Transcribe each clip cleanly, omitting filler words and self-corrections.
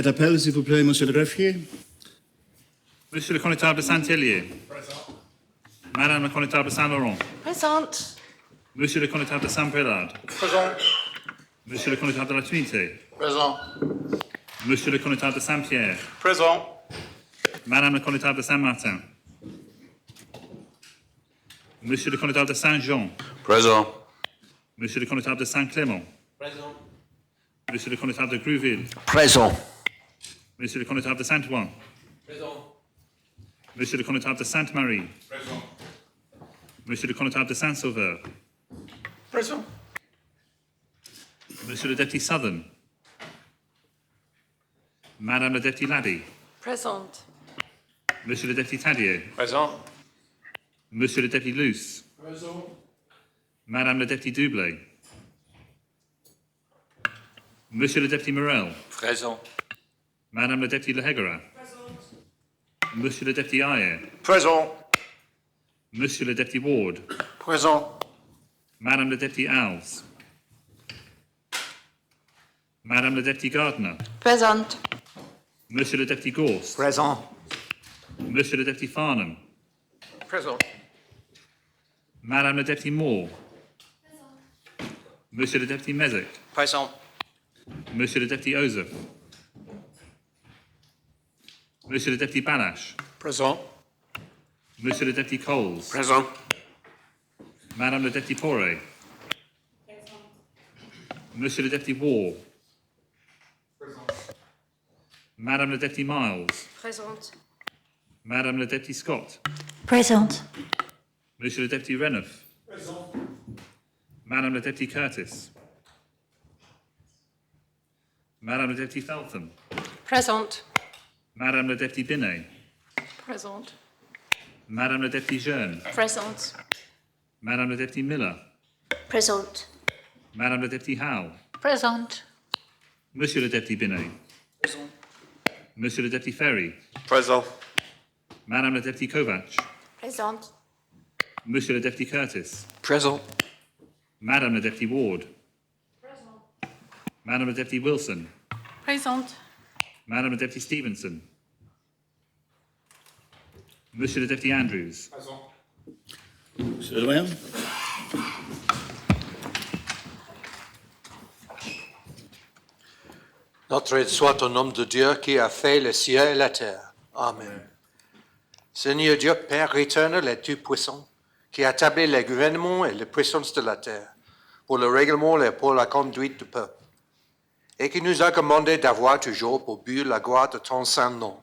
Faites appel, s'il vous plaît, monsieur le greffier. Monsieur le connétable de Saint-Hélier. Présent. Madame le connétable de Saint-Laurent. Présente. Monsieur le connétable de Saint-Prélade. Présent. Monsieur le connétable de la Trinité. Présent. Monsieur le connétable de Saint-Pierre. Présent. Madame le connétable de Saint-Martin. Monsieur le connétable de Saint-Jean. Présent. Monsieur le connétable de Saint-Clément. Présent. Monsieur le connétable de Grouville. Présent. Monsieur le connétable de Saint-Ouen. Présent. Monsieur le connétable de Sainte-Marie. Présent. Monsieur le connétable de Saint-Sauveur. Présent. Monsieur le député Southern. Madame le député Laddie. Présente. Monsieur le député Tadier. Présent. Monsieur le député Luce. Présent. Madame le député Dublé. Monsieur le député Morel. Présent. Madame le député Lehegara. Monsieur le député Ayer. Présent. Monsieur le député Ward. Présent. Madame le député Alves. Madame le député Gardner. Présente. Monsieur le député Gorst. Présent. Monsieur le député Farnham. Présent. Madame le député Moore. Monsieur le député Mezek. Présent. Monsieur le député Ozef. Monsieur le député Balash. Présent. Monsieur le député Coles. Présent. Madame le député Poré. Monsieur le député Ward. Madame le député Miles. Présente. Madame le député Scott. Présente. Monsieur le député Renouf. Présent. Madame le député Curtis. Madame le député Feltham. Présente. Madame le député Binet. Présente. Madame le député Jeune. Présente. Madame le député Miller. Présente. Madame le député Howe. Présente. Monsieur le député Binet. Présent. Monsieur le député Ferry. Présent. Madame le député Kovac. Présente. Monsieur le député Curtis. Présent. Madame le député Ward. Madame le député Wilson. Présente. Madame le député Stevenson. Monsieur le député Andrews. Présent. Monsieur le doyen. Notre aide soit au nom de Dieu qui a fait le ciel et la terre. Amen. Seigneur Dieu, Père éternel et tout-puissant, qui a établi le gouvernement et la puissance de la terre, pour le règlement et pour la conduite du peuple, et qui nous a commandé d'avoir toujours pour but la gloire de ton saint nom.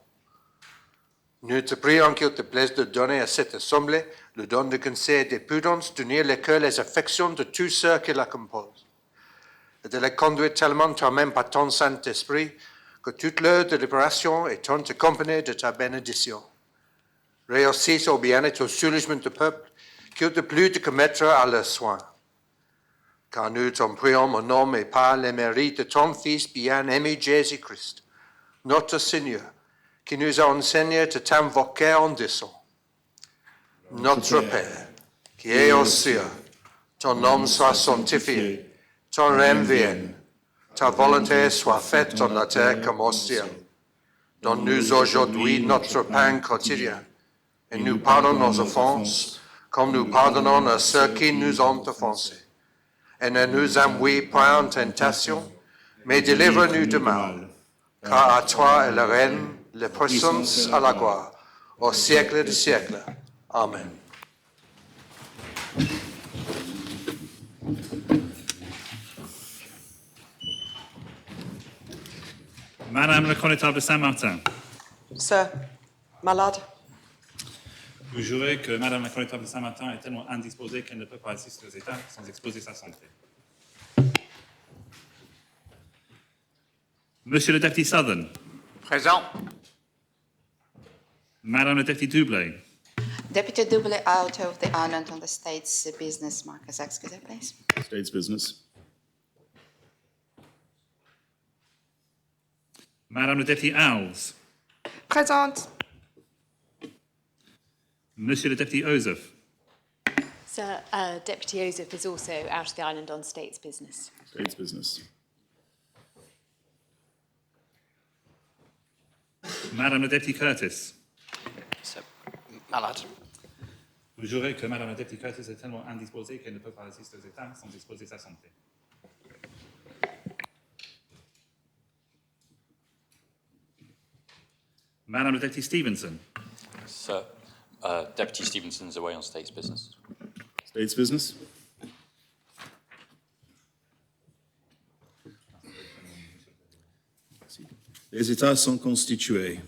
Nous te prions qu'il te plaise de donner à cette assemblée le don de conseil et de prudence, d'unir les cœurs et les affections de tous ceux qui la composent, et de la conduire tellement toi-même par ton Saint-Esprit que toute l'heure de libération est accompagnée de ta bénédiction. Réussisse au bien et au soulagement du peuple, qu'il te plut de commettre à leurs soins. Car nous t'en prions au nom et par les mérites de ton Fils bien-aimé Jésus-Christ, notre Seigneur, qui nous a enseigné de t'invoquer en disant: Notre Père, qui es aux cieux, ton nom soit sanctifié, ton règne vienne, ta volonté soit faite en la terre comme au ciel. Donne-nous aujourd'hui notre pain quotidien, et nous pardonne nos offenses, comme nous pardonnons à ceux qui nous ont offensés. Et ne nous envoie pas en tentation, mais délivre-nous du mal. Car à toi est le règne, la puissance et la gloire, au siècle des siècles. Amen. Madame le connétable de Saint-Martin. Sir, malade. Vous jurez que Madame la connétable de Saint-Martin est tellement indisposée qu'elle ne peut pas assister aux États sans exposer sa santé. Monsieur le député Southern. Présent. Madame le député Dublé. Deputy Dublé out of the island on the state's business. Marcus, excuse please. State's business. Madame le député Alves. Présente. Monsieur le député Ozef. Sir, Deputy Ozef is also out of the island on state's business. State's business. Madame la députée Curtis. Sir Mallard. Vous jurez que Madame la députée Curtis est tellement indisposée qu'elle ne peut pas assister aux États sans exposer sa santé. Madame la députée Stevenson. Sir, Deputy Stevenson's away on state's business. State's business. Les États sont constitués.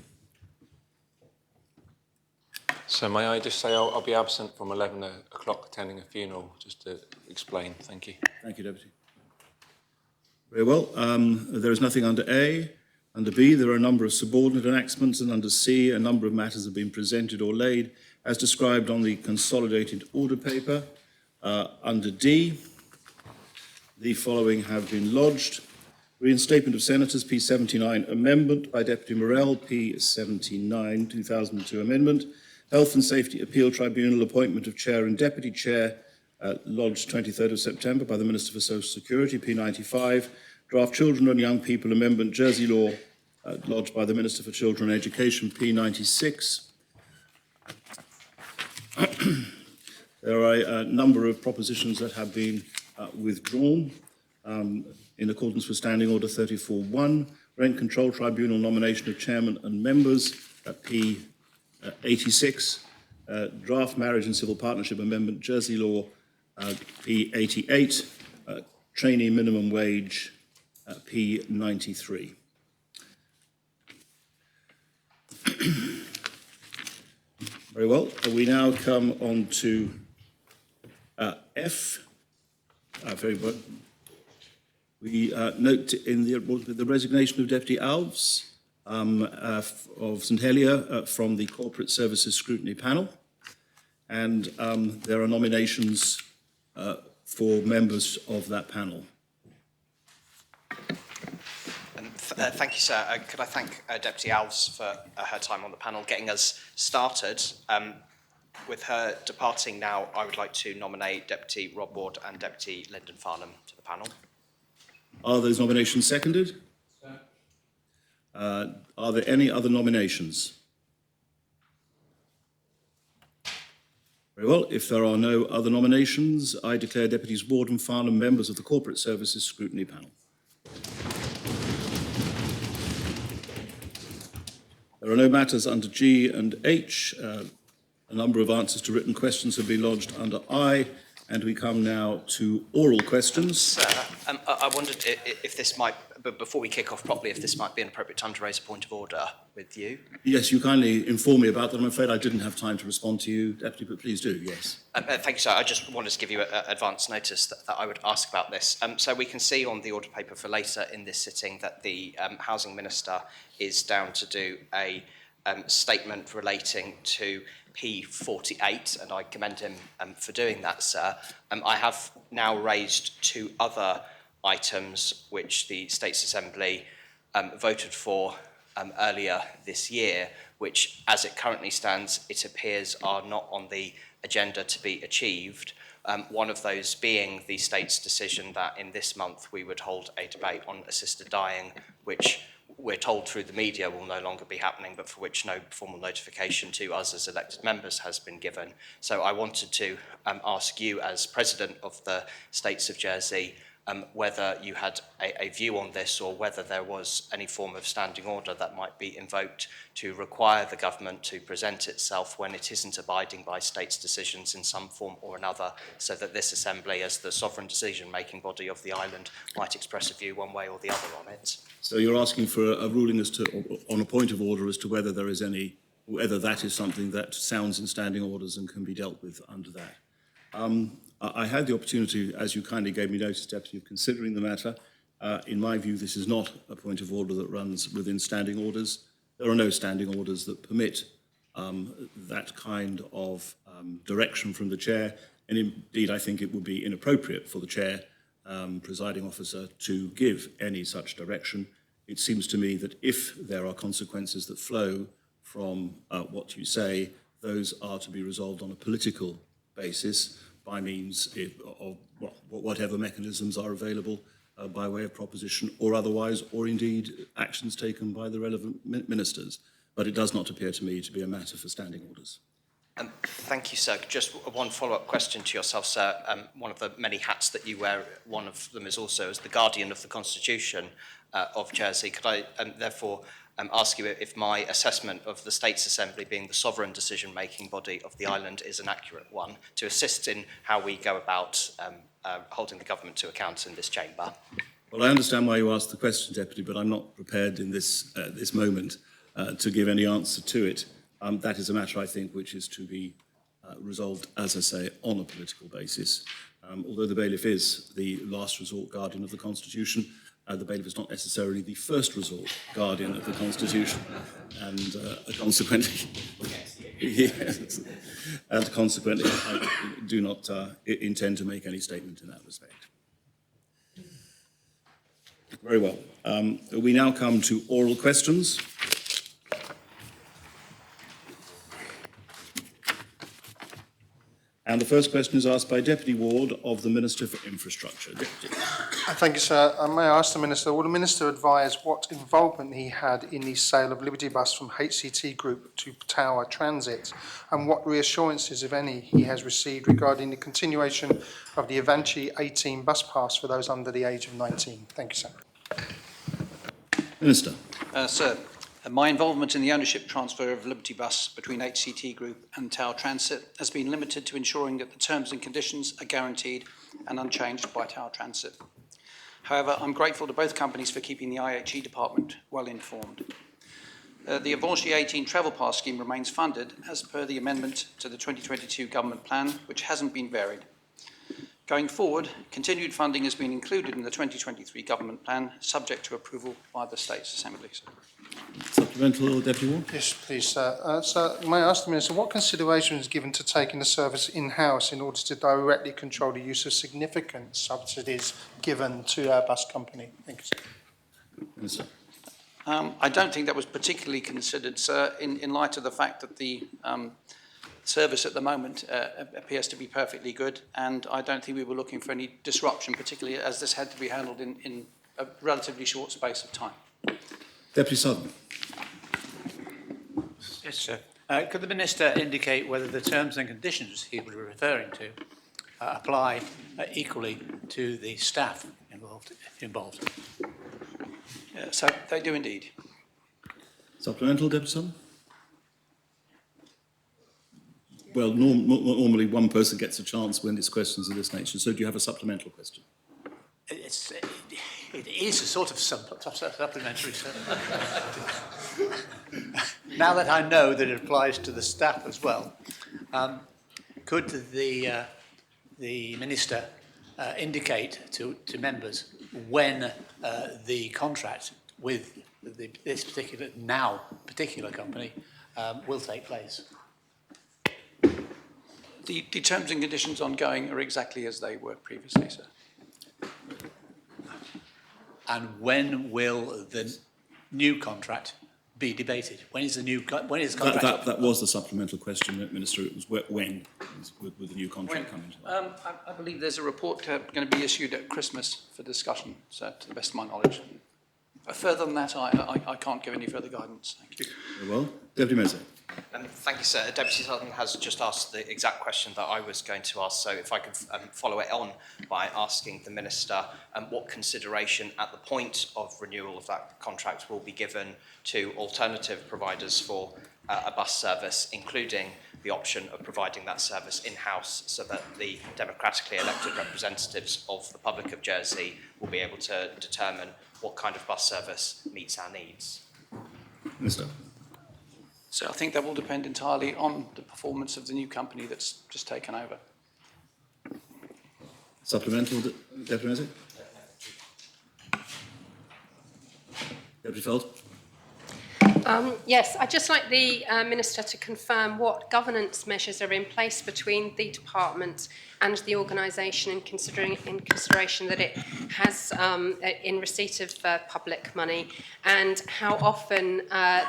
So may I just say I'll be absent from 11 o'clock attending a funeral, just to explain. Thank you. Thank you, Deputy. Very well. There is nothing under A. Under B, there are a number of subordinate enactments, and under C, a number of matters have been presented or laid as described on the consolidated order paper. Under D, the following have been lodged. Reinstatement of Senators, P79 Amendment by Deputy Morell, P79, 2002 Amendment. Health and Safety Appeal Tribunal, appointment of Chair and Deputy Chair, lodged 23rd of September by the Minister for Social Security, P95. Draft Children and Young People Amendment, Jersey Law, lodged by the Minister for Children and Education, P96. There are a number of propositions that have been withdrawn in accordance with Standing Order 34.1, Rent Control Tribunal nomination of Chairman and Members, P86, Draft Marriage and Civil Partnership Amendment, Jersey Law, P88, Trainee Minimum Wage, P93. Very well. We now come on to F. Very well. We note in the resignation of Deputy Alves of St Helier from the Corporate Services Scrutiny Panel, and there are nominations for members of that panel. Thank you, sir. Could I thank Deputy Alves for her time on the panel, getting us started. With her departing now, I would like to nominate Deputy Rob Ward and Deputy Lyndon Farnham to the panel. Are those nominations seconded? Are there any other nominations? Very well. If there are no other nominations, I declare Deputies Ward and Farnham members of the Corporate Services Scrutiny Panel. There are no matters under G and H. A number of answers to written questions have been lodged under I, and we come now to oral questions. Sir, I wondered if this might, but before we kick off properly, if this might be an appropriate time to raise a point of order with you. Yes, you kindly informed me about that. I'm afraid I didn't have time to respond to you, Deputy, but please do, yes. Thank you, sir. I just wanted to give you advance notice that I would ask about this. So we can see on the order paper for later in this sitting that the Housing Minister is down to do a statement relating to P48, and I commend him for doing that, sir. I have now raised two other items which the States Assembly voted for earlier this year, which, as it currently stands, it appears are not on the agenda to be achieved. One of those being the state's decision that in this month we would hold a debate on assisted dying, which we're told through the media will no longer be happening, but for which no formal notification to us as elected members has been given. So I wanted to ask you, as President of the States of Jersey, whether you had a view on this, or whether there was any form of standing order that might be invoked to require the government to present itself when it isn't abiding by states' decisions in some form or another, so that this Assembly, as the sovereign decision-making body of the island, might express a view one way or the other on it. So you're asking for a ruling as to, on a point of order, as to whether there is any, whether that is something that sounds in standing orders and can be dealt with under that. I had the opportunity, as you kindly gave me notice, Deputy, of considering the matter. In my view, this is not a point of order that runs within standing orders. There are no standing orders that permit that kind of direction from the chair. And indeed, I think it would be inappropriate for the chair, presiding officer, to give any such direction. It seems to me that if there are consequences that flow from what you say, those are to be resolved on a political basis by means of whatever mechanisms are available by way of proposition or otherwise, or indeed actions taken by the relevant ministers. But it does not appear to me to be a matter for standing orders. Thank you, sir. Just one follow-up question to yourself, sir. One of the many hats that you wear, one of them is also as the guardian of the Constitution of Jersey. Could I therefore ask you if my assessment of the States Assembly being the sovereign decision-making body of the island is an accurate one, to assist in how we go about holding the government to account in this chamber? Well, I understand why you asked the question, Deputy, but I'm not prepared in this moment to give any answer to it. That is a matter, I think, which is to be resolved, as I say, on a political basis. Although the bailiff is the last resort guardian of the Constitution, the bailiff is not necessarily the first resort guardian of the Constitution, and consequently, yes, and consequently, I do not intend to make any statement in that respect. Very well. We now come to oral questions. And the first question is asked by Deputy Ward of the Minister for Infrastructure. Deputy. Thank you, sir. May I ask the Minister, will the Minister advise what involvement he had in the sale of Liberty Bus from HCT Group to Tower Transit, and what reassurances, if any, he has received regarding the continuation of the Avanti 18 bus pass for those under the age of 19? Thank you, sir. Minister. Sir, my involvement in the ownership transfer of Liberty Bus between HCT Group and Tower Transit has been limited to ensuring that the terms and conditions are guaranteed and unchanged by Tower Transit. However, I'm grateful to both companies for keeping the IHE department well informed. The Avanti 18 travel pass scheme remains funded as per the amendment to the 2022 government plan, which hasn't been varied. Going forward, continued funding has been included in the 2023 government plan, subject to approval by the States Assembly. Supplemental, Deputy Ward? Yes, please, sir. Sir, may I ask the Minister, what consideration is given to taking the service in-house in order to directly control the use of significant subsidies given to our bus company? Thank you, sir. Minister. I don't think that was particularly considered, sir, in light of the fact that the service at the moment appears to be perfectly good, and I don't think we were looking for any disruption, particularly as this had to be handled in a relatively short space of time. Deputy Sutherland. Yes, sir. Could the Minister indicate whether the terms and conditions he was referring to apply equally to the staff involved? So they do indeed. Supplemental, Deputy Sutherland? Well, normally one person gets a chance when it's questions of this nature. So do you have a supplemental question? It is a sort of supplementary. Now that I know that it applies to the staff as well, could the Minister indicate to members when the contract with this particular company will take place? The terms and conditions ongoing are exactly as they were previously, sir. And when will the new contract be debated? When is the new contract? That was the supplemental question, Minister. It was when with the new contract coming? I believe there's a report going to be issued at Christmas for discussion, sir, to the best of my knowledge. Further than that, I can't give any further guidance. Thank you. Very well. Deputy Mezey. Thank you, sir. Deputy Sutherland has just asked the exact question that I was going to ask, so if I could follow it on by asking the Minister what consideration at the point of renewal of that contract will be given to alternative providers for a bus service, including the option of providing that service in-house so that the democratically elected representatives of the public of Jersey will be able to determine what kind of bus service meets our needs. Minister. So I think that will depend entirely on the performance of the new company that's just taken over. Supplemental, Deputy Mezey. Deputy Feld. Yes, I'd just like the Minister to confirm what governance measures are in place between the department and the organisation in consideration that it has in receipt of public money, and how often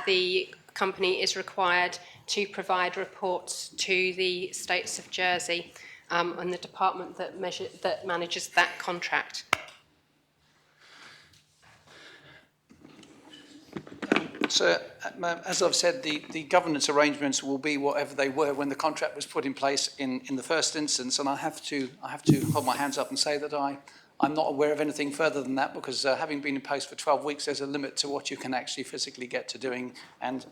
the company is required to provide reports to the States of Jersey and the department that manages that contract. So, as I've said, the governance arrangements will be whatever they were when the contract was put in place in the first instance, and I have to hold my hands up and say that I'm not aware of anything further than that, because having been in post for 12 weeks, there's a limit to what you can actually physically get to doing, and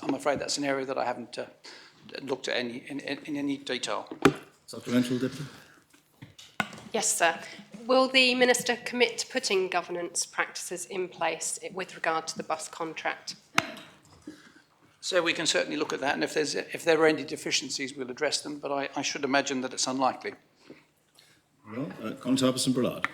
I'm afraid that's an area that I haven't looked at in any detail. Supplemental, Deputy? Yes, sir. Will the Minister commit to putting governance practices in place with regard to the bus contract? So we can certainly look at that, and if there are any deficiencies, we'll address them, but I should imagine that it's unlikely. Well, Constable Brallard.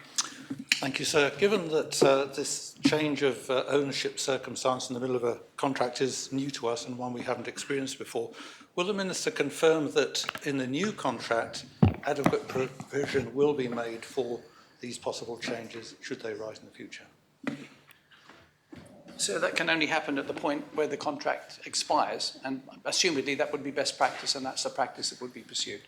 Thank you, sir. Given that this change of ownership circumstance in the middle of a contract is new to us and one we haven't experienced before, will the Minister confirm that in the new contract, adequate provision will be made for these possible changes, should they arise in the future? So that can only happen at the point where the contract expires, and assumedly that would be best practice, and that's the practice that would be pursued.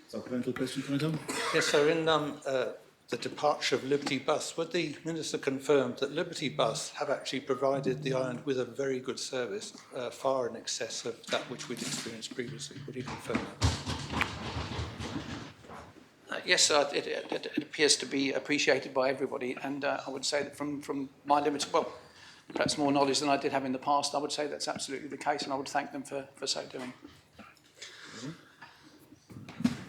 Supplemental question, Constable? Yes, sir. In the departure of Liberty Bus, would the Minister confirm that Liberty Bus have actually provided the island with a very good service, far in excess of that which we'd experienced previously? Would he confirm that? Yes, sir, it appears to be appreciated by everybody, and I would say that from my limited, well, perhaps more knowledge than I did have in the past, I would say that's absolutely the case, and I would thank them for so doing.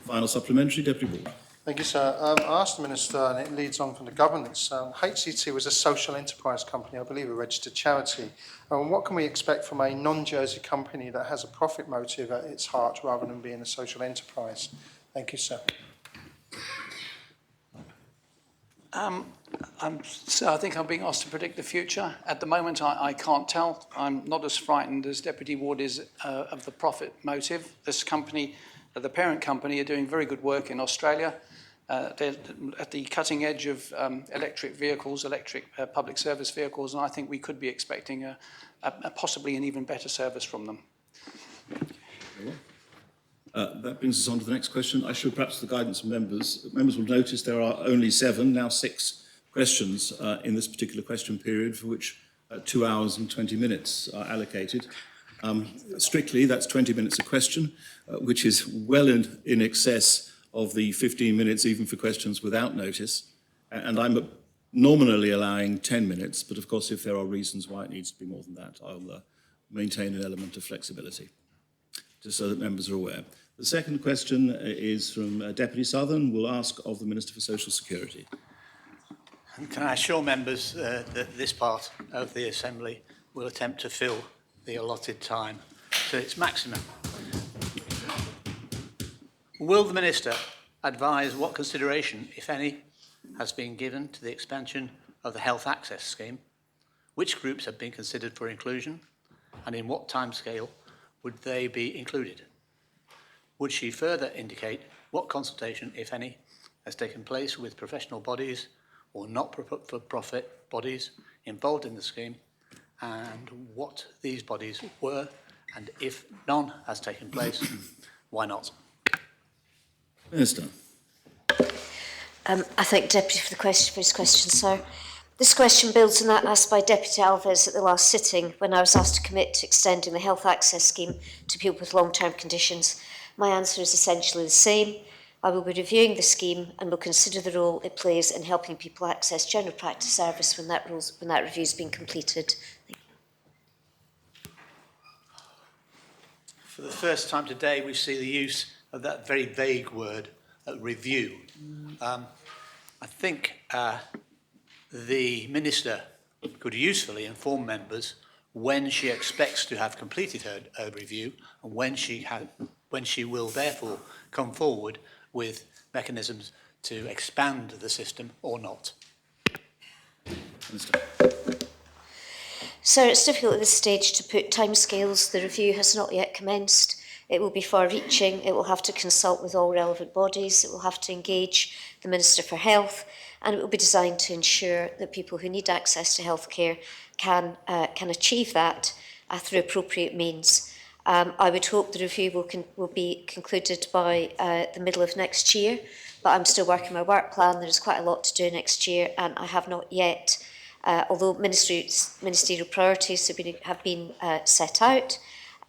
Final supplementary, Deputy Ward. Thank you, sir. I asked the Minister, and it leads on from the governance. HCT was a social enterprise company, I believe a registered charity. What can we expect from a non-Jersey company that has a profit motive at its heart rather than being a social enterprise? Thank you, sir. So I think I'm being asked to predict the future. At the moment, I can't tell. I'm not as frightened as Deputy Ward is of the profit motive. This company, the parent company, are doing very good work in Australia. They're at the cutting edge of electric vehicles, electric public service vehicles, and I think we could be expecting a possibly an even better service from them. That brings us on to the next question. I should perhaps, the guidance of members will notice there are only 7, now 6 questions in this particular question period, for which 2 hours and 20 minutes are allocated. Strictly, that's 20 minutes a question, which is well in excess of the 15 minutes even for questions without notice. And I'm nominally allowing 10 minutes, but of course, if there are reasons why it needs to be more than that, I'll maintain an element of flexibility, just so that members are aware. The second question is from Deputy Southern. We'll ask of the Minister for Social Security. And can I assure members that this part of the Assembly will attempt to fill the allotted time to its maximum? Will the Minister advise what consideration, if any, has been given to the expansion of the Health Access Scheme? Which groups have been considered for inclusion? And in what timescale would they be included? Would she further indicate what consultation, if any, has taken place with professional bodies or not-for-profit bodies involved in the scheme, and what these bodies were, and if none has taken place, why not? Minister. I thank Deputy for his question, sir. This question builds on that asked by Deputy Alves at the last sitting, when I was asked to commit to extending the Health Access Scheme to people with long-term conditions. My answer is essentially the same. I will be reviewing the scheme and will consider the role it plays in helping people access general practice service when that review has been completed. For the first time today, we see the use of that very vague word, review. I think the Minister could usefully inform members when she expects to have completed her review and when she will therefore come forward with mechanisms to expand the system or not. Minister. Sir, it's difficult at this stage to put timescales. The review has not yet commenced. It will be far-reaching. It will have to consult with all relevant bodies. It will have to engage the Minister for Health, and it will be designed to ensure that people who need access to healthcare can achieve that through appropriate means. I would hope the review will be concluded by the middle of next year, but I'm still working my work plan. There is quite a lot to do next year, and I have not yet Although ministerial priorities have been set out,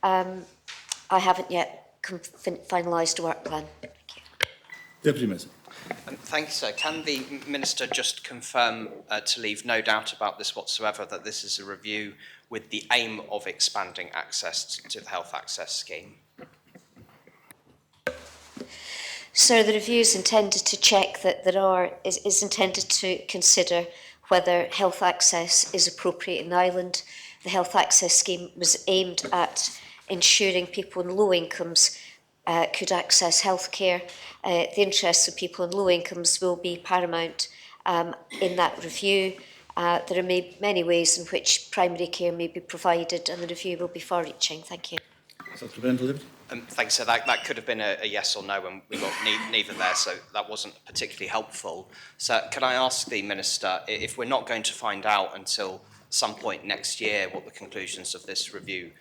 I haven't yet finalised a work plan. Deputy Minister. Thank you, sir. Can the Minister just confirm, to leave no doubt about this whatsoever, that this is a review with the aim of expanding access to the Health Access Scheme? So the review is intended to check that is intended to consider whether health access is appropriate in Ireland. The Health Access Scheme was aimed at ensuring people in low incomes could access healthcare. The interests of people in low incomes will be paramount in that review. There are many ways in which primary care may be provided, and the review will be far-reaching. Thank you. Supplemental, Deputy. Thanks, sir. That could have been a yes or no, and we got neither there, so that wasn't particularly helpful. So can I ask the Minister, if we're not going to find out until some point next year what the conclusions of this review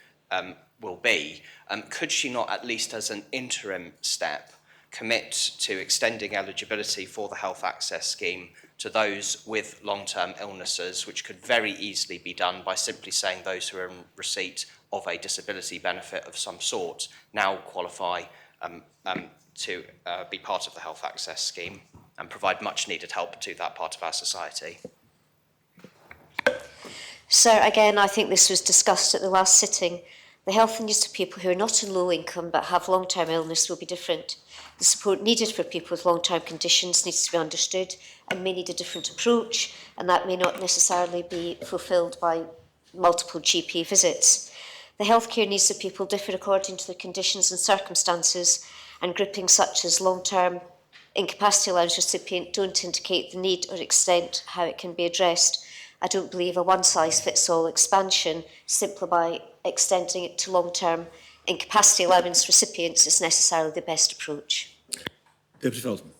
will be, could she not, at least as an interim step, commit to extending eligibility for the Health Access Scheme to those with long-term illnesses, which could very easily be done by simply saying those who are in receipt of a disability benefit of some sort now qualify to be part of the Health Access Scheme and provide much-needed help to that part of our society? Sir, again, I think this was discussed at the last sitting. The health needs of people who are not in low income but have long-term illness will be different. The support needed for people with long-term conditions needs to be understood and may need a different approach, and that may not necessarily be fulfilled by multiple GP visits. The healthcare needs of people differ according to their conditions and circumstances, and groupings such as long-term incapacity allowance recipient don't indicate the need or extent how it can be addressed. I don't believe a one-size-fits-all expansion simply by extending it to long-term incapacity allowance recipients is necessarily the best approach. Deputy Felton.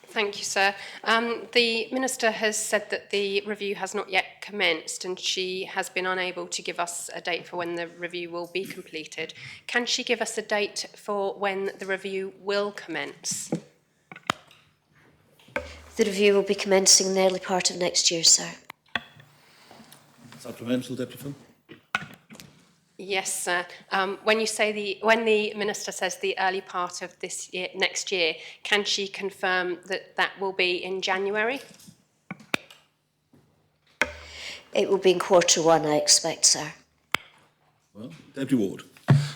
Thank you, sir. The Minister has said that the review has not yet commenced, and she has been unable to give us a date for when the review will be completed. Can she give us a date for when the review will commence? The review will be commencing in the early part of next year, sir. Supplemental, Deputy Felton. Yes, sir. When the Minister says the early part of this year, next year, can she confirm that that will be in January? It will be in Q1, I expect, sir. Well, Deputy Ward.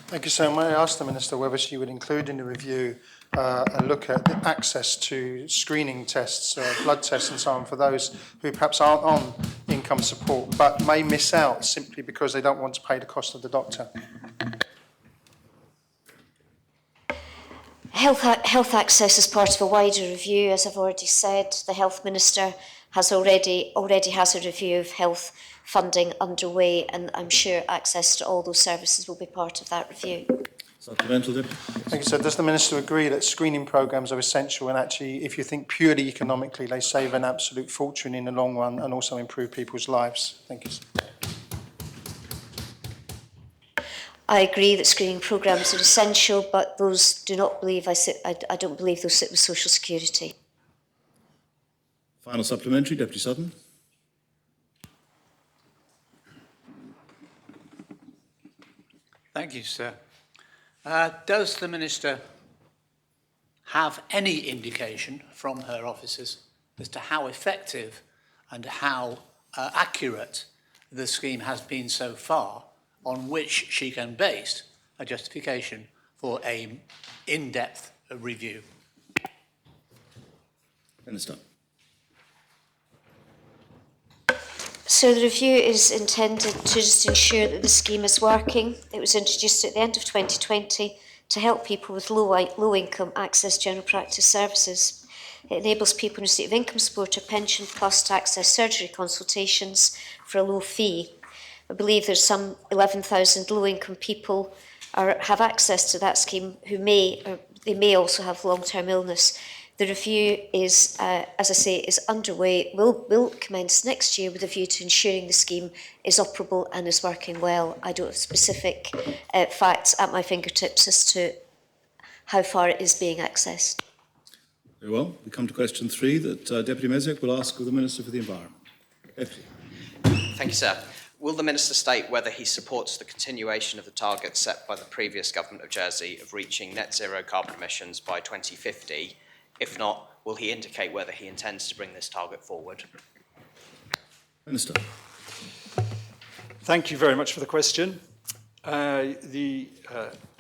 Thank you, sir. May I ask the Minister whether she would include in the review a look at the access to screening tests, blood tests and so on for those who perhaps aren't on income support but may miss out simply because they don't want to pay the cost of the doctor? Health access is part of a wider review. As I've already said, the Health Minister has already has a review of health funding underway, and I'm sure access to all those services will be part of that review. Supplemental, Deputy. Thank you, sir. Does the Minister agree that screening programmes are essential, and actually, if you think purely economically, they save an absolute fortune in the long run and also improve people's lives? Thank you, sir. I agree that screening programmes are essential, but those do not believe I don't believe those sit with Social Security. Final supplementary, Deputy Sutton. Thank you, sir. Does the Minister have any indication from her officers as to how effective and how accurate the scheme has been so far, on which she can base a justification for an in-depth review? Minister. So the review is intended to just ensure that the scheme is working. It was introduced at the end of 2020 to help people with low income access general practice services. It enables people in receipt of income support or pension plus to access surgery consultations for a low fee. I believe there's some 11,000 low income people have access to that scheme who may also have long-term illness. The review is, as I say, is underway, will commence next year with a view to ensuring the scheme is operable and is working well. I don't have specific facts at my fingertips as to how far it is being accessed. Very well. We come to question 3 that Deputy Mezek will ask of the Minister for the Environment. Deputy. Thank you, sir. Will the Minister state whether he supports the continuation of the target set by the previous Government of Jersey of reaching net zero carbon emissions by 2050? If not, will he indicate whether he intends to bring this target forward? Minister. Thank you very much for the question. The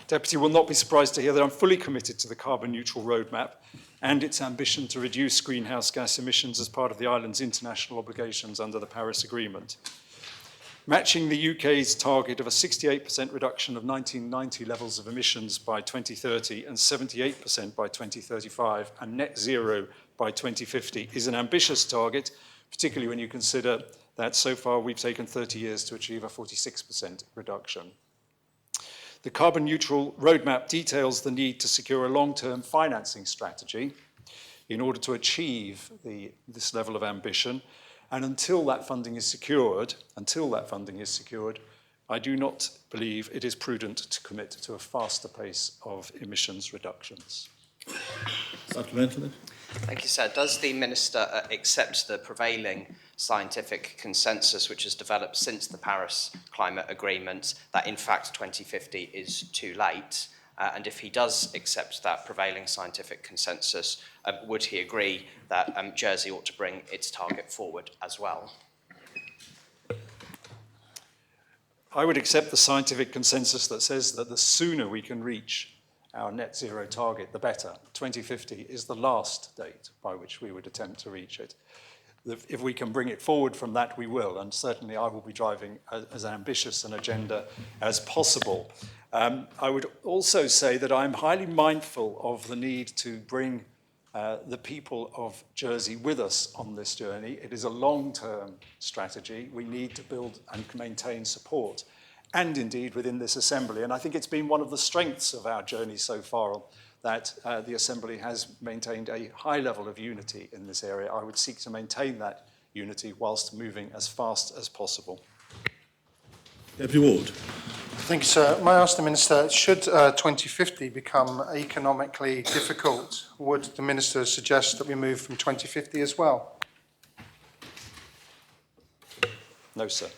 Deputy will not be surprised to hear that I'm fully committed to the carbon neutral roadmap and its ambition to reduce greenhouse gas emissions as part of the island's international obligations under the Paris Agreement. Matching the UK's target of a 68% reduction of 1990 levels of emissions by 2030 and 78% by 2035 and net zero by 2050 is an ambitious target, particularly when you consider that so far we've taken 30 years to achieve a 46% reduction. The carbon neutral roadmap details the need to secure a long-term financing strategy in order to achieve this level of ambition. And until that funding is secured, I do not believe it is prudent to commit to a faster pace of emissions reductions. Supplementary. Thank you, sir. Does the Minister accept the prevailing scientific consensus which has developed since the Paris Climate Agreement that in fact 2050 is too late? And if he does accept that prevailing scientific consensus, would he agree that Jersey ought to bring its target forward as well? I would accept the scientific consensus that says that the sooner we can reach our net zero target, the better. 2050 is the last date by which we would attempt to reach it. If we can bring it forward from that, we will, and certainly I will be driving as ambitious an agenda as possible. I would also say that I'm highly mindful of the need to bring the people of Jersey with us on this journey. It is a long-term strategy. We need to build and maintain support, and indeed within this Assembly. And I think it's been one of the strengths of our journey so far that the Assembly has maintained a high level of unity in this area. I would seek to maintain that unity whilst moving as fast as possible. Deputy Ward. Thank you, sir. May I ask the Minister, should 2050 become economically difficult, would the Minister suggest that we move from 2050 as well? No, sir.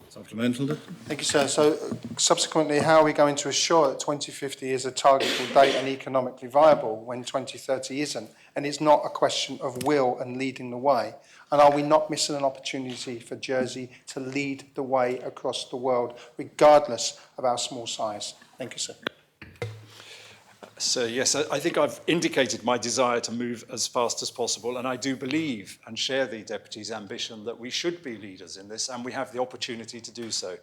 Supplemental. Thank you, sir. So, subsequently, how are we going to assure that 2050 is a targetable date and economically viable when 2030 isn't? And it's not a question of will and leading the way. And are we not missing an opportunity for Jersey to lead the way across the world, regardless of our small size? Thank you, sir. So yes, I think I've indicated my desire to move as fast as possible, and I do believe and share the Deputy's ambition that we should be leaders in this, and we have the opportunity to do so.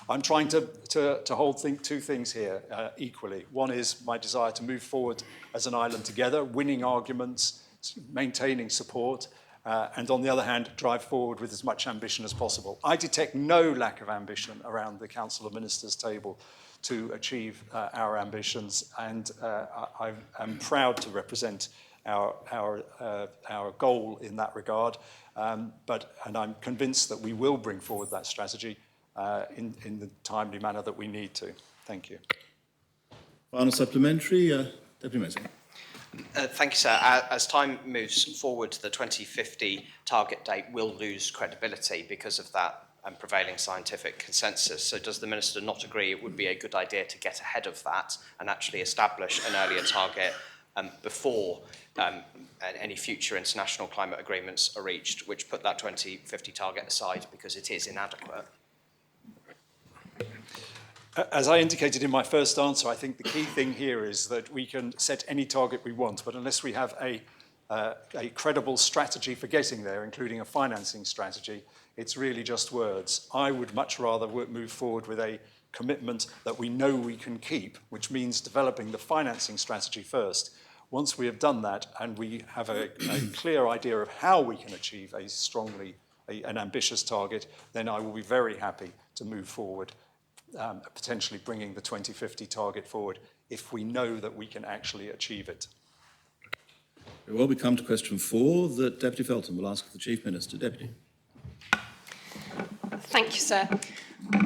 I'm trying to hold two things here equally. One is my desire to move forward as an island together, winning arguments, maintaining support, and on the other hand, drive forward with as much ambition as possible. I detect no lack of ambition around the Council of Ministers table to achieve our ambitions, and I am proud to represent our goal in that regard. And I'm convinced that we will bring forward that strategy in the timely manner that we need to. Thank you. Final supplementary, Deputy Messing. Thank you, sir. As time moves forward, the 2050 target date will lose credibility because of that prevailing scientific consensus. So does the Minister not agree it would be a good idea to get ahead of that and actually establish an earlier target before any future international climate agreements are reached, which put that 2050 target aside because it is inadequate? As I indicated in my first answer, I think the key thing here is that we can set any target we want, but unless we have a credible strategy for getting there, including a financing strategy, it's really just words. I would much rather move forward with a commitment that we know we can keep, which means developing the financing strategy first. Once we have done that and we have a clear idea of how we can achieve an ambitious target, then I will be very happy to move forward, potentially bringing the 2050 target forward if we know that we can actually achieve it. Very well, we come to question 4 that Deputy Felton will ask of the Chief Minister. Deputy. Thank you, sir.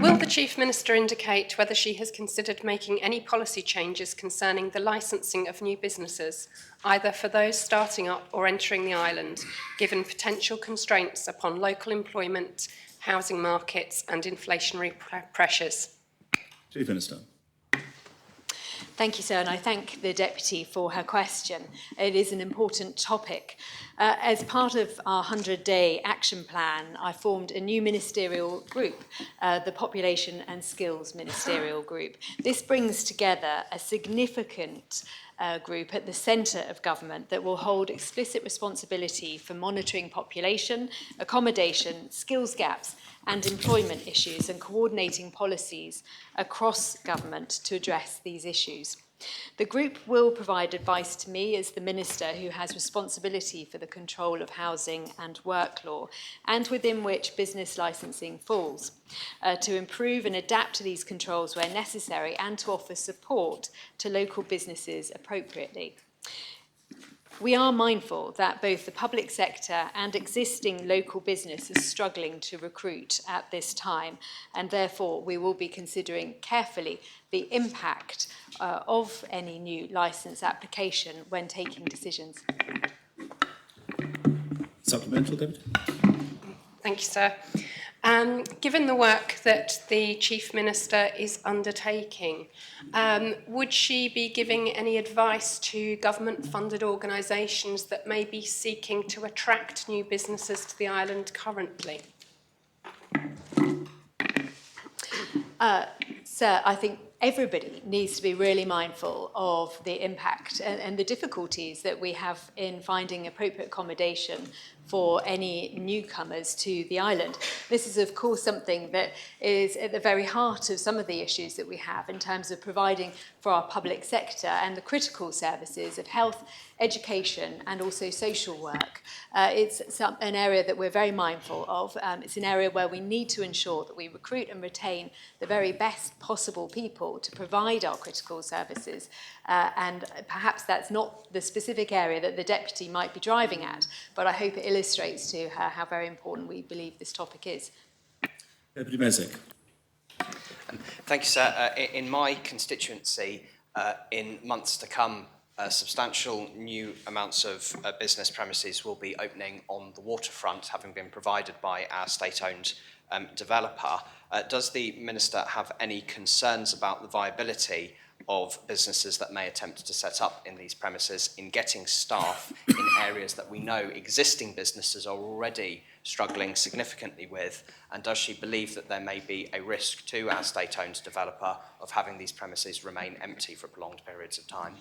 Will the Chief Minister indicate whether she has considered making any policy changes concerning the licensing of new businesses, either for those starting up or entering the island, given potential constraints upon local employment, housing markets and inflationary pressures? Chief Minister. Thank you, sir, and I thank the Deputy for her question. It is an important topic. As part of our 100-day action plan, I formed a new ministerial group, the Population and Skills Ministerial Group. This brings together a significant group at the centre of government that will hold explicit responsibility for monitoring population, accommodation, skills gaps and employment issues and coordinating policies across government to address these issues. The group will provide advice to me as the Minister who has responsibility for the control of housing and work law, and within which business licensing falls, to improve and adapt to these controls where necessary and to offer support to local businesses appropriately. We are mindful that both the public sector and existing local business is struggling to recruit at this time, and therefore we will be considering carefully the impact of any new licence application when taking decisions. Supplemental, Deputy. Thank you, sir. Given the work that the Chief Minister is undertaking, would she be giving any advice to government-funded organisations that may be seeking to attract new businesses to the island currently? Sir, I think everybody needs to be really mindful of the impact and the difficulties that we have in finding appropriate accommodation for any newcomers to the island. This is, of course, something that is at the very heart of some of the issues that we have in terms of providing for our public sector and the critical services of health, education and also social work. It's an area that we're very mindful of. It's an area where we need to ensure that we recruit and retain the very best possible people to provide our critical services. And perhaps that's not the specific area that the Deputy might be driving at, but I hope it illustrates to her how very important we believe this topic is. Deputy Mezek. Thank you, sir. In my constituency, in months to come, substantial new amounts of business premises will be opening on the waterfront, having been provided by our state-owned developer. Does the Minister have any concerns about the viability of businesses that may attempt to set up in these premises in getting staff in areas that we know existing businesses are already struggling significantly with? And does she believe that there may be a risk to our state-owned developer of having these premises remain empty for prolonged periods of time?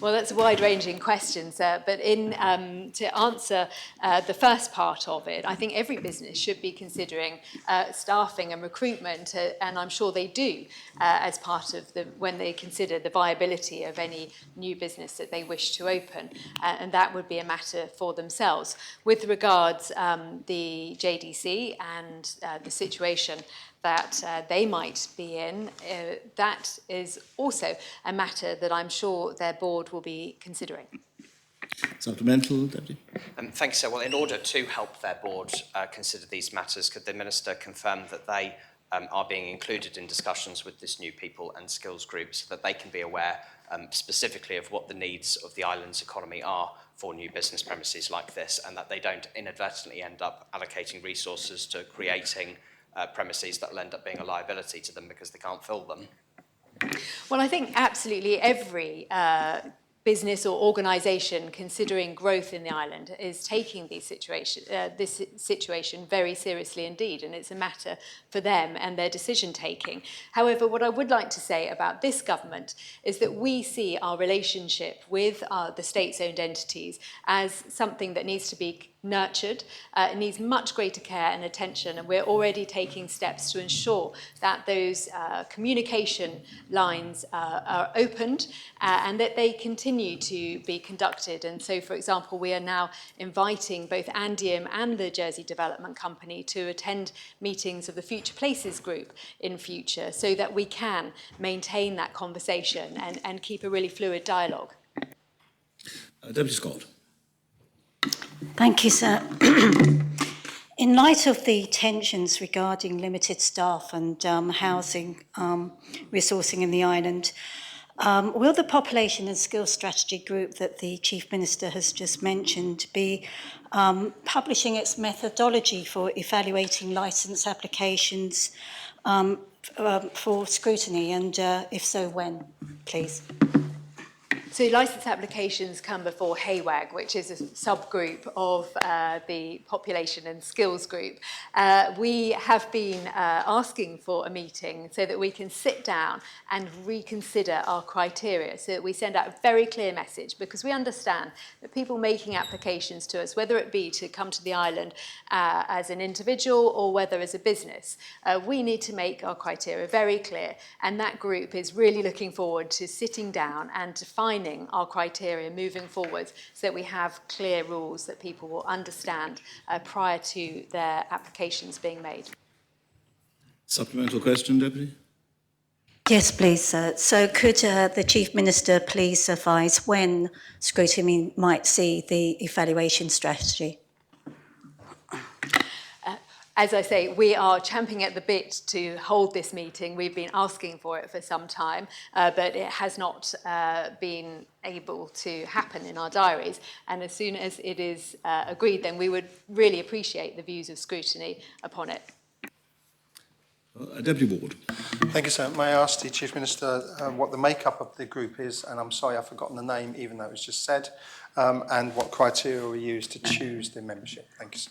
Well, that's a wide-ranging question, sir, but to answer the first part of it, I think every business should be considering staffing and recruitment, and I'm sure they do, as part of when they consider the viability of any new business that they wish to open, and that would be a matter for themselves. With regards the JDC and the situation that they might be in, that is also a matter that I'm sure their board will be considering. Supplemental, Deputy. Thank you, sir. Well, in order to help their board consider these matters, could the Minister confirm that they are being included in discussions with this new people and skills group so that they can be aware specifically of what the needs of the island's economy are for new business premises like this, and that they don't inadvertently end up allocating resources to creating premises that will end up being a liability to them because they can't fill them? Well, I think absolutely every business or organisation considering growth in the island is taking this situation very seriously indeed, and it's a matter for them and their decision-taking. However, what I would like to say about this government is that we see our relationship with the state-owned entities as something that needs to be nurtured. It needs much greater care and attention, and we're already taking steps to ensure that those communication lines are opened and that they continue to be conducted. And so, for example, we are now inviting both Andium and the Jersey Development Company to attend meetings of the Future Places Group in future so that we can maintain that conversation and keep a really fluid dialogue. Deputy Scott. Thank you, sir. In light of the tensions regarding limited staff and housing resourcing in the island, will the population and skills strategy group that the Chief Minister has just mentioned be publishing its methodology for evaluating licence applications for scrutiny, and if so, when, please? So licence applications come before HAWAG, which is a subgroup of the population and skills group. We have been asking for a meeting so that we can sit down and reconsider our criteria, so that we send out a very clear message, because we understand that people making applications to us, whether it be to come to the island as an individual or whether as a business, we need to make our criteria very clear. And that group is really looking forward to sitting down and defining our criteria moving forward, so that we have clear rules that people will understand prior to their applications being made. Supplemental question, Deputy? Yes, please, sir. So could the Chief Minister please advise when scrutiny might see the evaluation strategy? As I say, we are champing at the bit to hold this meeting. We've been asking for it for some time, but it has not been able to happen in our diaries. And as soon as it is agreed, then we would really appreciate the views of scrutiny upon it. Deputy Ward. Thank you, sir. May I ask the Chief Minister what the makeup of the group is? And I'm sorry, I've forgotten the name, even though it was just said, and what criteria were used to choose the membership. Thank you, sir.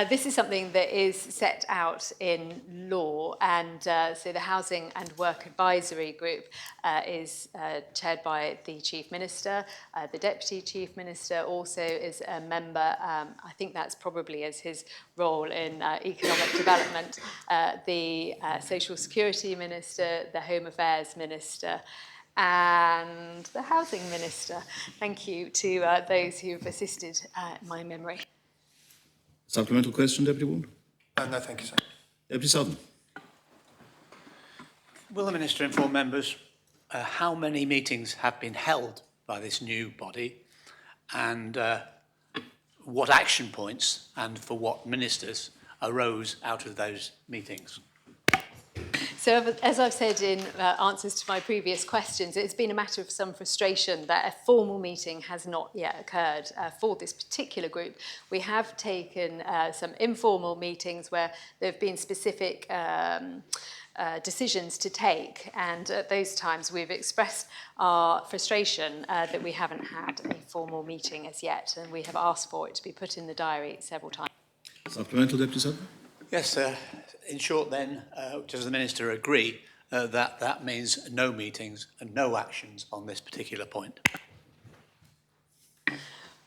This is something that is set out in law, and so the Housing and Work Advisory Group is chaired by the Chief Minister. The Deputy Chief Minister also is a member. I think that's probably as his role in economic development. The Social Security Minister, the Home Affairs Minister, and the Housing Minister. Thank you to those who have assisted my memory. Supplemental question, Deputy Ward? No, thank you, sir. Deputy Southern. Will the Minister inform members how many meetings have been held by this new body, and what action points and for what ministers arose out of those meetings? So as I've said in answers to my previous questions, it's been a matter of some frustration that a formal meeting has not yet occurred for this particular group. We have taken some informal meetings where there have been specific decisions to take, and at those times we've expressed our frustration that we haven't had a formal meeting as yet, and we have asked for it to be put in the diary several times. Supplemental, Deputy Southern? Yes, sir. In short then, does the Minister agree that that means no meetings and no actions on this particular point?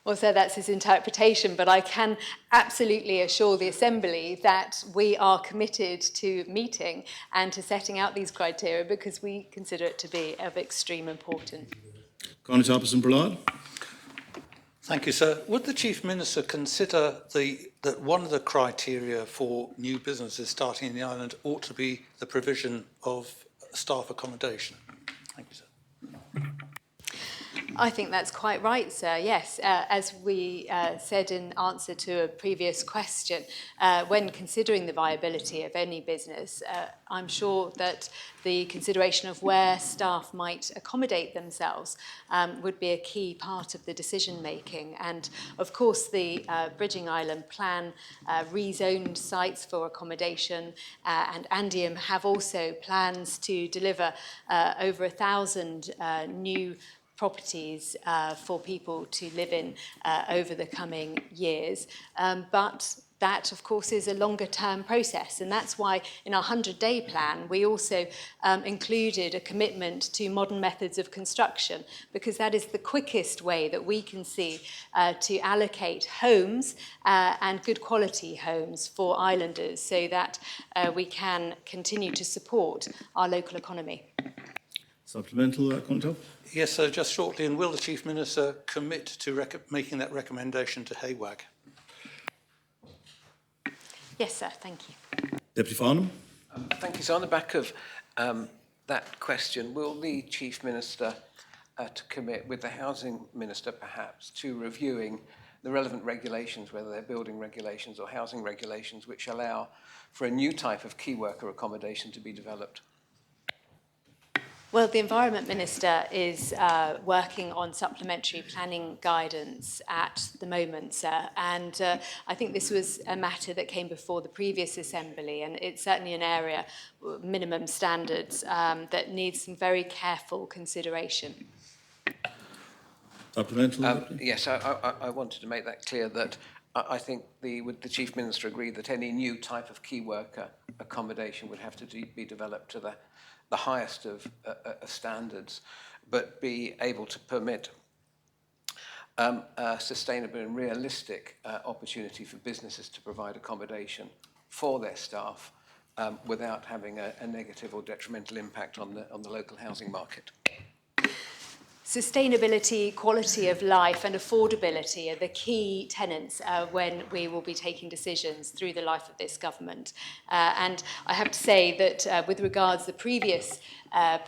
Well, sir, that's his interpretation, but I can absolutely assure the Assembly that we are committed to meeting and to setting out these criteria, because we consider it to be of extreme importance. Connie Tarperson-Brillard. Thank you, sir. Would the Chief Minister consider that one of the criteria for new businesses starting in the island ought to be the provision of staff accommodation? Thank you, sir. I think that's quite right, sir. Yes, as we said in answer to a previous question, when considering the viability of any business, I'm sure that the consideration of where staff might accommodate themselves would be a key part of the decision making. And of course, the Bridging Island plan rezoned sites for accommodation, and Andium have also plans to deliver over 1,000 new properties for people to live in over the coming years. But that, of course, is a longer-term process, and that's why in our 100-day plan we also included a commitment to modern methods of construction, because that is the quickest way that we can see to allocate homes and good quality homes for islanders, so that we can continue to support our local economy. Supplemental, Connie? Yes, sir, just shortly, and will the Chief Minister commit to making that recommendation to HAWAG? Yes, sir, thank you. Deputy Farnham. Thank you. So on the back of that question, will the Chief Minister to commit with the Housing Minister perhaps to reviewing the relevant regulations, whether they're building regulations or housing regulations, which allow for a new type of key worker accommodation to be developed? Well, the Environment Minister is working on supplementary planning guidance at the moment, sir, and I think this was a matter that came before the previous Assembly, and it's certainly an area, minimum standards, that needs some very careful consideration. Supplemental? Yes, I wanted to make that clear that I think would the Chief Minister agree that any new type of key worker accommodation would have to be developed to the highest of standards, but be able to permit a sustainable and realistic opportunity for businesses to provide accommodation for their staff without having a negative or detrimental impact on the local housing market. Sustainability, quality of life and affordability are the key tenets when we will be taking decisions through the life of this government. And I have to say that with regards to the previous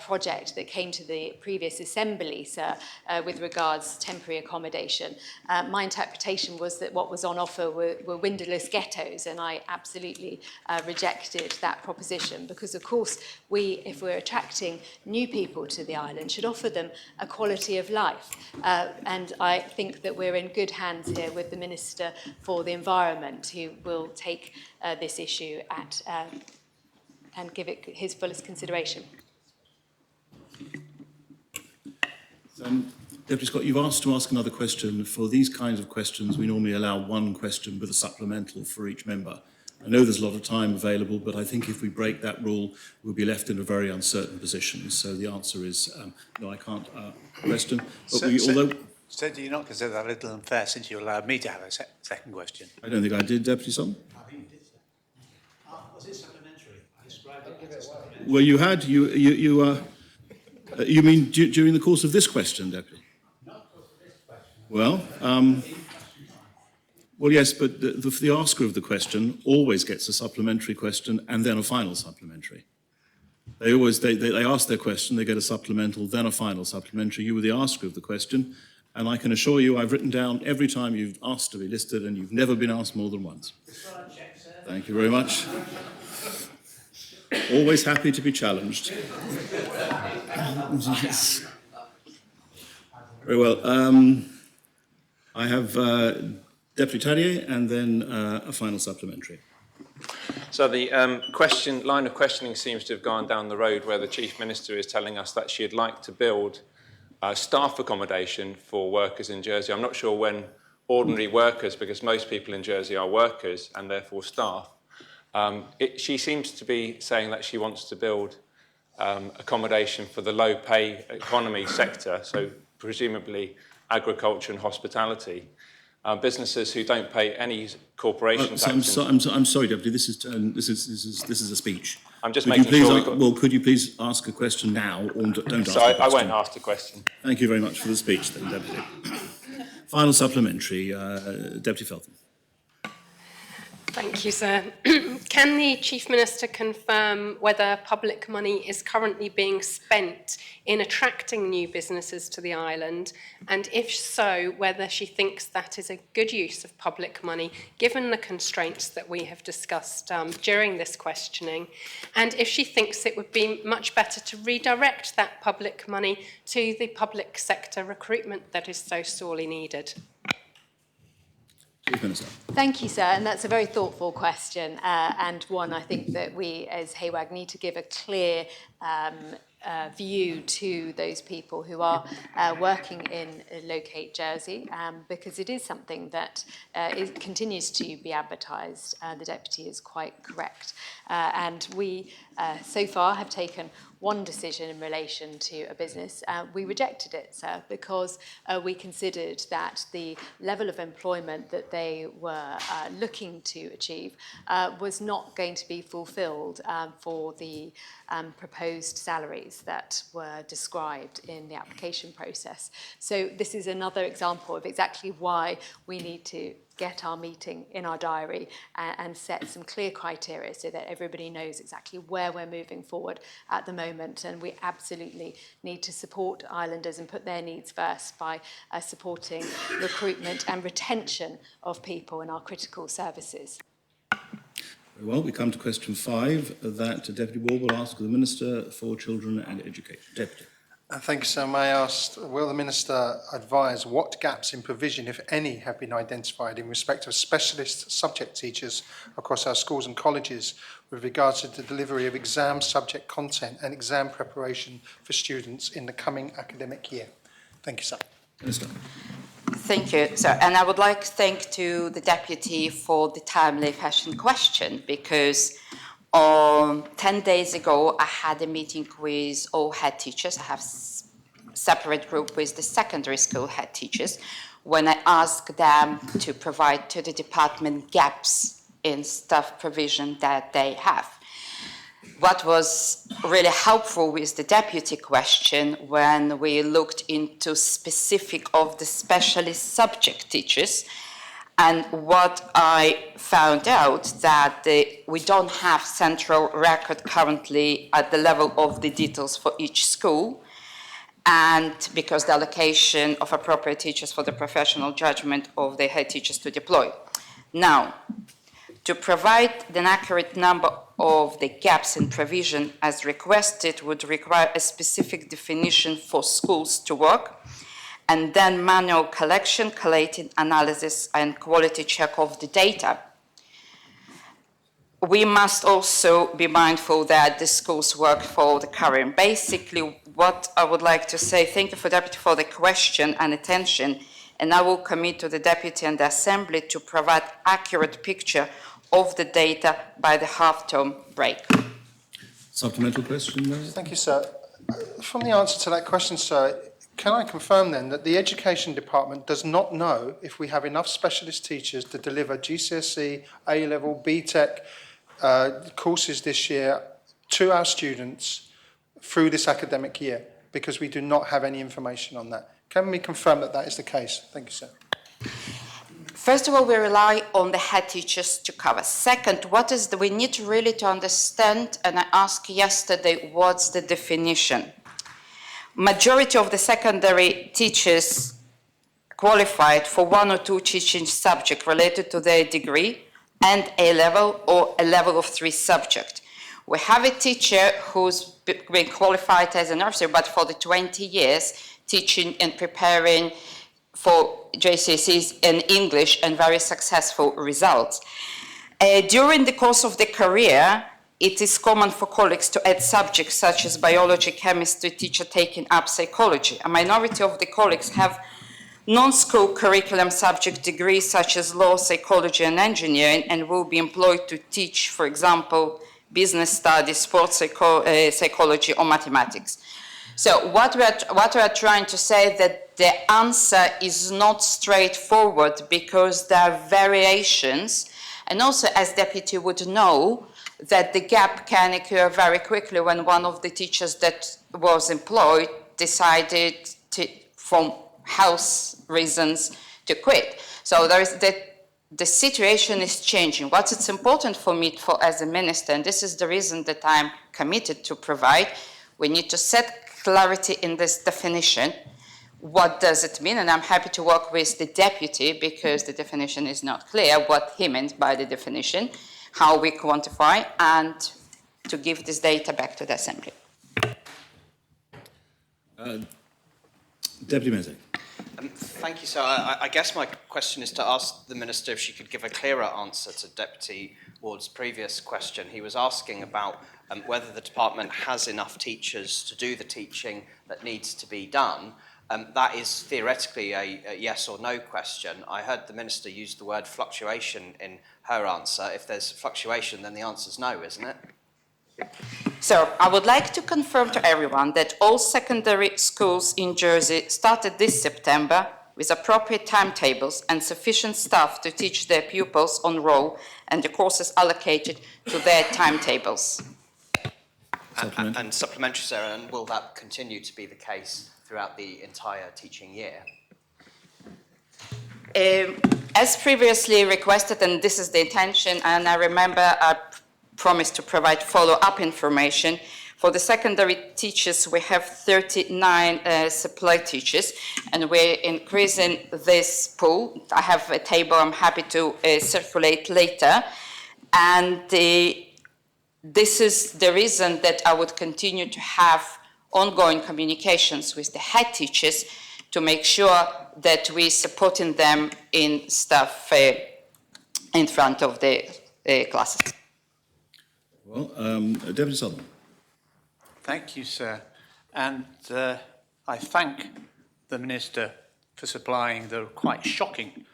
project that came to the previous Assembly, sir, with regards to temporary accommodation, my interpretation was that what was on offer were windowless ghettos, and I absolutely rejected that proposition because, of course, if we're attracting new people to the island, should offer them a quality of life. And I think that we're in good hands here with the Minister for the Environment, who will take this issue and give it his fullest consideration. Deputy Scott, you've asked to ask another question. For these kinds of questions, we normally allow one question with a supplemental for each member. I know there's a lot of time available, but I think if we break that rule, we'll be left in a very uncertain position. So the answer is no, I can't question. But So do you not consider that a little unfair since you allowed me to have a second question? I don't think I did, Deputy Son. I think you did, sir. Was it supplementary? I described it as supplementary. Well, you had. You mean during the course of this question, Deputy? Not the course of this question. Well, yes, but the asker of the question always gets a supplementary question and then a final supplementary. They ask their question, they get a supplemental, then a final supplementary. You were the asker of the question, and I can assure you I've written down every time you've asked to be listed, and you've never been asked more than once. Thank you very much. Always happy to be challenged. Yes. Very well. I have Deputy Tadier and then a final supplementary. So the line of questioning seems to have gone down the road where the Chief Minister is telling us that she'd like to build staff accommodation for workers in Jersey. I'm not sure when ordinary workers, because most people in Jersey are workers and therefore staff. She seems to be saying that she wants to build accommodation for the low-pay economy sector, so presumably agriculture and hospitality. Businesses who don't pay any corporation tax. I'm sorry, Deputy. This is a speech. I'm just making sure. Well, could you please ask a question now, or don't ask? So I won't ask the question. Thank you very much for the speech, then, Deputy. Final supplementary, Deputy Feltham. Thank you, sir. Can the Chief Minister confirm whether public money is currently being spent in attracting new businesses to the island, and if so, whether she thinks that is a good use of public money, given the constraints that we have discussed during this questioning, and if she thinks it would be much better to redirect that public money to the public sector recruitment that is so sorely needed? Thank you, sir, and that's a very thoughtful question, and one I think that we as HAWAG need to give a clear view to those people who are working in Locate Jersey, because it is something that continues to be advertised. The Deputy is quite correct. And we, so far, have taken one decision in relation to a business. We rejected it, sir, because we considered that the level of employment that they were looking to achieve was not going to be fulfilled for the proposed salaries that were described in the application process. So this is another example of exactly why we need to get our meeting in our diary and set some clear criteria so that everybody knows exactly where we're moving forward at the moment. And we absolutely need to support islanders and put their needs first by supporting recruitment and retention of people in our critical services. Very well, we come to question 5 that Deputy Ward will ask the Minister for Children and Education. Deputy. Thank you, sir. May I ask, will the Minister advise what gaps in provision, if any, have been identified in respect of specialist subject teachers across our schools and colleges with regards to the delivery of exam subject content and exam preparation for students in the coming academic year? Thank you, sir. Minister. Thank you, sir. And I would like to thank to the Deputy for the timely fashion question, because 10 days ago, I had a meeting with all head teachers. I have separate group with the secondary school head teachers when I asked them to provide to the department gaps in staff provision that they have. What was really helpful with the deputy question when we looked into specific of the specialist subject teachers, and what I found out that we don't have central record currently at the level of the details for each school, and because the allocation of appropriate teachers for the professional judgment of the head teachers to deploy. Now, to provide an accurate number of the gaps in provision as requested would require a specific definition for schools to work, and then manual collection, collating, analysis, and quality check of the data. We must also be mindful that the schools work for the current. Basically, what I would like to say, thank you for Deputy for the question and attention, and I will commit to the Deputy and the Assembly to provide accurate picture of the data by the half-term break. Supplemental question, Mary? Thank you, sir. From the answer to that question, sir, can I confirm then that the Education Department does not know if we have enough specialist teachers to deliver GCSE, A-level, BTEC courses this year to our students through this academic year? Because we do not have any information on that. Can we confirm that that is the case? Thank you, sir. First of all, we rely on the head teachers to cover. Second, we need really to understand, and I asked yesterday, what's the definition? Majority of the secondary teachers qualified for 1 or 2 teaching subjects related to their degree and A-level or a level of 3 subject. We have a teacher who's been qualified as a nursery, but for the 20 years teaching and preparing for GCSEs in English and very successful results. During the course of the career, it is common for colleagues to add subjects such as biology, chemistry, teacher taking up psychology. A minority of the colleagues have non-school curriculum subject degrees such as law, psychology, and engineering, and will be employed to teach, for example, business studies, sports psychology, or mathematics. So what we are trying to say that the answer is not straightforward because there are variations, and also as Deputy would know, that the gap can occur very quickly when one of the teachers that was employed decided to, from health reasons, to quit. So there is the situation is changing. What it's important for me as a minister, and this is the reason that I'm committed to provide, we need to set clarity in this definition. What does it mean? And I'm happy to work with the Deputy because the definition is not clear, what he meant by the definition, how we quantify, and to give this data back to the Assembly. Deputy Mezek. Thank you, sir. I guess my question is to ask the Minister if she could give a clearer answer to Deputy Ward's previous question. He was asking about whether the department has enough teachers to do the teaching that needs to be done. That is theoretically a yes or no question. I heard the Minister use the word fluctuation in her answer. If there's fluctuation, then the answer's no, isn't it? So I would like to confirm to everyone that all secondary schools in Jersey started this September with appropriate timetables and sufficient staff to teach their pupils on roll and the courses allocated to their timetables. And supplementary, sir, and will that continue to be the case throughout the entire teaching year? As previously requested, and this is the intention, and I remember I promised to provide follow-up information. For the secondary teachers, we have 39 supply teachers, and we're increasing this pool. I have a table I'm happy to circulate later. And this is the reason that I would continue to have ongoing communications with the head teachers to make sure that we're supporting them in stuff in front of the classes. Well, Deputy Sutherland. Thank you, sir. And I thank the Minister for supplying the quite shocking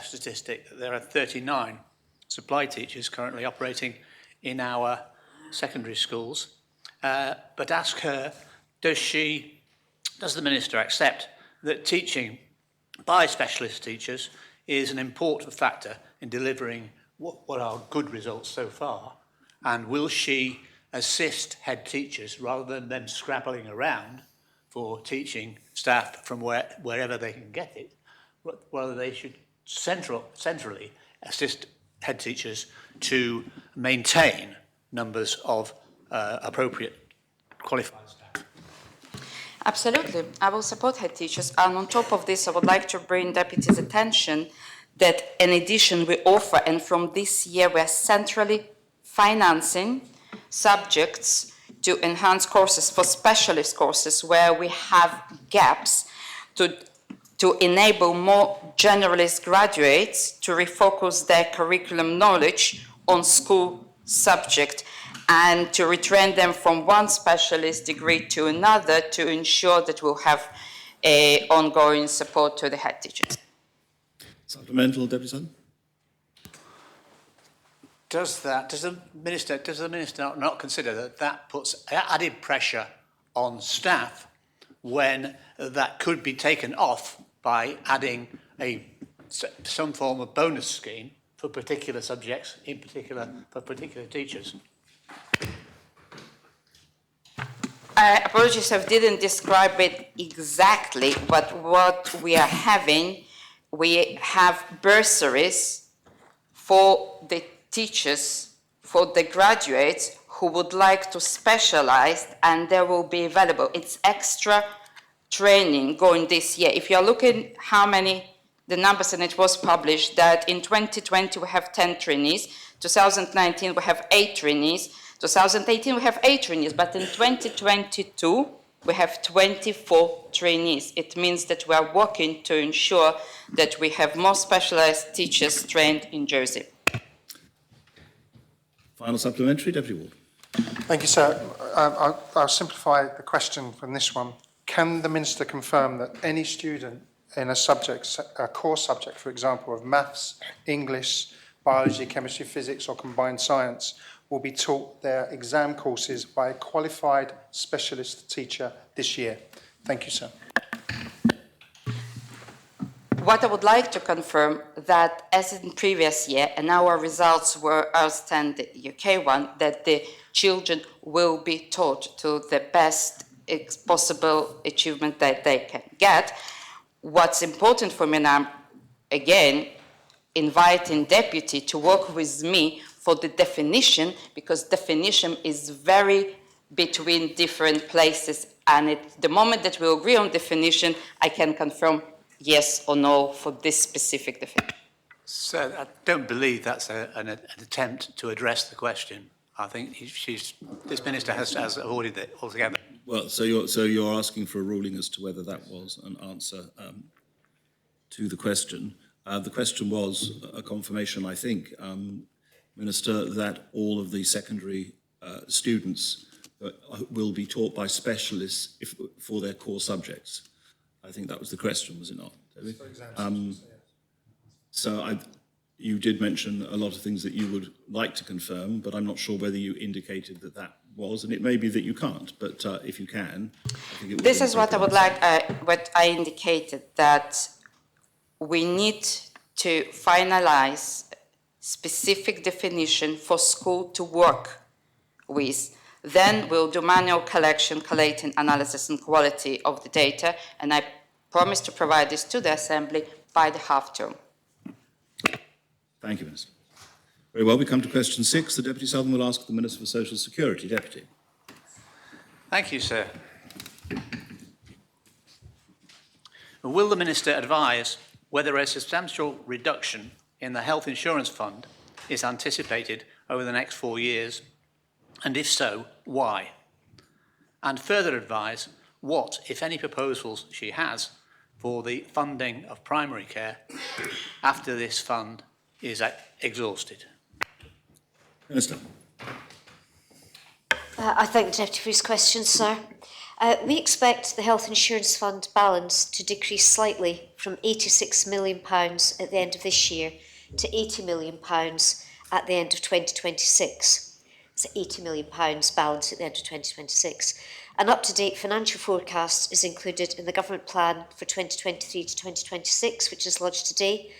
statistic that there are 39 supply teachers currently operating in our secondary schools. But ask her, does the Minister accept that teaching by specialist teachers is an important factor in delivering what are good results so far? And will she assist head teachers rather than them scrabbling around for teaching staff from wherever they can get it, whether they should centrally assist head teachers to maintain numbers of appropriate qualified staff? Absolutely. I will support head teachers. And on top of this, I would like to bring Deputy's attention that in addition we offer, and from this year we are centrally financing subjects to enhance courses for specialist courses where we have gaps to enable more generalist graduates to refocus their curriculum knowledge on school subject and to retrain them from one specialist degree to another to ensure that we'll have ongoing support to the head teachers. Supplemental, Deputy Sutherland? Does the minister not consider that puts added pressure on staff when that could be taken off by adding some form of bonus scheme for particular subjects, in particular for particular teachers? Apologies if I didn't describe it exactly, but what we are having, we have bursaries for the teachers, for the graduates who would like to specialize, and they will be available. It's extra training going this year. If you're looking how many, the numbers, and it was published, that in 2020 we have 10 trainees, 2019 we have 8 trainees, 2018 we have 8 trainees, but in 2022 we have 24 trainees. It means that we are working to ensure that we have more specialized teachers trained in Jersey. Final supplementary, Deputy Ward. Thank you, sir. I'll simplify the question from this one. Can the Minister confirm that any student in a core subject, for example, of maths, English, biology, chemistry, physics, or combined science, will be taught their exam courses by a qualified specialist teacher this year? Thank you, sir. What I would like to confirm that as in previous year, and our results were outstanding, UK one, that the children will be taught to the best possible achievement that they can get. What's important for me now, again, inviting Deputy to work with me for the definition, because definition is very between different places, and the moment that we agree on definition, I can confirm yes or no for this specific definition. So I don't believe that's an attempt to address the question. I think this minister has avoided it altogether. Well, so you're asking for a ruling as to whether that was an answer to the question. The question was a confirmation, I think, Minister, that all of the secondary students will be taught by specialists for their core subjects. I think that was the question, was it not, David? You did mention a lot of things that you would like to confirm, but I'm not sure whether you indicated that that was, and it may be that you can't, but if you can, I think it would. This is what I would like, what I indicated, that we need to finalize specific definition for school to work with. Then we'll do manual collection, collating, analysis, and quality of the data, and I promise to provide this to the Assembly by the half term. Thank you, Minister. Very well, we come to question 6. The Deputy Southern will ask the Minister for Social Security. Deputy. Thank you, sir. Will the Minister advise whether a substantial reduction in the health insurance fund is anticipated over the next 4 years, and if so, why? And further advise what, if any, proposals she has for the funding of primary care after this fund is exhausted. Minister. I thank the Deputy for his question, sir. We expect the health insurance fund balance to decrease slightly from £86 million at the end of this year to £80 million at the end of 2026. It's £80 million balance at the end of 2026. An up-to-date financial forecast is included in the government plan for 2023 to 2026, which is lodged today,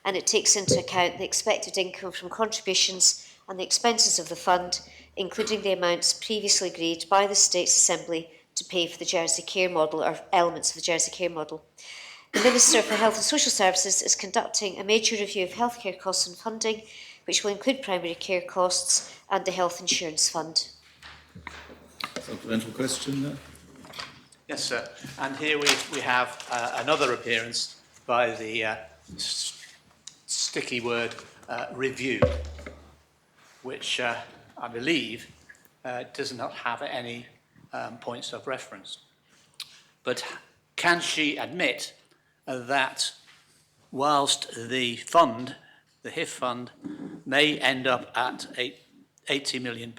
and it takes into account the expected income from contributions and the expenses of the fund, including the amounts previously agreed by the States Assembly to pay for the Jersey Care Model, or elements of the Jersey Care Model. The Minister for Health and Social Services is conducting a major review of healthcare costs and funding, which will include primary care costs and the health insurance fund. Supplemental question there? Yes, sir. And here we have another appearance by the sticky word review, which I believe does not have any points of reference. But can she admit that whilst the fund, the HIF fund, may end up at £80 million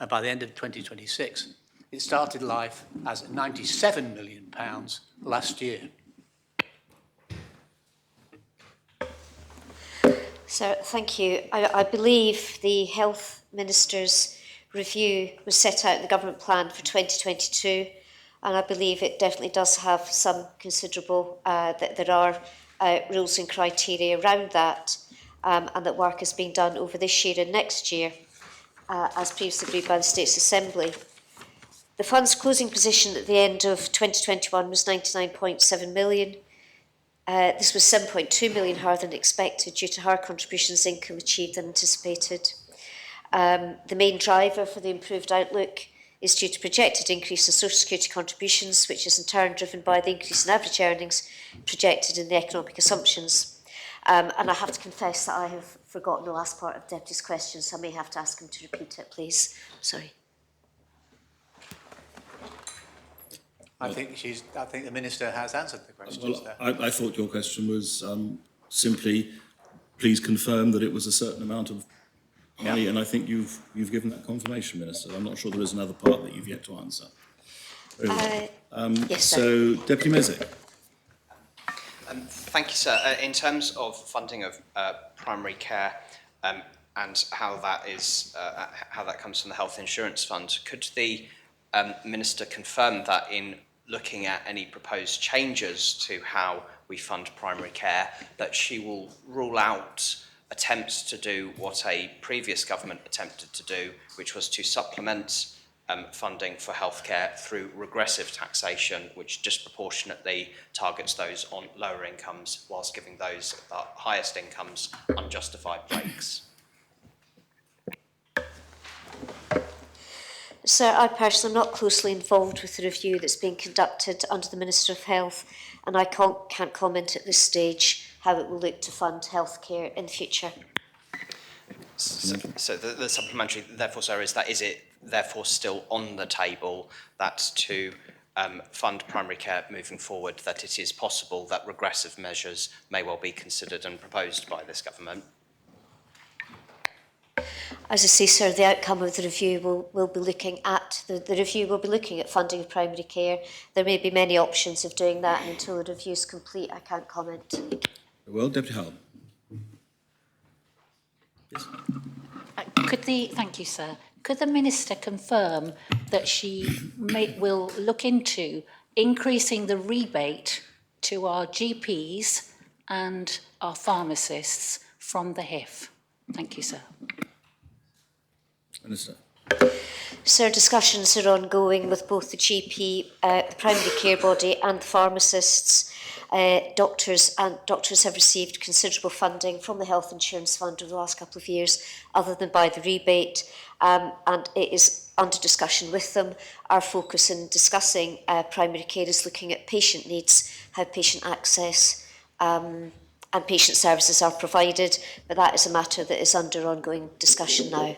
by the end of 2026, it started life as £97 million last year? Sir, thank you. I believe the Health Minister's review was set out in the government plan for 2022, and I believe it definitely does have some considerable, that there are rules and criteria around that, and that work is being done over this year and next year, as previously agreed by the States Assembly. The fund's closing position at the end of 2021 was 99.7 million. This was 7.2 million higher than expected due to higher contributions income achieved than anticipated. The main driver for the improved outlook is due to projected increase in social security contributions, which is in turn driven by the increase in average earnings projected in the economic assumptions. And I have to confess that I have forgotten the last part of the Deputy's question, so I may have to ask him to repeat it, please. Sorry. I think the Minister has answered the questions there. I thought your question was simply, please confirm that it was a certain amount of money, and I think you've given that confirmation, Minister. I'm not sure there is another part that you've yet to answer. Very well. Yes, so, Deputy Mezek. Thank you, sir. In terms of funding of primary care and how that comes from the Health Insurance Fund, could the Minister confirm that in looking at any proposed changes to how we fund primary care, that she will rule out attempts to do what a previous government attempted to do, which was to supplement funding for healthcare through regressive taxation, which disproportionately targets those on lower incomes whilst giving those highest incomes unjustified breaks? Sir, I personally am not closely involved with the review that's being conducted under the Minister of Health, and I can't comment at this stage how it will look to fund healthcare in the future. So the supplementary, therefore, sir, is it therefore still on the table that to fund primary care moving forward, that it is possible that regressive measures may well be considered and proposed by this government? As I say, sir, the outcome of the review will be looking at the review will be looking at funding of primary care. There may be many options of doing that, and until the review is complete, I can't comment. Well, Deputy Hull. Yes. Thank you, sir. Could the Minister confirm that she will look into increasing the rebate to our GPs and our pharmacists from the HIF? Thank you, sir. Minister. Sir, discussions are ongoing with both the GP, the primary care body and the pharmacists. Doctors have received considerable funding from the Health Insurance Fund over the last couple of years, other than by the rebate, and it is under discussion with them. Our focus in discussing primary care is looking at patient needs, how patient access and patient services are provided, but that is a matter that is under ongoing discussion now.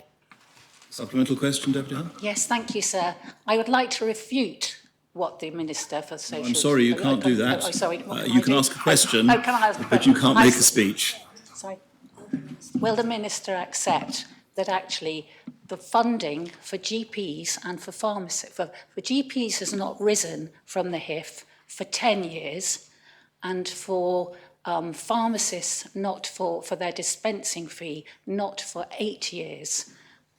Supplemental question, Deputy Hunt? Yes, thank you, sir. I would like to refute what the Minister for Social... I'm sorry, you can't do that. Sorry, what You I can do? ask a question, can I ask a but you can't I make a s- speech. Sorry. Will the Minister accept that actually the funding for GPs and for pharmacists, for GPs has not risen from the HIF for 10 years, and for pharmacists not for their dispensing fee, not for 8 years?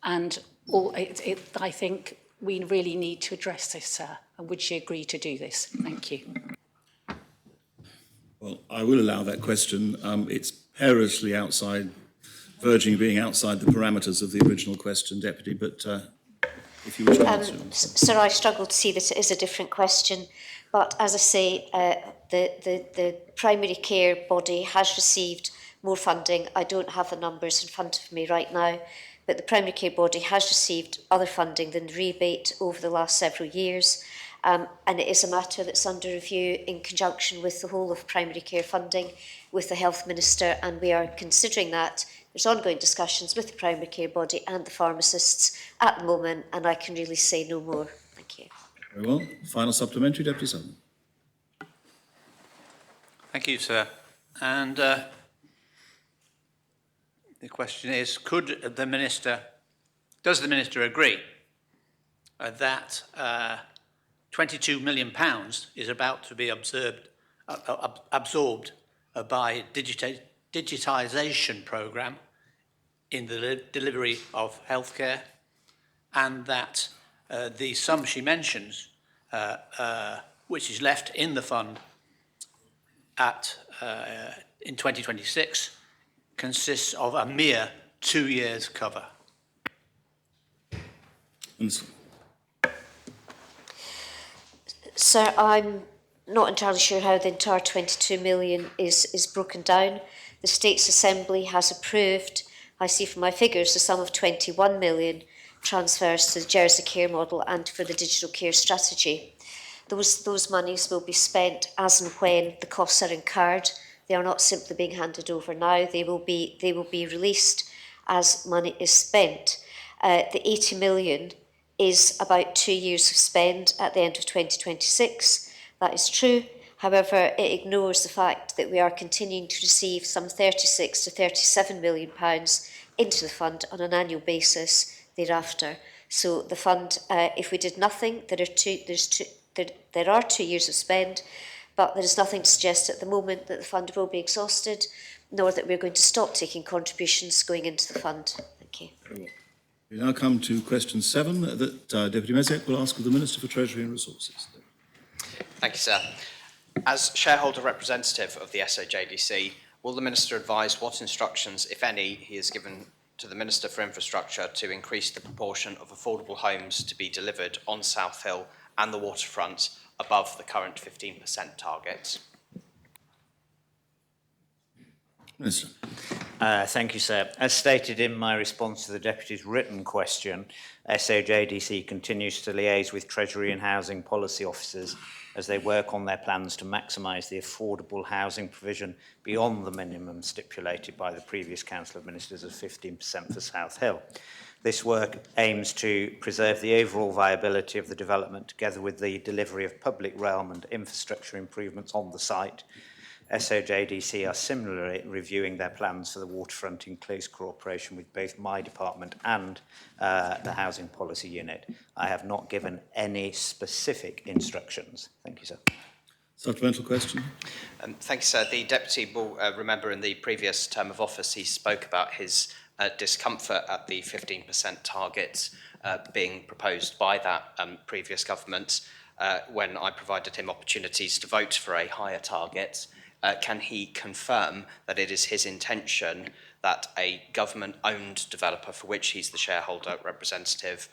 And I think we really need to address this, sir. And would she agree to do this? Thank you. Well, I will allow that question. It's perilously verging being outside the parameters of the original question, Deputy, but if you wish to answer. Sir, I struggle to see that it is a different question, but as I say, the primary care body has received more funding. I don't have the numbers in front of me right now, but the primary care body has received other funding than the rebate over the last several years. And it is a matter that's under review in conjunction with the whole of primary care funding with the Health Minister, and we are considering that. There's ongoing discussions with the primary care body and the pharmacists at the moment, and I can really say no more. Thank you. Very well. Final supplementary, Deputy Sutherland. Thank you, sir. And the question is, does the Minister agree that £22 million is about to be absorbed by digitisation programme in the delivery of healthcare, and that the sum she mentions, which is left in the fund in 2026, consists of a mere 2 years cover? Sir, I'm not entirely sure how the entire 22 million is broken down. The States Assembly has approved, I see from my figures, the sum of 21 million transfers to the Jersey Care model and for the digital care strategy. Those monies will be spent as and when the costs are incurred. They are not simply being handed over now. They will be released as money is spent. The 80 million is about 2 years of spend at the end of 2026. That is true. However, it ignores the fact that we are continuing to receive some 36 to 37 million pounds into the fund on an annual basis thereafter. So the fund, if we did nothing, there are 2 years of spend, but there is nothing to suggest at the moment that the fund will be exhausted, nor that we're going to stop taking contributions going into the fund. Thank you. We now come to question 7 that Deputy Mezek will ask of the Minister for Treasury and Resources. Thank you, sir. As shareholder representative of the SOJDC, will the Minister advise what instructions, if any, he has given to the Minister for Infrastructure to increase the proportion of affordable homes to be delivered on South Hill and the waterfront above the current 15% target? Minister. Thank you, sir. As stated in my response to the Deputy's written question, SOJDC continues to liaise with Treasury and Housing Policy Officers as they work on their plans to maximise the affordable housing provision beyond the minimum stipulated by the previous Council of Ministers of 15% for South Hill. This work aims to preserve the overall viability of the development together with the delivery of public realm and infrastructure improvements on the site. SOJDC are similarly reviewing their plans for the waterfront in close cooperation with both my department and the Housing Policy Unit. I have not given any specific instructions. Thank you, sir. Supplemental question. Thank you, sir. The Deputy will remember in the previous term of office he spoke about his discomfort at the 15% target being proposed by that previous government when I provided him opportunities to vote for a higher target. Can he confirm that it is his intention that a government-owned developer for which he's the shareholder representative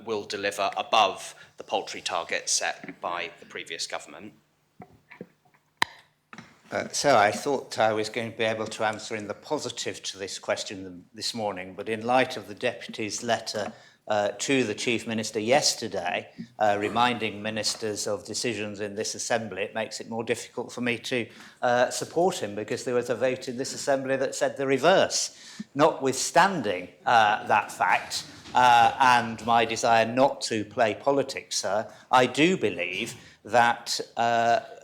will deliver above the poultry target set by the previous government? So I thought I was going to be able to answer in the positive to this question this morning, but in light of the Deputy's letter to the Chief Minister yesterday, reminding ministers of decisions in this Assembly, it makes it more difficult for me to support him, because there was a vote in this Assembly that said the reverse. Notwithstanding that fact, and my desire not to play politics, sir, I do believe that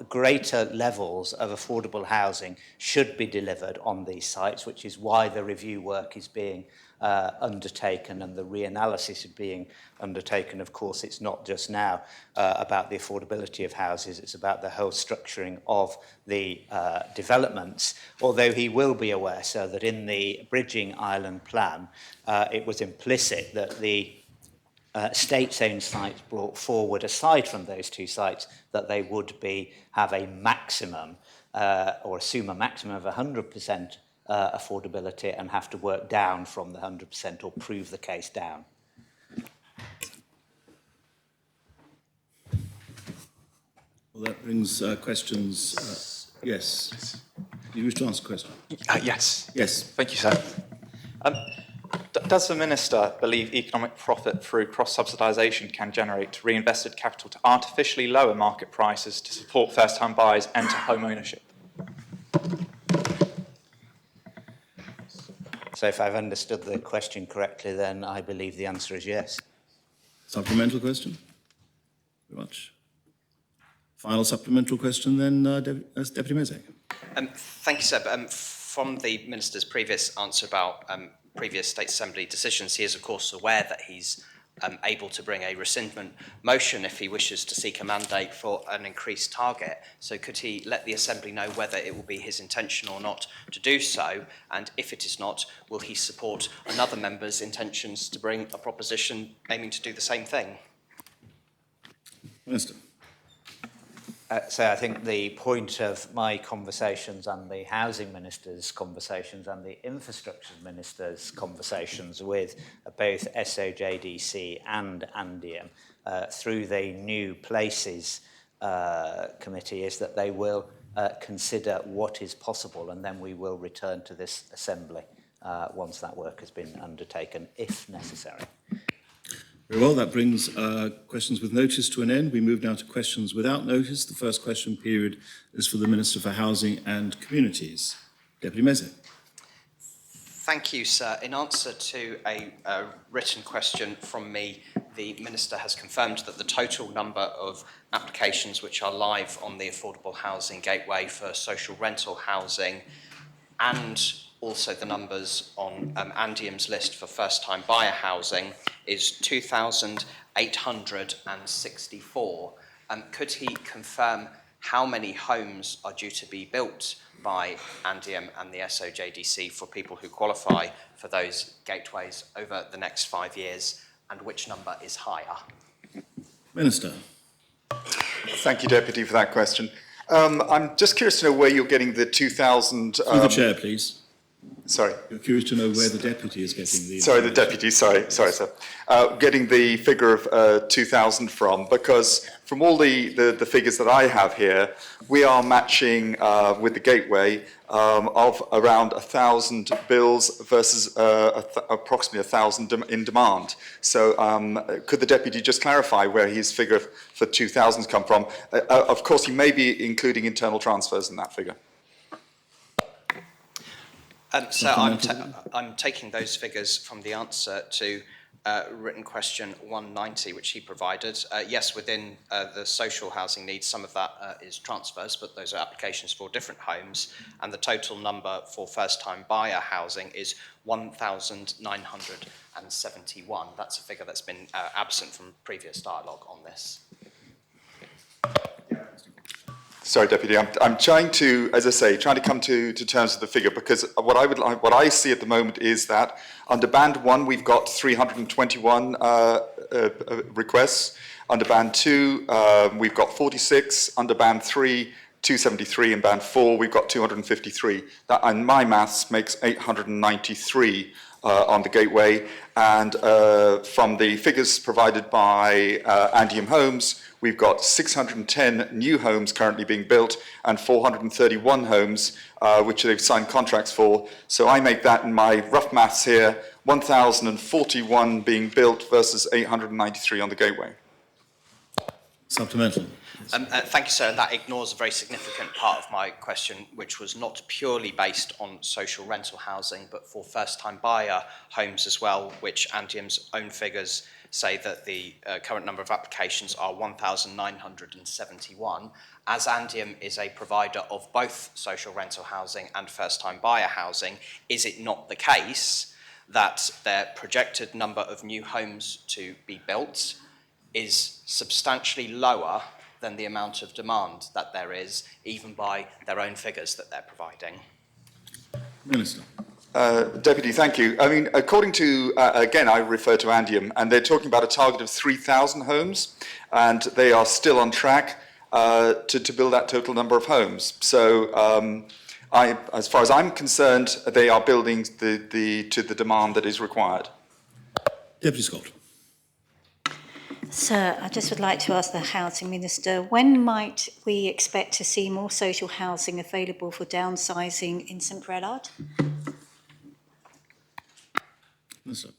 greater levels of affordable housing should be delivered on these sites, which is why the review work is being undertaken and the reanalysis is being undertaken. Of course, it's not just now about the affordability of houses, it's about the whole structuring of the developments, although he will be aware, sir, that in the Bridging Island plan, it was implicit that the state-owned sites brought forward, aside from those two sites, that they would have a maximum or assume a maximum of 100% affordability and have to work down from the 100% or prove the case down. Well, that brings questions. Yes. Do you wish to ask a question? Yes. Yes. Thank you, sir. Does the Minister believe economic profit through cross-subsidisation can generate reinvested capital to artificially lower market prices to support first-time buyers enter home ownership? So if I've understood the question correctly, then I believe the answer is yes. Supplemental question? Very much. Final supplemental question then, Deputy Mezek. Thank you, sir. From the Minister's previous answer about previous State Assembly decisions, he is of course aware that he's able to bring a rescindment motion if he wishes to seek a mandate for an increased target. So could he let the Assembly know whether it will be his intention or not to do so? And if it is not, will he support another member's intentions to bring a proposition aiming to do the same thing? Minister. So I think the point of my conversations and the Housing Minister's conversations and the Infrastructure Minister's conversations with both SOJDC and Andium through the New Places Committee is that they will consider what is possible, and then we will return to this Assembly once that work has been undertaken, if necessary. Very well, that brings questions with notice to an end. We move now to questions without notice. The first question period is for the Minister for Housing and Communities. Deputy Mezek. Thank you, sir. In answer to a written question from me, the Minister has confirmed that the total number of applications which are live on the Affordable Housing Gateway for social rental housing, and also the numbers on Andium's list for first-time buyer housing, is 2,864. Could he confirm how many homes are due to be built by Andium and the SOJDC for people who qualify for those gateways over the next 5 years, and which number is higher? Minister. Thank you, Deputy, for that question. I'm just curious to know where you're getting the 2,000... Through the chair, please. Sorry. You're curious to know where the Deputy is getting the... Sorry, the Deputy, sorry, sir. Getting the figure of 2,000 from, because from all the figures that I have here, we are matching with the Gateway of around 1,000 bills versus approximately 1,000 in demand. So could the Deputy just clarify where his figure for 2,000 come from? Of course, he may be including internal transfers in that figure. So I'm taking those figures from the answer to written question 190, which he provided. Yes, within the social housing needs, some of that is transfers, but those are applications for different homes. And the total number for first-time buyer housing is 1,971. That's a figure that's been absent from previous dialogue on this. Sorry, Deputy. I'm trying to, as I say, trying to come to terms with the figure, because what I see at the moment is that under Band 1 we've got 321 requests. Under Band 2 we've got 46. Under Band 3 273 in band 4, we've got 253. That, and my maths, makes 893 on the gateway. And from the figures provided by Andium Homes, we've got 610 new homes currently being built and 431 homes which they've signed contracts for. So I make that in my rough maths here, 1,041 being built versus 893 on the gateway. Supplemental. Thank you, sir. And that ignores a very significant part of my question, which was not purely based on social rental housing, but for first-time buyer homes as well, which Andium's own figures say that the current number of applications are 1,971. As Andium is a provider of both social rental housing and first-time buyer housing, is it not the case that their projected number of new homes to be built is substantially lower than the amount of demand that there is, even by their own figures that they're providing? Minister. Deputy, thank you. I mean, according to, again, I refer to Andium, and they're talking about a target of 3,000 homes, and they are still on track to build that total number of homes. So, as far as I'm concerned, they are building to the demand that is required. Deputy Scott. Sir, I just would like to ask the Housing Minister, when might we expect to see more social housing available for downsizing in St Brelard? Minister.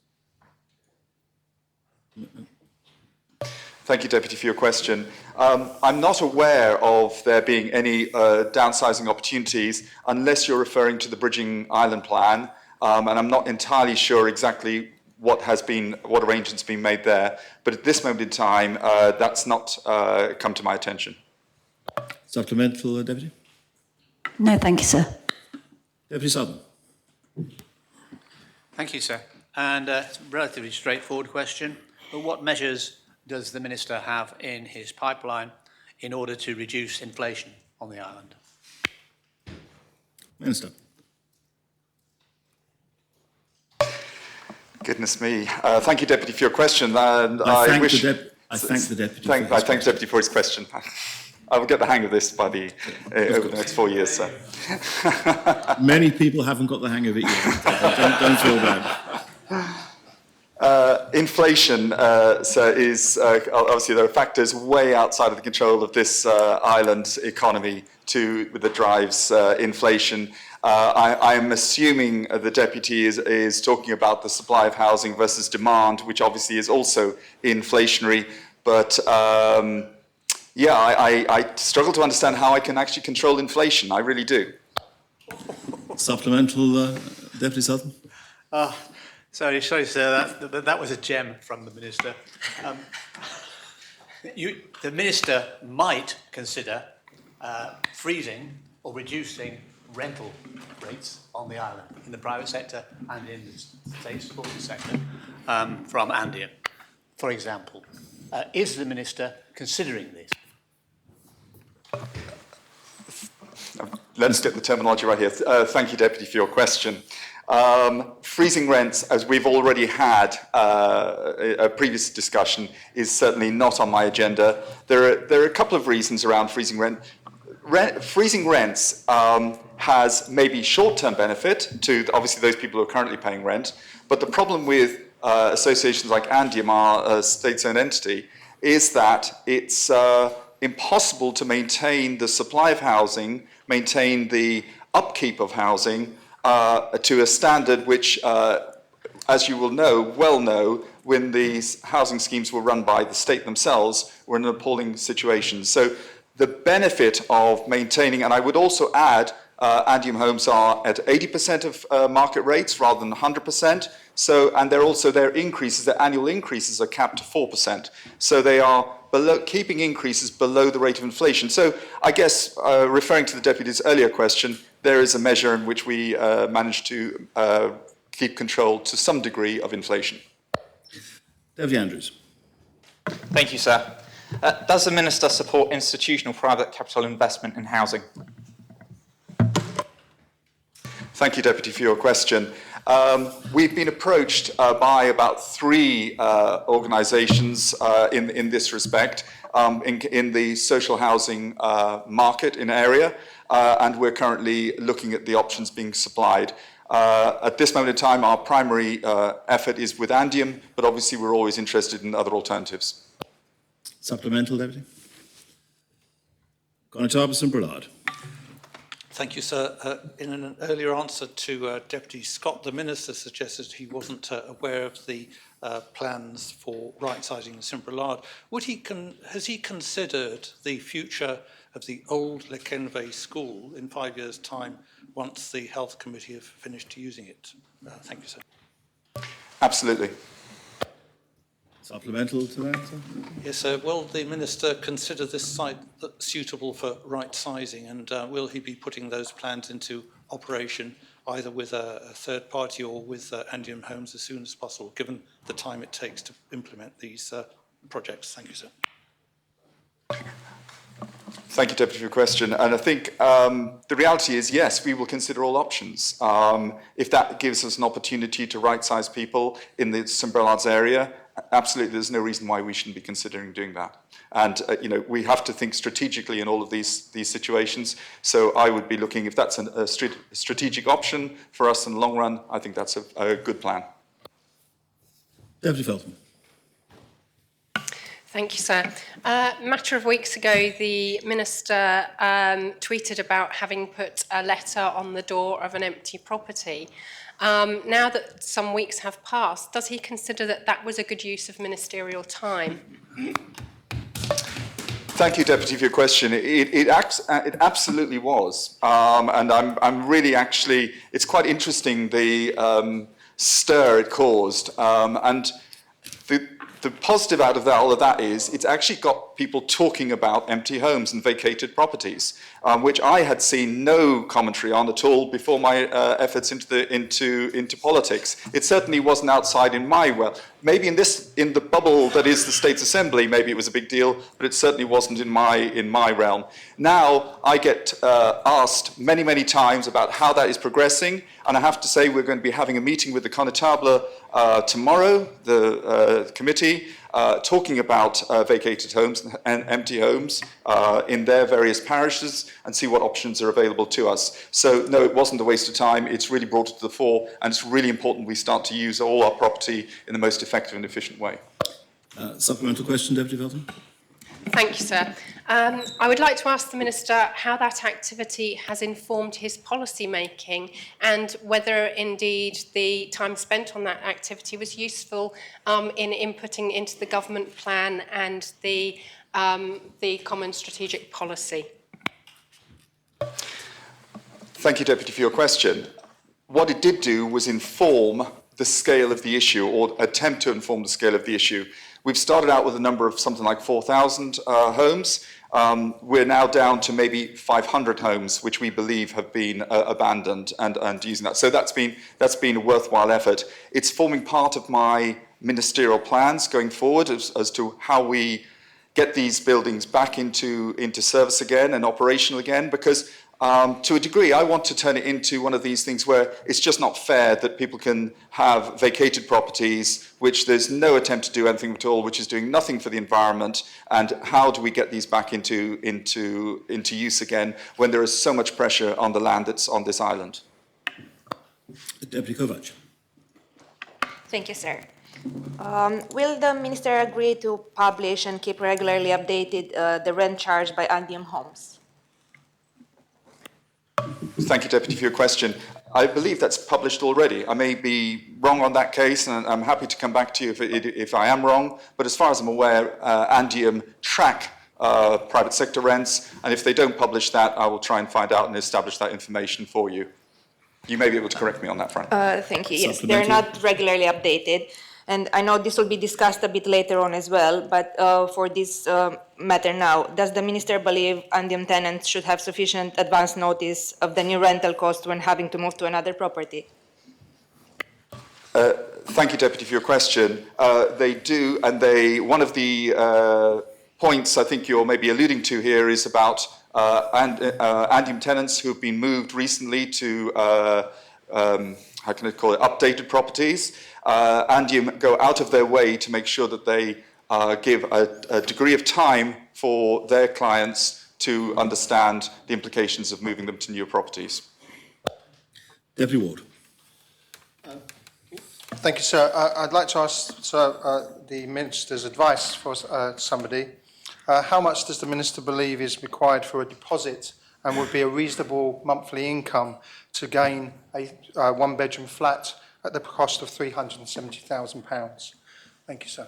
Thank you, Deputy, for your question. I'm not aware of there being any downsizing opportunities unless you're referring to the Bridging Island plan, and I'm not entirely sure exactly what arrangements been made there. But at this moment in time, that's not come to my attention. Supplemental, Deputy? No, thank you, sir. Deputy Southern. Thank you, sir. And it's a relatively straightforward question. But what measures does the Minister have in his pipeline in order to reduce inflation on the island? Minister. Goodness me. Thank you, Deputy, for your question. And I thank the Deputy. I thank the Deputy for his question. I will get the hang of this by over the next 4 years, sir. Many people haven't got the hang of it yet. Don't feel bad. Inflation, sir, is obviously there are factors way outside of the control of this island economy that drives inflation. I am assuming the Deputy is talking about the supply of housing versus demand, which obviously is also inflationary. But yeah, I struggle to understand how I can actually control inflation. I really do. Supplemental, Deputy Southern. Sorry, sir, that was a gem from the Minister. The Minister might consider freezing or reducing rental rates on the island in the private sector and in the state supported sector from Andium, for example. Is the Minister considering this? Let's get the terminology right here. Thank you, Deputy, for your question. Freezing rents, as we've already had a previous discussion, is certainly not on my agenda. There are a couple of reasons around freezing rent. Freezing rents has maybe short-term benefit to obviously those people who are currently paying rent, but the problem with associations like Andium, our state-owned entity, is that it's impossible to maintain the supply of housing, maintain the upkeep of housing to a standard which, as you will well know, when these housing schemes were run by the state themselves, were in an appalling situation. So the benefit of maintaining, and I would also add, Andium homes are at 80% of market rates rather than 100%. So, and they're also their increases, their annual increases are capped to 4%. So they are keeping increases below the rate of inflation. So I guess, referring to the Deputy's earlier question, there is a measure in which we manage to keep control to some degree of inflation. Deputy Andrews. Thank you, sir. Does the Minister support institutional private capital investment in housing? Thank you, Deputy, for your question. We've been approached by about 3 organisations in this respect in the social housing market in area, and we're currently looking at the options being supplied. At this moment in time, our primary effort is with Andium, but obviously we're always interested in other alternatives. Supplemental, Deputy. Connétable Brillard. Thank you, sir. In an earlier answer to Deputy Scott, the Minister suggested he wasn't aware of the plans for right-sizing the St. Has he considered the future of the old Lekenve school in 5 years' time once the Health Committee have finished using it? Thank you, sir. Absolutely. Supplemental to that, sir? Yes, sir. Will the Minister consider this site suitable for right-sizing, and will he be putting those plans into operation either with a third party or with Andium Homes as soon as possible, given the time it takes to implement these projects? Thank you, sir. Thank you, Deputy, for your question. And I think the reality is, yes, we will consider all options. If that gives us an opportunity to right-size people in the St. Bernard's area, absolutely, there's no reason why we shouldn't be considering doing that. And, we have to think strategically in all of these situations. So I would be looking, if that's a strategic option for us in the long run, I think that's a good plan. Deputy Felton. Thank you, sir. A matter of weeks ago, the Minister tweeted about having put a letter on the door of an empty property. Now that some weeks have passed, does he consider that that was a good use of ministerial time? Thank you, Deputy, for your question. It absolutely was. And I'm really actually, it's quite interesting the stir it caused. And the positive out of all of that is it's actually got people talking about empty homes and vacated properties, which I had seen no commentary on at all before my efforts into politics. It certainly wasn't outside in my maybe in the bubble that is the States Assembly, maybe it was a big deal, but it certainly wasn't in my realm. Now I get asked many times about how that is progressing, and I have to say we're going to be having a meeting with the Connétable tomorrow, the committee, talking about vacated homes and empty homes in their various parishes and see what options are available to us. So no, it wasn't a waste of time. It's really brought it to the fore, and it's really important we start to use all our property in the most effective and efficient way. Supplemental question, Deputy Felton. Thank you, sir. I would like to ask the Minister how that activity has informed his policy making and whether indeed the time spent on that activity was useful in inputting into the government plan and the common strategic policy. Thank you, Deputy, for your question. What it did do was inform the scale of the issue, or attempt to inform the scale of the issue. We've started out with a number of something like 4,000 homes. We're now down to maybe 500 homes, which we believe have been abandoned and using that. So that's been a worthwhile effort. It's forming part of my ministerial plans going forward as to how we get these buildings back into service again and operational again, because to a degree, I want to turn it into one of these things where it's just not fair that people can have vacated properties, which there's no attempt to do anything at all, which is doing nothing for the environment. And how do we get these back into use again when there is so much pressure on the land that's on this island? Deputy Kovac. Thank you, sir. Will the Minister agree to publish and keep regularly updated the rent charged by Andium Homes? Thank you, Deputy, for your question. I believe that's published already. I may be wrong on that case, and I'm happy to come back to you if I am wrong. But as far as I'm aware, Andium track private sector rents, and if they don't publish that, I will try and find out and establish that information for you. You may be able to correct me on that front. Thank you. Yes, they're not regularly updated. And I know this will be discussed a bit later on as well, but for this matter now, does the Minister believe Andium tenants should have sufficient advance notice of the new rental cost when having to move to another property? Thank you, Deputy, for your question. They do, and one of the points I think you're maybe alluding to here is about Andium tenants who've been moved recently to how can I call it, updated properties. Andium go out of their way to make sure that they give a degree of time for their clients to understand the implications of moving them to newer properties. Deputy Ward. Thank you, sir. I'd like to ask the Minister's advice for somebody. How much does the Minister believe is required for a deposit and would be a reasonable monthly income to gain a one-bedroom flat at the cost of £370,000? Thank you, sir.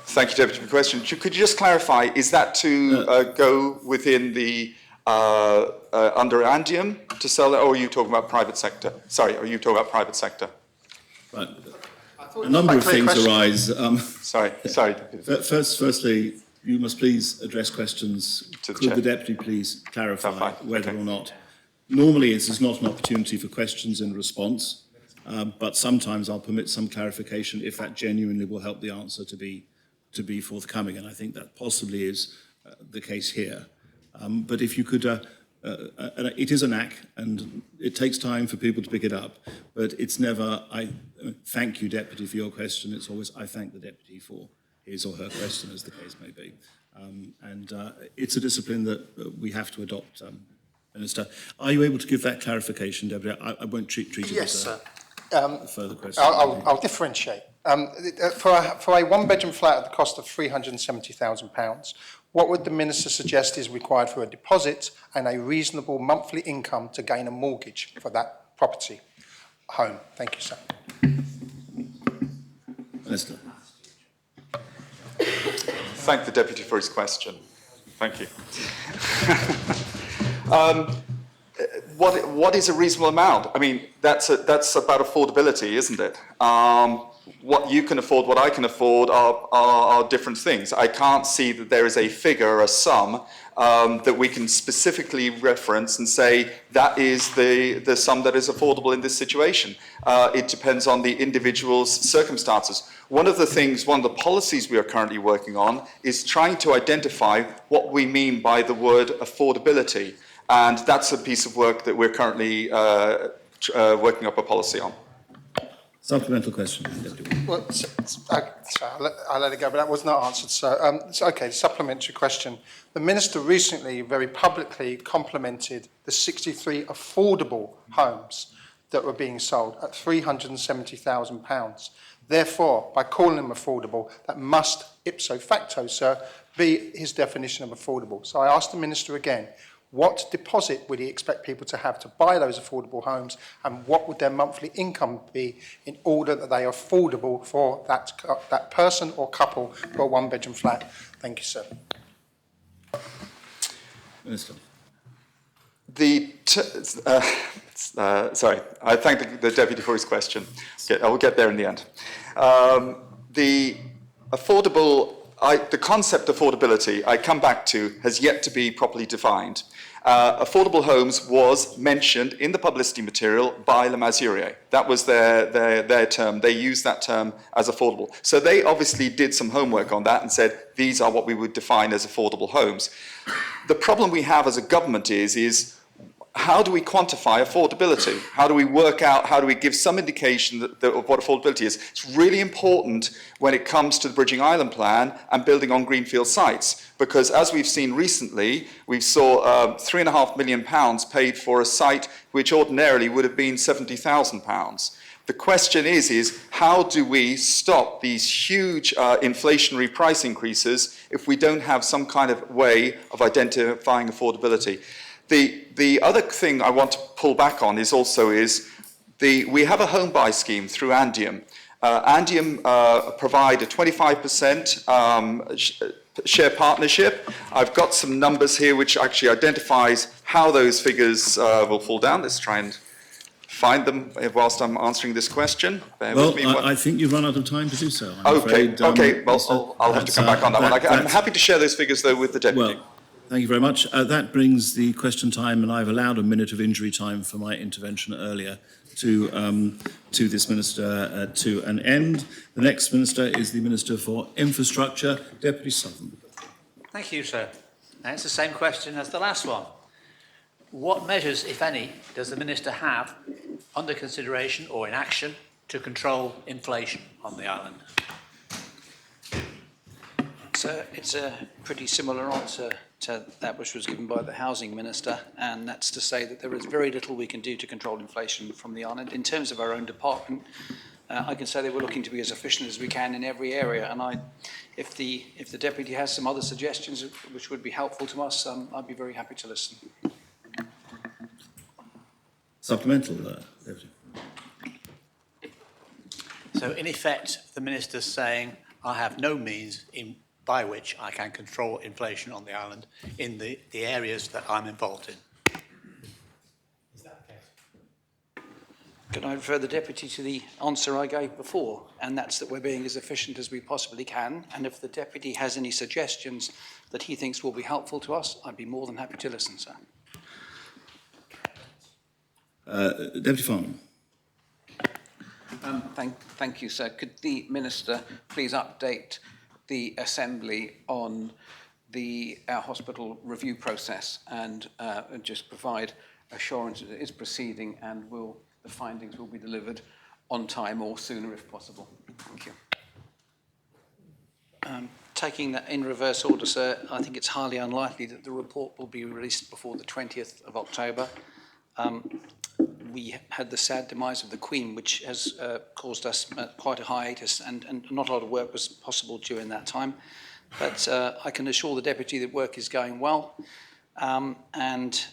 Thank you, Deputy, for the question. Could you just clarify, is that to go within the under Andium to sell it, or are you talking about private sector? Sorry, are you talking about private sector? Right. A number of things arise. Sorry. Firstly, you must please address questions. Could the Deputy please clarify whether or not... Normally, this is not an opportunity for questions and response, but sometimes I'll permit some clarification if that genuinely will help the answer to be forthcoming, and I think that possibly is the case here. But if you could... it is a knack, and it takes time for people to pick it up, but it's never, I thank you, Deputy, for your question. It's always, I thank the Deputy for his or her question, as the case may be. It's a discipline that we have to adopt, Minister. Are you able to give that clarification, Deputy? I won't treat it as a further question. I'll differentiate. For a one-bedroom flat at the cost of £370,000, what would the Minister suggest is required for a deposit and a reasonable monthly income to gain a mortgage for that property home? Thank you, sir. Minister. Thank the Deputy for his question. Thank you. What is a reasonable amount? I mean, that's about affordability, isn't it? What you can afford, what I can afford are different things. I can't see that there is a figure, a sum, that we can specifically reference and say that is the sum that is affordable in this situation. It depends on the individual's circumstances. One of the policies we are currently working on is trying to identify what we mean by the word affordability. And that's a piece of work that we're currently working up a policy on. Supplemental question, Deputy. Well, sorry, I'll let it go, but that was not answered. So, okay, supplementary question. The Minister recently very publicly complimented the 63 affordable homes that were being sold at £370,000. Therefore, by calling them affordable, that must ipso facto, sir, be his definition of affordable. So I asked the Minister again, what deposit would he expect people to have to buy those affordable homes, and what would their monthly income be in order that they are affordable for that person or couple for a one-bedroom flat? Thank you, sir. Minister. Sorry, I thank the Deputy for his question. I will get there in the end. The concept affordability, I come back to, has yet to be properly defined. Affordable homes was mentioned in the publicity material by Le Masurier. That was their term. They used that term as affordable. So they obviously did some homework on that and said, these are what we would define as affordable homes. The problem we have as a government is how do we quantify affordability? How do we work out, how do we give some indication of what affordability is? It's really important when it comes to the Bridging Island plan and building on greenfield sites, because as we've seen recently, we saw £3.5 million paid for a site which ordinarily would have been £70,000. The question is how do we stop these huge inflationary price increases if we don't have some kind of way of identifying affordability? The other thing I want to pull back on is we have a home buy scheme through Andium. Andium provide a 25% share partnership. I've got some numbers here which actually identifies how those figures will fall down. Let's try and find them whilst I'm answering this question. I think you've run out of time to do so. Okay, well, I'll have to come back on that one. I'm happy to share those figures, though, with the Deputy. Well, thank you very much. That brings the question time, and I've allowed a minute of injury time for my intervention earlier to this Minister to an end. The next Minister is the Minister for Infrastructure, Deputy Sutherland. Thank you, sir. And it's the same question as the last one. What measures, if any, does the Minister have under consideration or in action to control inflation on the island? So it's a pretty similar answer to that which was given by the Housing Minister, and that's to say that there is very little we can do to control inflation from the island. In terms of our own department, I can say that we're looking to be as efficient as we can in every area, and if the Deputy has some other suggestions which would be helpful to us, I'd be very happy to listen. Supplemental, Deputy. So in effect, the Minister's saying, I have no means by which I can control inflation on the island in the areas that I'm involved in. Is that the case? Can I refer the Deputy to the answer I gave before, and that's that we're being as efficient as we possibly can, and if the Deputy has any suggestions that he thinks will be helpful to us, I'd be more than happy to listen, sir. Deputy Farnham. Thank you, sir. Could the Minister please update the Assembly on our hospital review process and just provide assurance that it is proceeding and the findings will be delivered on time or sooner if possible? Thank you. Taking that in reverse order, sir, I think it's highly unlikely that the report will be released before the 20th of October. We had the sad demise of the Queen, which has caused us quite a hiatus, and not a lot of work was possible during that time. But I can assure the Deputy that work is going well, and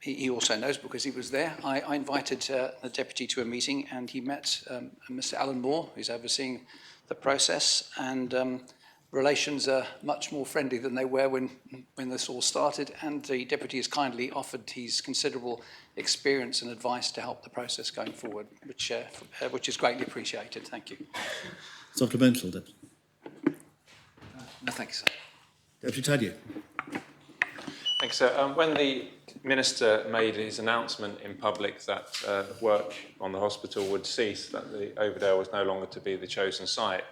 he also knows because he was there. I invited the Deputy to a meeting, and he met Mr. Alan Moore, who's overseeing the process, and relations are much more friendly than they were when this all started, and the Deputy has kindly offered his considerable experience and advice to help the process going forward, which is greatly appreciated. Thank you. Supplemental, Deputy. No, thank you, sir. Deputy Tadier. Thanks, sir. When the Minister made his announcement in public that work on the hospital would cease, that the Overdale was no longer to be the chosen site,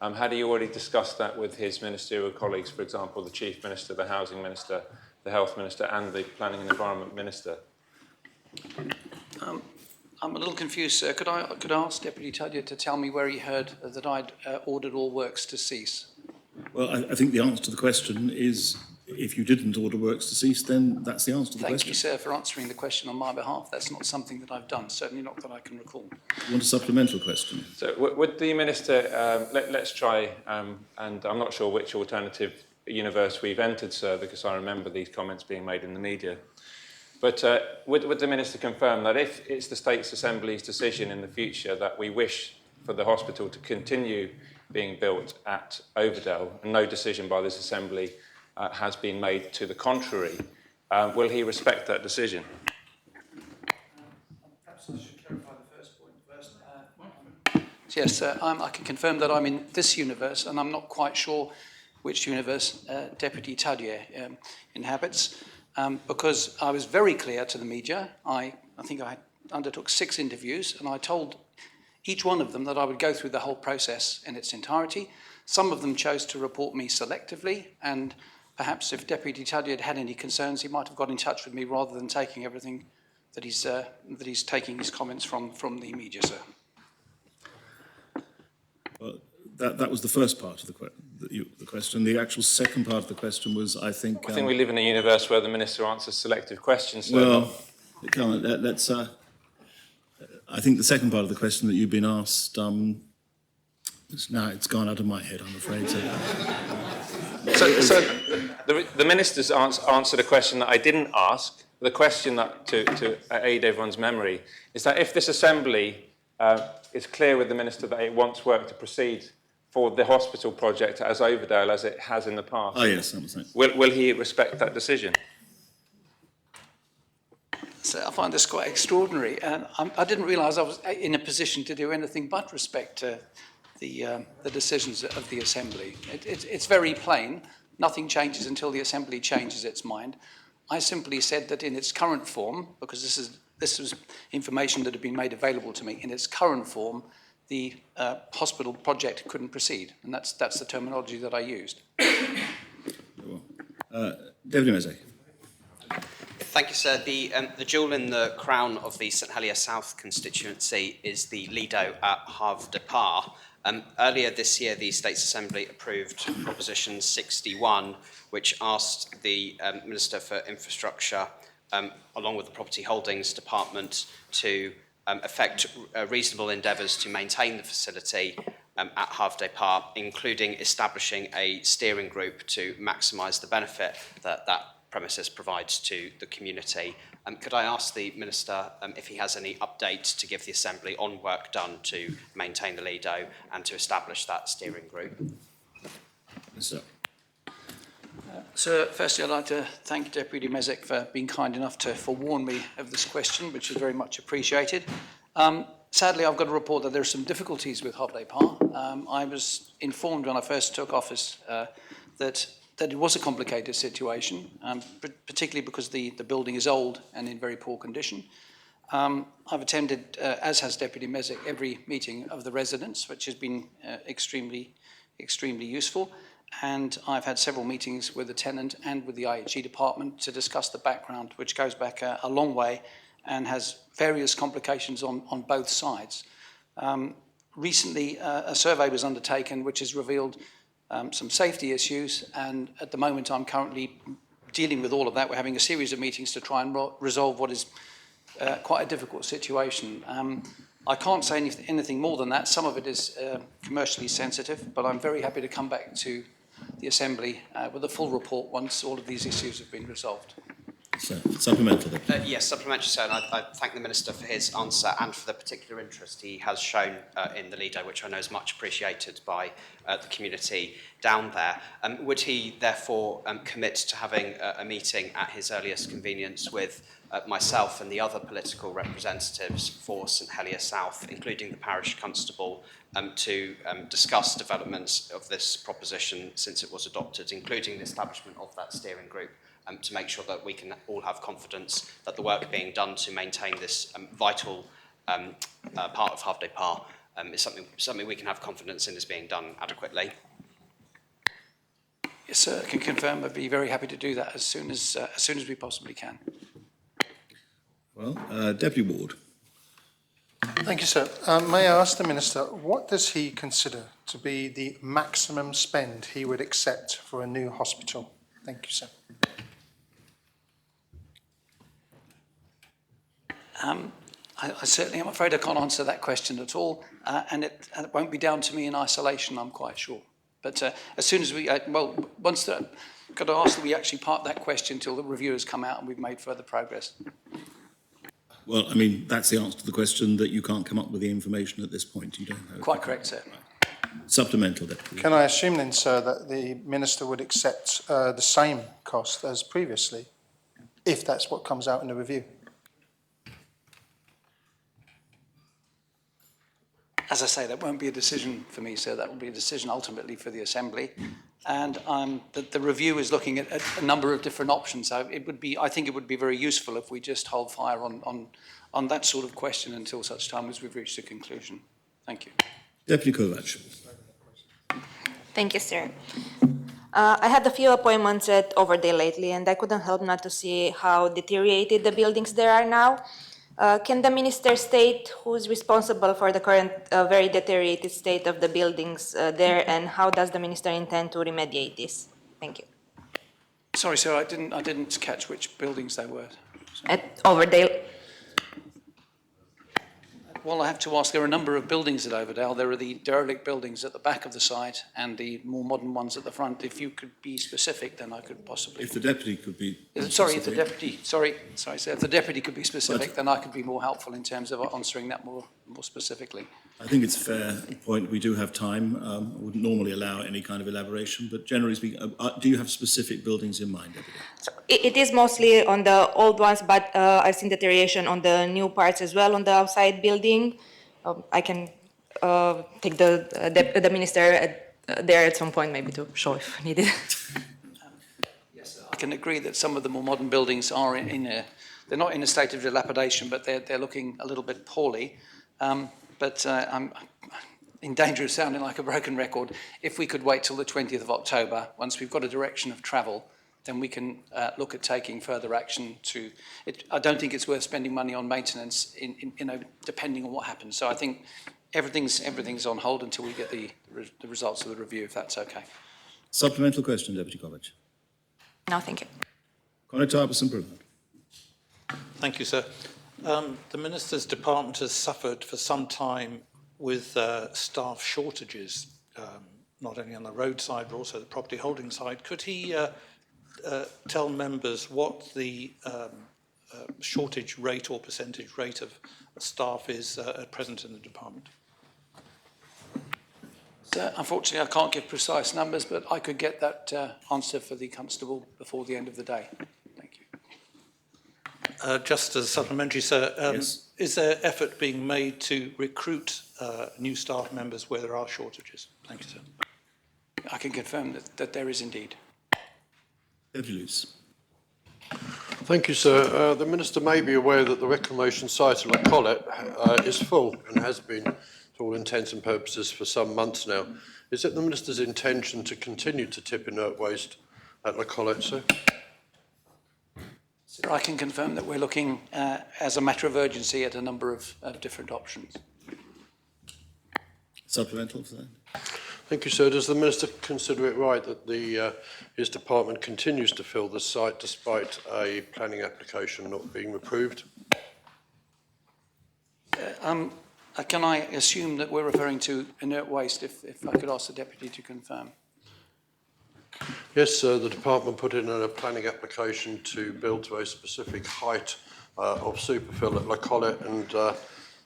had he already discussed that with his ministerial colleagues, for example, the Chief Minister, the Housing Minister, the Health Minister and the Planning and Environment Minister? I'm a little confused, sir. Could I ask Deputy Tadier to tell me where he heard that I'd ordered all works to cease? Well, I think the answer to the question is if you didn't order works to cease, then that's the answer to the Thank question. you, sir, for answering the question on my behalf. That's not something that I've done, certainly not that I can recall. You want a supplemental question? So would the Minister, let's try, and I'm not sure which alternative universe we've entered, sir, because I remember these comments being made in the media. But would the Minister confirm that if it's the States Assembly's decision in the future that we wish for the hospital to continue being built at Overdale, and no decision by this Assembly has been made to the contrary, will he respect that decision? Perhaps I should clarify the first point first. Yes, sir, I can confirm that I'm in this universe, and I'm not quite sure which universe Deputy Tadier inhabits, because I was very clear to the media. I think I undertook 6 interviews, and I told each one of them that I would go through the whole process in its entirety. Some of them chose to report me selectively, and perhaps if Deputy Tadier had any concerns, he might have got in touch with me rather than taking everything that he's taking his comments from the media, sir. Well, that was the first part of the question. The actual second part of the question was, I think we live in a universe where the Minister answers selective questions. So well, come on, let's. I think the second part of the question that you've been asked, it's gone out of my head, I'm afraid. So the Minister's answered a question that I didn't ask. The question that, to aid everyone's memory, is that if this Assembly is clear with the Minister that it wants work to proceed for the hospital project as Overdale as it has in the past, oh yes, that was it. Will he respect that decision? So I find this quite extraordinary, and I didn't realise I was in a position to do anything but respect the decisions of the Assembly. It's very plain. Nothing changes until the Assembly changes its mind. I simply said that in its current form, because this was information that had been made available to me, in its current form, the hospital project couldn't proceed, and that's the terminology that I used. Deputy Mezek. Thank you, sir. The jewel in the crown of the St Helier South constituency is the Lido at Havre de Pars. Earlier this year, the States Assembly approved Proposition 61, which asked the Minister for Infrastructure, along with the Property Holdings Department, to effect reasonable endeavours to maintain the facility at Havre de Pars, including establishing a steering group to maximise the benefit that that premises provides to the community. Could I ask the Minister if he has any update to give the Assembly on work done to maintain the Lido and to establish that steering group? Sir, firstly, I'd like to thank Deputy Mezek for being kind enough to forewarn me of this question, which is very much appreciated. Sadly, I've got to report that there are some difficulties with Havre de Pars. I was informed when I first took office that it was a complicated situation, particularly because the building is old and in very poor condition. I've attended, as has Deputy Mezek, every meeting of the residents, which has been extremely useful. And I've had several meetings with the tenant and with the IHE department to discuss the background, which goes back a long way and has various complications on both sides. Recently, a survey was undertaken which has revealed some safety issues, and at the moment I'm currently dealing with all of that. We're having a series of meetings to try and resolve what is quite a difficult situation. I can't say anything more than that. Some of it is commercially sensitive, but I'm very happy to come back to the Assembly with a full report once all of these issues have been resolved. So, supplemental. Yes, supplementary, sir. And I thank the Minister for his answer and for the particular interest he has shown in the Lido, which I know is much appreciated by the community down there. Would he therefore commit to having a meeting at his earliest convenience with myself and the other political representatives for St Helier South, including the parish constable, to discuss developments of this proposition since it was adopted, including the establishment of that steering group, to make sure that we can all have confidence that the work being done to maintain this vital part of Havre de Pars is something we can have confidence in is being done adequately? Yes, sir, I can confirm I'd be very happy to do that as soon as we possibly can. Well, Deputy Ward. Thank you, sir. May I ask the Minister, what does he consider to be the maximum spend he would accept for a new hospital? Thank you, sir. I certainly am afraid I can't answer that question at all, and it won't be down to me in isolation, I'm quite sure. But as soon as we, got to ask that we actually park that question until the review has come out and we've made further progress. Well, I mean, that's the answer to the question, that you can't come up with the information at this point. You don't know. Quite correct, sir. Supplemental, Deputy. Can I assume then, sir, that the Minister would accept the same cost as previously, if that's what comes out in the review? As I say, that won't be a decision for me, sir. That will be a decision ultimately for the Assembly. And the review is looking at a number of different options. So I think it would be very useful if we just hold fire on that sort of question until such time as we've reached a conclusion. Thank you. Deputy Kovac. Thank you, sir. I had a few appointments at Overdale lately, and I couldn't help not to see how deteriorated the buildings there are now. Can the Minister state who's responsible for the current very deteriorated state of the buildings there, and how does the Minister intend to remediate this? Thank you. Sorry, sir, I didn't catch which buildings they were. At Overdale. Well, I have to ask, there are a number of buildings at Overdale. There are the derelict buildings at the back of the site and the more modern ones at the front. If you could be specific, then I could possibly... If the Deputy could be... Sorry, if the Deputy... Sorry, sir. If the Deputy could be specific, then I could be more helpful in terms of answering that more specifically. I think it's a fair point. We do have time. I wouldn't normally allow any kind of elaboration, but generally speaking, do you have specific buildings in mind, Deputy? So it is mostly on the old ones, but I've seen deterioration on the new parts as well on the outside building. I can take the Minister there at some point maybe to show if needed. Yes, I can agree that some of the more modern buildings are they're not in a state of dilapidation, but they're looking a little bit poorly. But I'm in danger of sounding like a broken record. If we could wait till the 20th of October, once we've got a direction of travel, then we can look at taking further action to it. I don't think it's worth spending money on maintenance depending on what happens. So I think everything's on hold until we get the results of the review, if that's okay. Supplemental question, Deputy College. No, thank you. Conor Improvement. Thank you, sir. The Minister's department has suffered for some time with staff shortages, not only on the road side but also the property holding side. Could he tell members what the shortage rate or percentage rate of staff is at present in the department? Unfortunately, I can't give precise numbers, but I could get that answer for the constable before the end of the day. Thank you. Just as a supplementary, sir, Yes. is there effort being made to recruit new staff members where there are shortages? Thank you, sir. I can confirm that there is indeed. Deputy Luce. Thank you, sir. The Minister may be aware that the reclamation site at La Collette is full and has been, to all intents and purposes, for some months now. Is it the Minister's intention to continue to tip inert waste at La Collette, sir? Sir, I can confirm that we're looking, as a matter of urgency, at a number of different options. Supplemental for that. Thank you, sir. Does the Minister consider it right that his department continues to fill the site despite a planning application not being approved? Can I assume that we're referring to inert waste, if I could ask the Deputy to confirm? Yes, sir. The department put in a planning application to build to a specific height of superfill at La Collette, and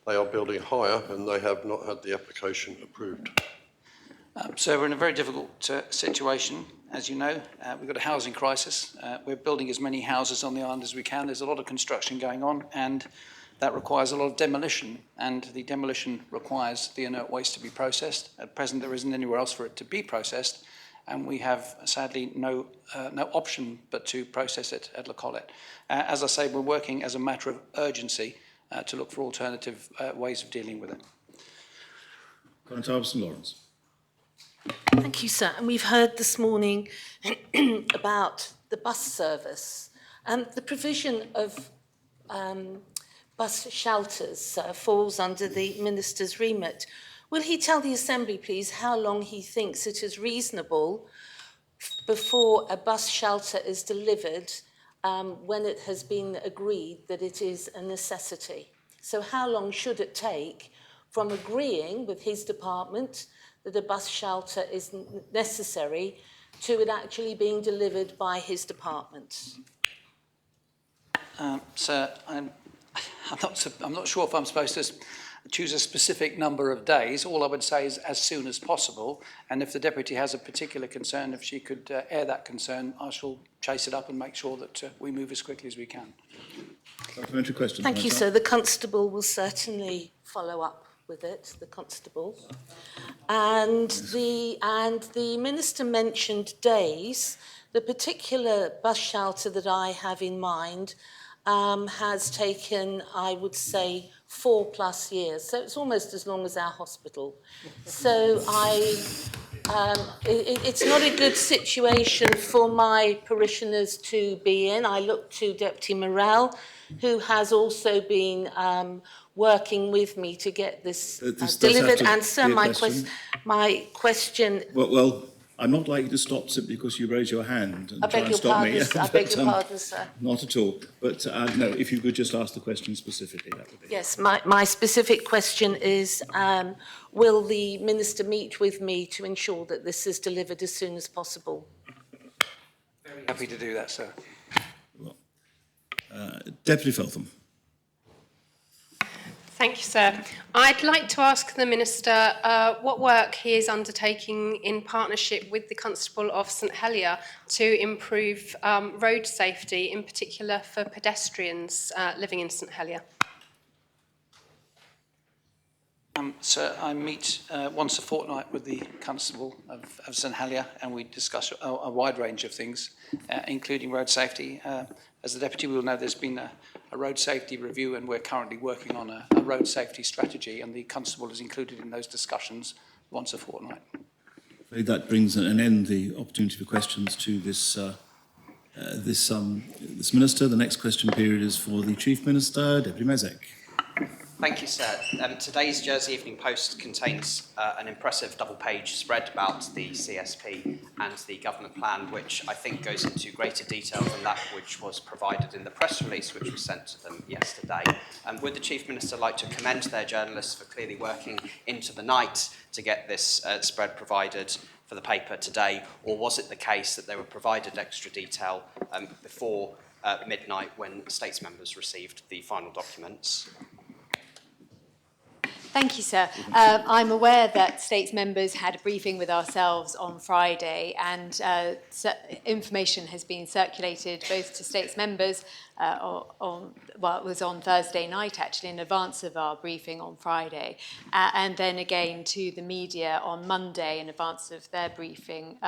they are building higher, and they have not had the application approved. So we're in a very difficult situation, as you know. We've got a housing crisis. We're building as many houses on the island as we can. There's a lot of construction going on, and that requires a lot of demolition, and the demolition requires the inert waste to be processed. At present, there isn't anywhere else for it to be processed, and we have, sadly, no option but to process it at La Collette. As I say, we're working as a matter of urgency to look for alternative ways of dealing with it. Conor Lawrence. Thank you, sir. And we've heard this morning about the bus service. The provision of bus shelters falls under the Minister's remit. Will he tell the Assembly, please, how long he thinks it is reasonable before a bus shelter is delivered when it has been agreed that it is a necessity? So how long should it take from agreeing with his department that a bus shelter is necessary to it actually being delivered by his department? Sir, I'm not sure if I'm supposed to choose a specific number of days. All I would say is as soon as possible. And if the Deputy has a particular concern, if she could air that concern, I shall chase it up and make sure that we move as quickly as we can. Supplementary question. Thank you, sir. The constable will certainly follow up with it, the constable. And the Minister mentioned days. The particular bus shelter that I have in mind has taken, I would say, 4+ years. So it's almost as long as our hospital. So it's not a good situation for my parishioners to be in. I look to Deputy Morell, who has also been working with me to get this delivered. And sir, my question... Well, I'm not likely to stop simply because you raise your hand and try and stop me. I beg your pardon, sir. Not at all. But no, if you could just ask the question specifically, that would be... Yes, my specific question is, will the Minister meet with me to ensure that this is delivered as soon as possible? Very happy to do that, sir. Well, Deputy Feltham. Thank you, sir. I'd like to ask the Minister what work he is undertaking in partnership with the Constable of St Helier to improve road safety, in particular for pedestrians living in St Helier. Sir, I meet once a fortnight with the Constable of St Helier, and we discuss a wide range of things, including road safety. As the Deputy will know, there's been a road safety review, and we're currently working on a road safety strategy, and the Constable is included in those discussions once a fortnight. That brings an end the opportunity for questions to this this Minister. The next question period is for the Chief Minister, Deputy Mezek. Thank you, sir. Today's Jersey Evening Post contains an impressive double-page spread about the CSP and the government plan, which I think goes into greater detail than that which was provided in the press release which was sent to them yesterday. Would the Chief Minister like to commend their journalists for clearly working into the night to get this spread provided for the paper today, or was it the case that they were provided extra detail before midnight when States members received the final documents? Thank you, sir. I'm aware that States members had a briefing with ourselves on Friday, and information has been circulated both to States members well, it was on Thursday night, actually, in advance of our briefing on Friday, and then again to the media on Monday in advance of their briefing,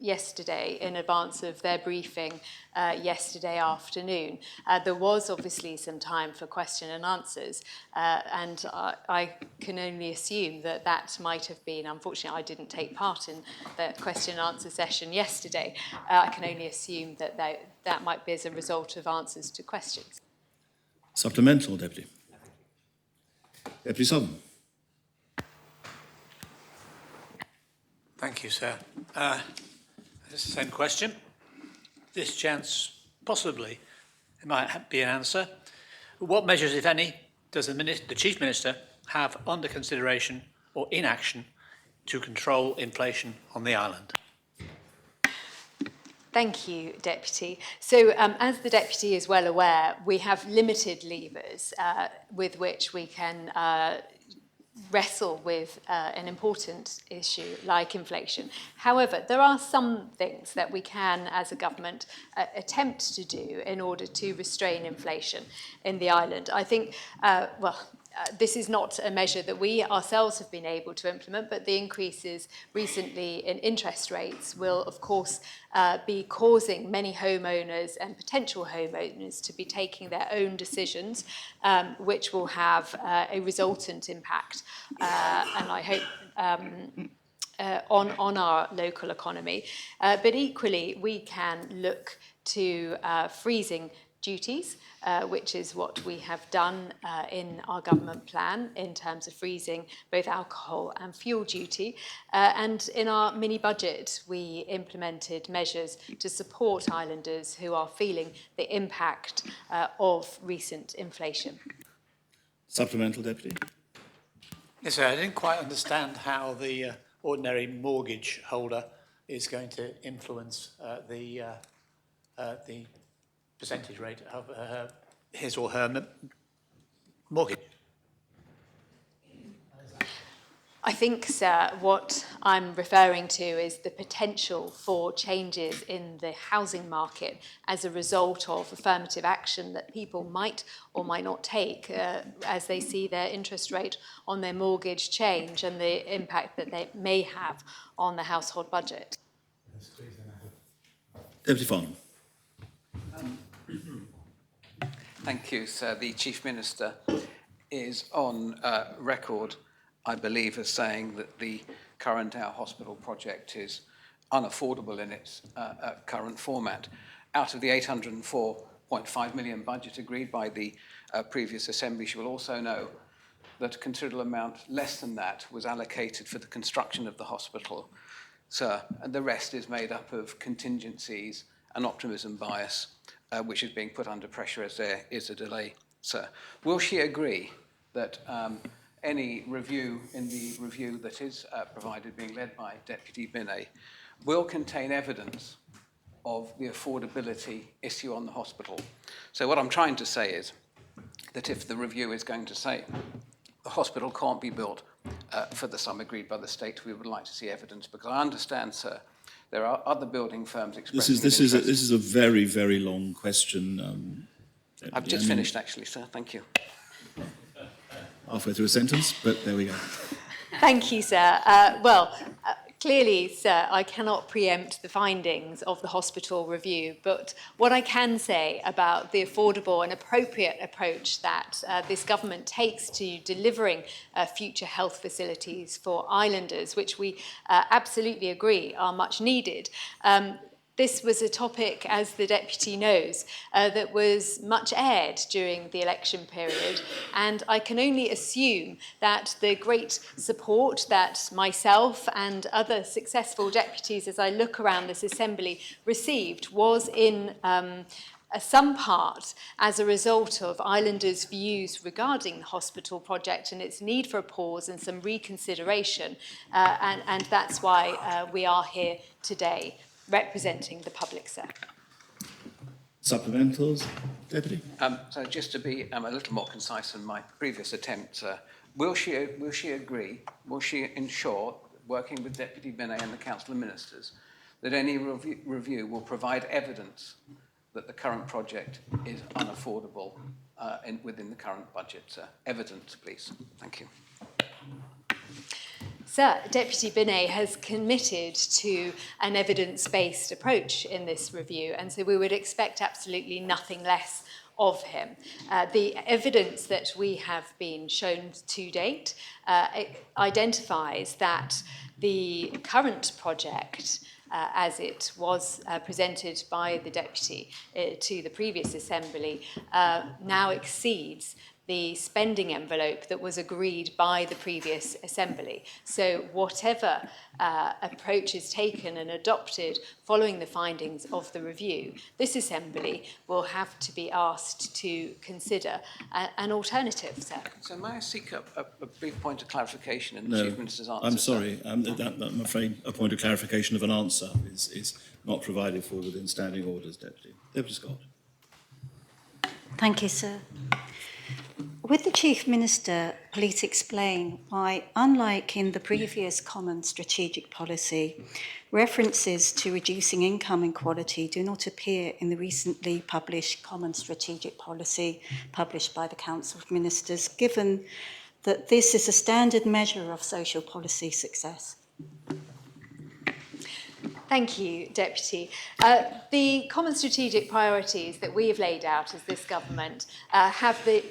yesterday in advance of their briefing yesterday afternoon. There was obviously some time for question and answers, and I can only assume that that might have been, unfortunately I didn't take part in the question and answer session yesterday, I can only assume that that might be as a result of answers to questions. Supplemental, Deputy. Deputy Southern. Thank you, sir. It's the same question. This chance, possibly, it might be an answer. What measures, if any, does the Chief Minister have under consideration or in action to control inflation on the island? Thank you, Deputy. So, as the Deputy is well aware, we have limited levers with which we can wrestle with an important issue like inflation. However, there are some things that we can, as a government, attempt to do in order to restrain inflation in the island. I think, this is not a measure that we ourselves have been able to implement, but the increases recently in interest rates will, of course, be causing many homeowners and potential homeowners to be taking their own decisions, which will have a resultant impact, and I hope on our local economy. But equally, we can look to freezing duties, which is what we have done in our government plan in terms of freezing both alcohol and fuel duty. And in our mini budget, we implemented measures to support islanders who are feeling the impact of recent inflation. Supplemental, Deputy. Yes, sir. I didn't quite understand how the ordinary mortgage holder is going to influence the percentage rate of his or her mortgage. I think, sir, what I'm referring to is the potential for changes in the housing market as a result of affirmative action that people might or might not take as they see their interest rate on their mortgage change and the impact that they may have on the household budget. Deputy Farnham. Thank you, sir. The Chief Minister is on record, I believe, as saying that the current Our Hospital project is unaffordable in its current format. Out of the £804.5 million budget agreed by the previous Assembly, she will also know that a considerable amount less than that was allocated for the construction of the hospital, sir, and the rest is made up of contingencies and optimism bias, which is being put under pressure as there is a delay, sir. Will she agree that any review in the review that is provided, being led by Deputy Binney, will contain evidence of the affordability issue on the hospital? So what I'm trying to say is that if the review is going to say the hospital can't be built for the sum agreed by the state, we would like to see evidence, because I understand, sir, there are other building firms expressing This is a very, very long question. I've just finished, actually, sir. Thank you. Halfway through a sentence, but there we go. Thank you, sir. Clearly, sir, I cannot preempt the findings of the hospital review, but what I can say about the affordable and appropriate approach that this government takes to delivering future health facilities for islanders, which we absolutely agree are much needed, This was a topic, as the Deputy knows, that was much aired during the election period, and I can only assume that the great support that myself and other successful deputies, as I look around this Assembly, received was in some part as a result of Islanders' views regarding the hospital project and its need for a pause and some reconsideration, and that's why we are here today representing the public sector. Supplementals, Deputy. So just to be a little more concise than my previous attempt, will she agree, will she ensure, working with Deputy Binet and the Council of Ministers, that any review will provide evidence that the current project is unaffordable within the current budget? Evidence, please. Thank you. Sir, Deputy Binet has committed to an evidence-based approach in this review, and so we would expect absolutely nothing less of him. The evidence that we have been shown to date identifies that the current project, as it was presented by the Deputy to the previous Assembly, now exceeds the spending envelope that was agreed by the previous Assembly. So whatever approach is taken and adopted following the findings of the review, this Assembly will have to be asked to consider an alternative, sir. So may I seek a brief point of clarification in the No, Chief Minister's answer? I'm sorry. I'm afraid a point of clarification of an answer is not provided for within standing orders, Deputy. Deputy Scott. Thank you, sir. Would the Chief Minister please explain why, unlike in the previous Common Strategic Policy, references to reducing income inequality do not appear in the recently published Common Strategic Policy published by the Council of Ministers, given that this is a standard measure of social policy success? Thank you, Deputy. The common strategic priorities that we have laid out as this government have the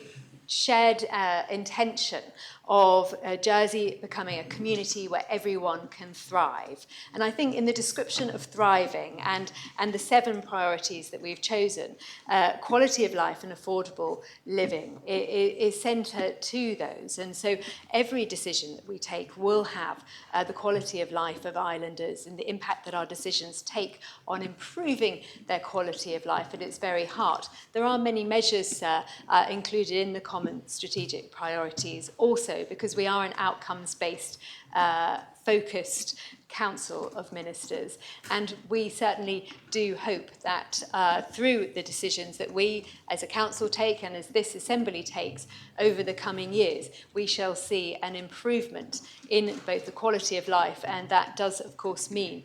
shared intention of Jersey becoming a community where everyone can thrive. And I think in the description of thriving and the 7 priorities that we've chosen, quality of life and affordable living is centre to those. And so every decision that we take will have the quality of life of islanders and the impact that our decisions take on improving their quality of life at its very heart. There are many measures included in the common strategic priorities also, because we are an outcomes-based, focused Council of Ministers. And we certainly do hope that through the decisions that we as a Council take and as this Assembly takes over the coming years, we shall see an improvement in both the quality of life, and that does, of course, mean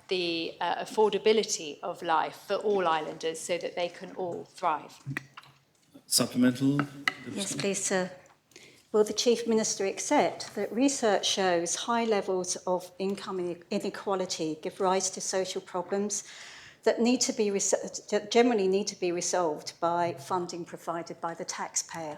the affordability of life for all islanders so that they can all thrive. Supplemental? Yes, please, sir. Will the Chief Minister accept that research shows high levels of income inequality give rise to social problems that generally need to be resolved by funding provided by the taxpayer?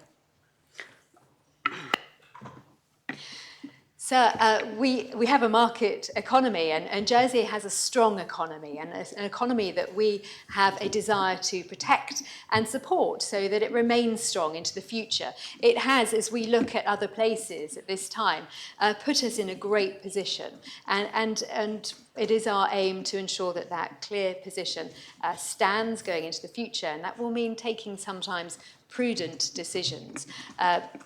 Sir, we have a market economy, and Jersey has a strong economy, and an economy that we have a desire to protect and support so that it remains strong into the future. It has, as we look at other places at this time, put us in a great position, and it is our aim to ensure that that clear position stands going into the future, and that will mean taking sometimes prudent decisions,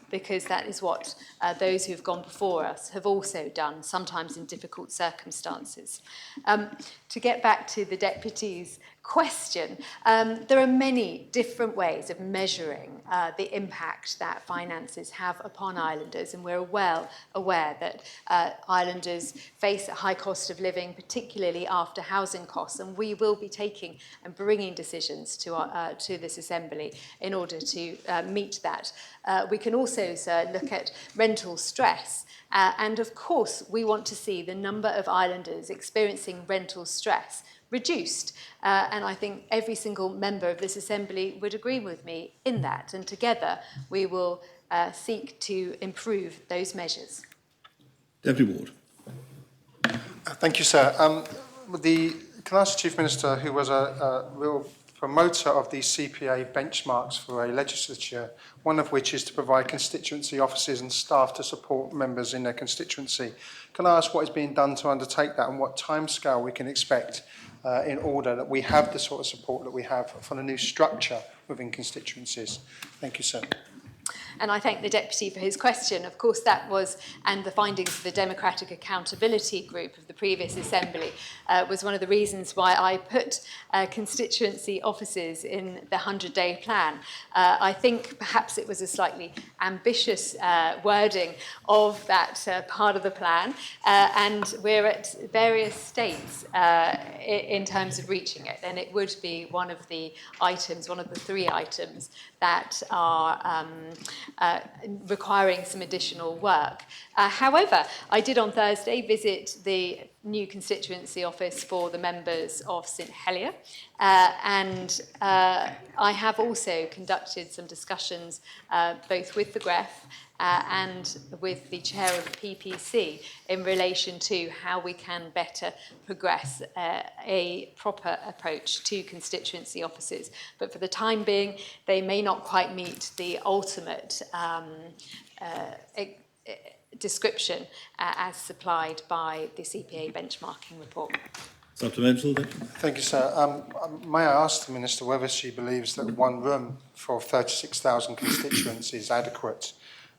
because that is what those who have gone before us have also done, sometimes in difficult circumstances. To get back to the Deputy's question, there are many different ways of measuring the impact that finances have upon islanders, and we're well aware that islanders face a high cost of living, particularly after housing costs, and we will be taking and bringing decisions to this Assembly in order to meet that. We can also, sir, look at rental stress, and of course we want to see the number of islanders experiencing rental stress reduced, and I think every single member of this Assembly would agree with me in that, and together we will seek to improve those Deputy Ward. Thank you, sir. Can Can I ask the Chief Minister, who was a real promoter of these CPA benchmarks for a legislature, one of which is to provide constituency offices and staff to support members in their constituency. Can I ask what is being done to undertake that and what timescale we can expect in order that we have the sort of support that we have for the new structure within constituencies? Thank you, sir. And I thank the Deputy for his question. Of course, that was, and the findings of the Democratic Accountability Group of the previous Assembly was one of the reasons why I put constituency offices in the 100-day plan. I think perhaps it was a slightly ambitious wording of that part of the plan, and we're at various states in terms of reaching it, and it would be one of the items, one of the 3 items that are requiring some additional work. However, I did on Thursday visit the new constituency office for the members of St Helier, and I have also conducted some discussions both with the GREF and with the chair of the PPC in relation to how we can better progress a proper approach to constituency offices. But for the time being, they may not quite meet the ultimate description as supplied by the CPA benchmarking report. Supplemental. Thank you, sir. May I ask the Minister whether she believes that one room for 36,000 constituents is adequate?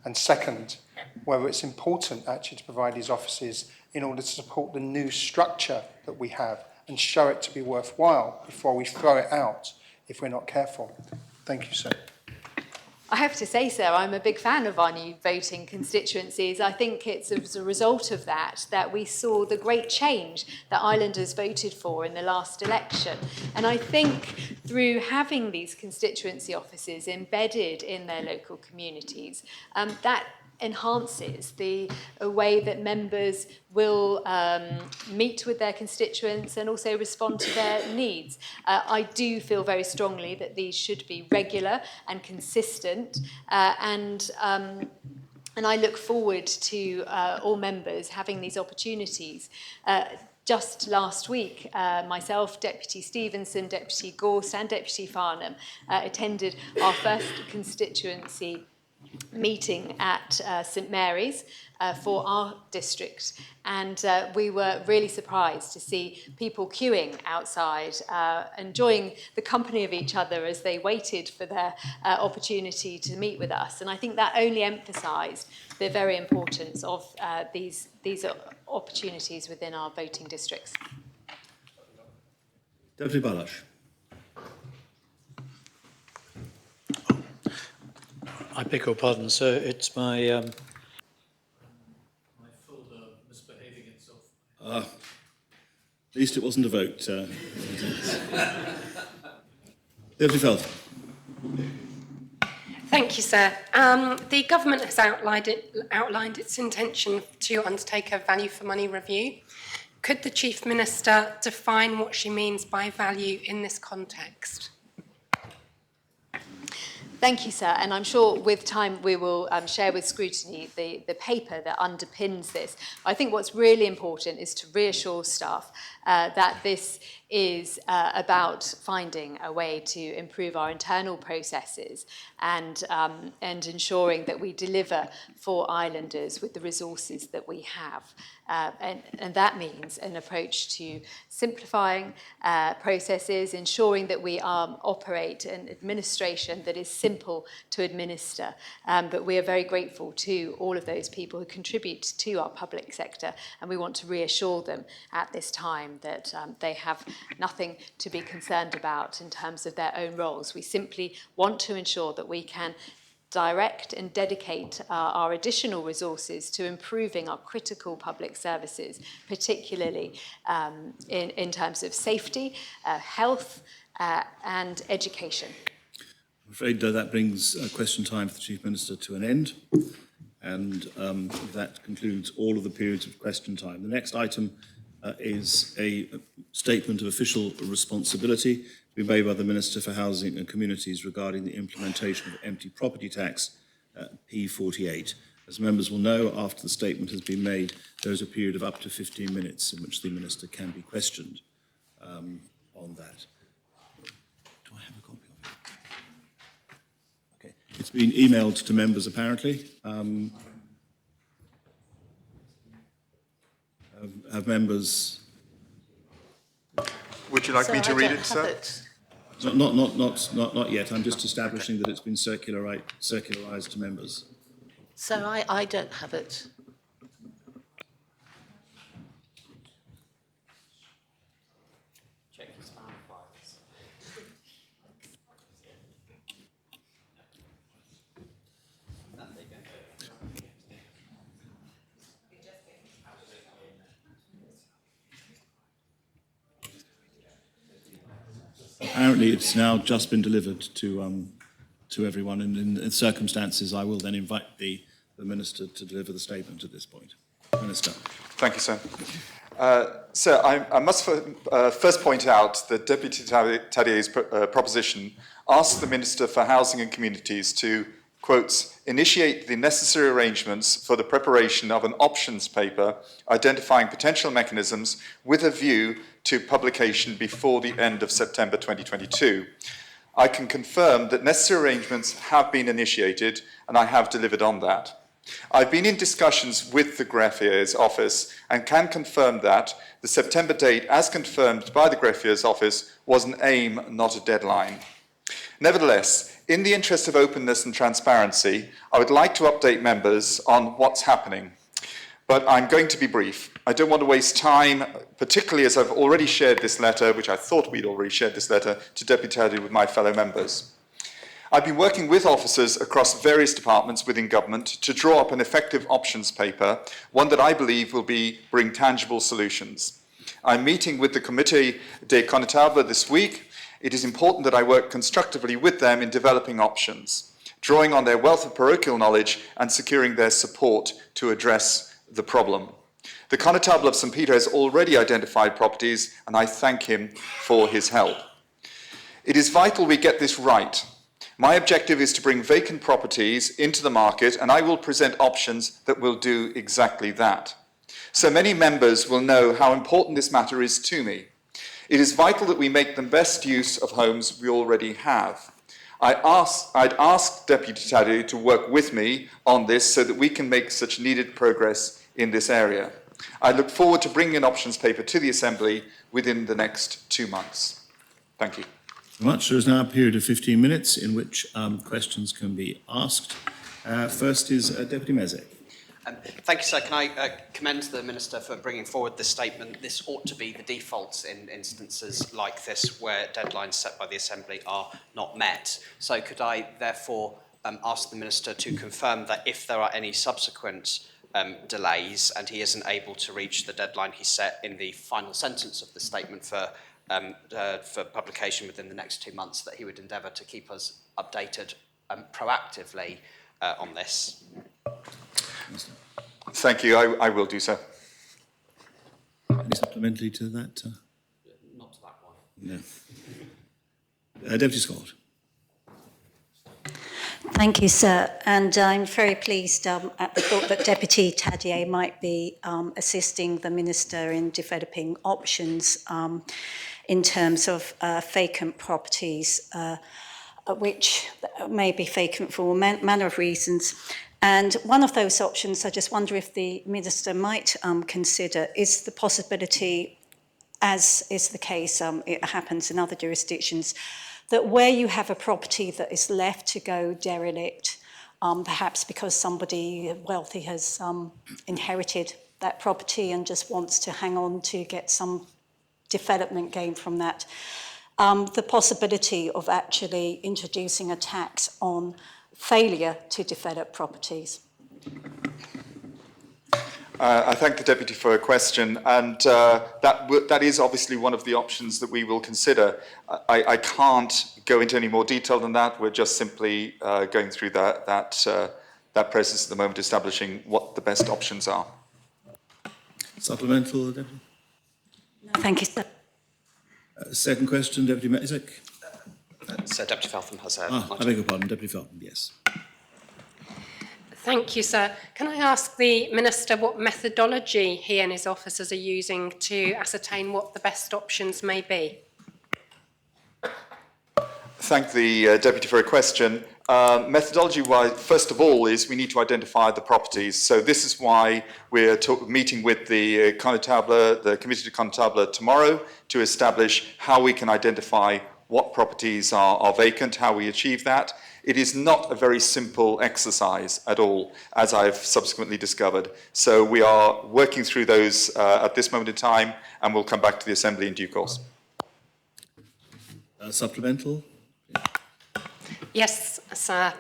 And second, whether it's important actually to provide these offices in order to support the new structure that we have and show it to be worthwhile before we throw it out if we're not careful. Thank you, sir. I have to say, sir, I'm a big fan of our new voting constituencies. I think it's as a result of that we saw the great change that Islanders voted for in the last election. And I think through having these constituency offices embedded in their local communities, that enhances the way that members will meet with their constituents and also respond to their needs. I do feel very strongly that these should be regular and consistent, and I look forward to all members having these opportunities. Just last week, myself, Deputy Stevenson, Deputy Gorst and Deputy Farnham attended our first constituency meeting at St Mary's for our district, and we were really surprised to see people queuing outside, enjoying the company of each other as they waited for their opportunity to meet with us. And I think that only emphasised the very importance of these opportunities within our voting districts. Deputy Balash. I beg your pardon, sir. It's my folder misbehaving itself. At least it wasn't a vote. Deputy Felton. Thank you, sir. The government has outlined its intention to undertake a value for money review. Could the Chief Minister define what she means by value in this context? Thank you, sir. And I'm sure with time we will share with scrutiny the paper that underpins this. I think what's really important is to reassure staff that this is about finding a way to improve our internal processes and ensuring that we deliver for islanders with the resources that we have. And that means an approach to simplifying processes, ensuring that we operate an administration that is simple to administer. But we are very grateful to all of those people who contribute to our public sector, and we want to reassure them at this time that they have nothing to be concerned about in terms of their own roles. We simply want to ensure that we can direct and dedicate our additional resources to improving our critical public services, particularly in terms of safety, health and education. I'm afraid that brings question time for the Chief Minister to an end, and that concludes all of the periods of question time. The next item is a statement of official responsibility to be made by the Minister for Housing and Communities regarding the implementation of empty property tax, P48. As members will know, after the statement has been made, there is a period of up to 15 minutes in which the Minister can be questioned. on that. Do I have a copy of it? Okay. It's been emailed to members, apparently. Have members... Would you like me to read it, sir? Not yet. I'm just establishing that it's been circularised to members. So I don't have it. Apparently, it's now just been delivered to everyone, and in circumstances, I will then invite the Minister to deliver the statement at this point. Minister. Thank you, sir. Sir, I must first point out that Deputy Tadier's proposition asks the Minister for Housing and Communities to, quotes, initiate the necessary arrangements for the preparation of an options paper identifying potential mechanisms with a view to publication before the end of September 2022. I can confirm that necessary arrangements have been initiated, and I have delivered on that. I've been in discussions with the Greffier's office and can confirm that the September date, as confirmed by the Greffier's office, was an aim, not a deadline. Nevertheless, in the interest of openness and transparency, I would like to update members on what's happening. But I'm going to be brief. I don't want to waste time, particularly as I've already shared this letter, which I thought we'd already shared this letter, to Deputy Taddy with my fellow members. I've been working with officers across various departments within government to draw up an effective options paper, one that I believe will bring tangible solutions. I'm meeting with the Comité des Connetables this week. It is important that I work constructively with them in developing options, drawing on their wealth of parochial knowledge and securing their support to address the problem. The Connetable of St. Peter has already identified properties, and I thank him for his help. It is vital we get this right. My objective is to bring vacant properties into the market, and I will present options that will do exactly that. So many members will know how important this matter is to me. It is vital that we make the best use of homes we already have. I'd ask Deputy Taddy to work with me on this so that we can make such needed progress in this area. I look forward to bringing an options paper to the Assembly within the next 2 months. Thank you. Much. There is now a period of 15 minutes in which questions can be asked. First is Deputy Mezek. Thank you, sir. Can I commend the Minister for bringing forward this statement? This ought to be the default in instances like this where deadlines set by the Assembly are not met. So could I therefore ask the Minister to confirm that if there are any subsequent delays and he isn't able to reach the deadline he set in the final sentence of the statement for publication within the next 2 months, that he would endeavour to keep us updated proactively on this? Thank you. I will do so. Any supplementary to that? Not to that one. No. Deputy Scott. Thank you, sir. And I'm very pleased at the thought that Deputy Tadier might be assisting the Minister in developing options in terms of vacant properties, which may be vacant for all manner of reasons. And one of those options, I just wonder if the Minister might consider, is the possibility, as is the case, it happens in other jurisdictions, that where you have a property that is left to go derelict, perhaps because somebody wealthy has inherited that property and just wants to hang on to get some development gain from that, the possibility of actually introducing a tax on failure to develop properties. I thank the Deputy for a question, and that is obviously one of the options that we will consider. I can't go into any more detail than that. We're just simply going through that process at the moment, establishing what the best options are. Supplemental, Deputy? No, thank you, sir. Second question, Deputy Mezek. So Deputy Feltham has I beg your pardon, Deputy Feltham, yes. Thank you, sir. Can I ask the Minister what methodology he and his officers are using to ascertain what the best options may be? Thank the Deputy for a question. Methodology-wise, first of all, is we need to identify the properties. So this is why we're meeting with the the Committee de Comptable tomorrow to establish how we can identify what properties are vacant, how we achieve that. It is not a very simple exercise at all, as I've subsequently discovered. So we are working through those at this moment in time, and we'll come back to the Assembly in due course. Supplemental? Yes, sir.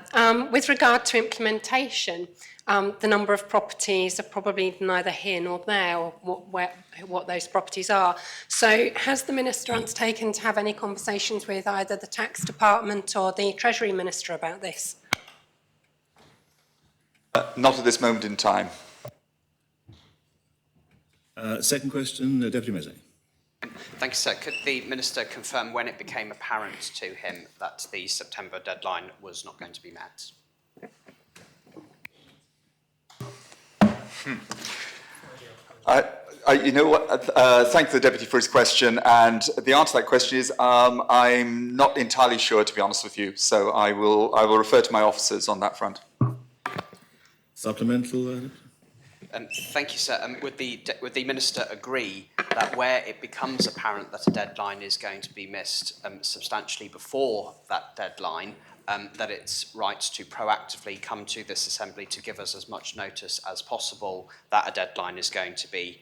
With regard to implementation, the number of properties are probably neither here nor there, or what those properties are. So has the Minister undertaken to have any conversations with either the Tax Department or the Treasury Minister about this? Not at this moment in time. Second question, Deputy Mayor. Thank you, sir. Could the Minister confirm when it became apparent to him that the September deadline was not going to be met? You know what? Thank the Deputy for his question, and the answer to that question is I'm not entirely sure, to be honest with you. So I will refer to my officers on that front. Supplemental. Thank you, sir. Would the Minister agree that where it becomes apparent that a deadline is going to be missed substantially before that deadline, that it's right to proactively come to this Assembly to give us as much notice as possible that a deadline is going to be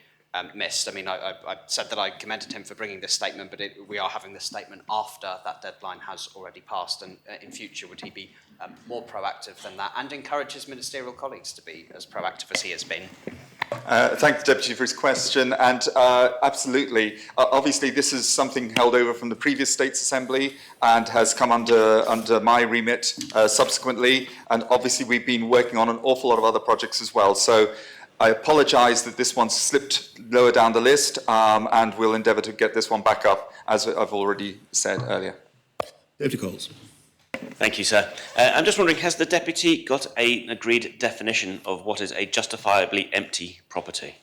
missed? I mean, I said that I commended him for bringing this statement, but we are having this statement after that deadline has already passed, and in future would he be more proactive than that and encourage his ministerial colleagues to be as proactive as he has been? Thank the Deputy for his question, and absolutely. Obviously, this is something held over from the previous States Assembly and has come under my remit subsequently, and obviously we've been working on an awful lot of other projects as well. So I apologise that this one slipped lower down the list, and we'll endeavour to get this one back up, as I've already said earlier. Deputy Coles. Thank you, sir. I'm just wondering, has the Deputy got an agreed definition of what is a justifiably empty property?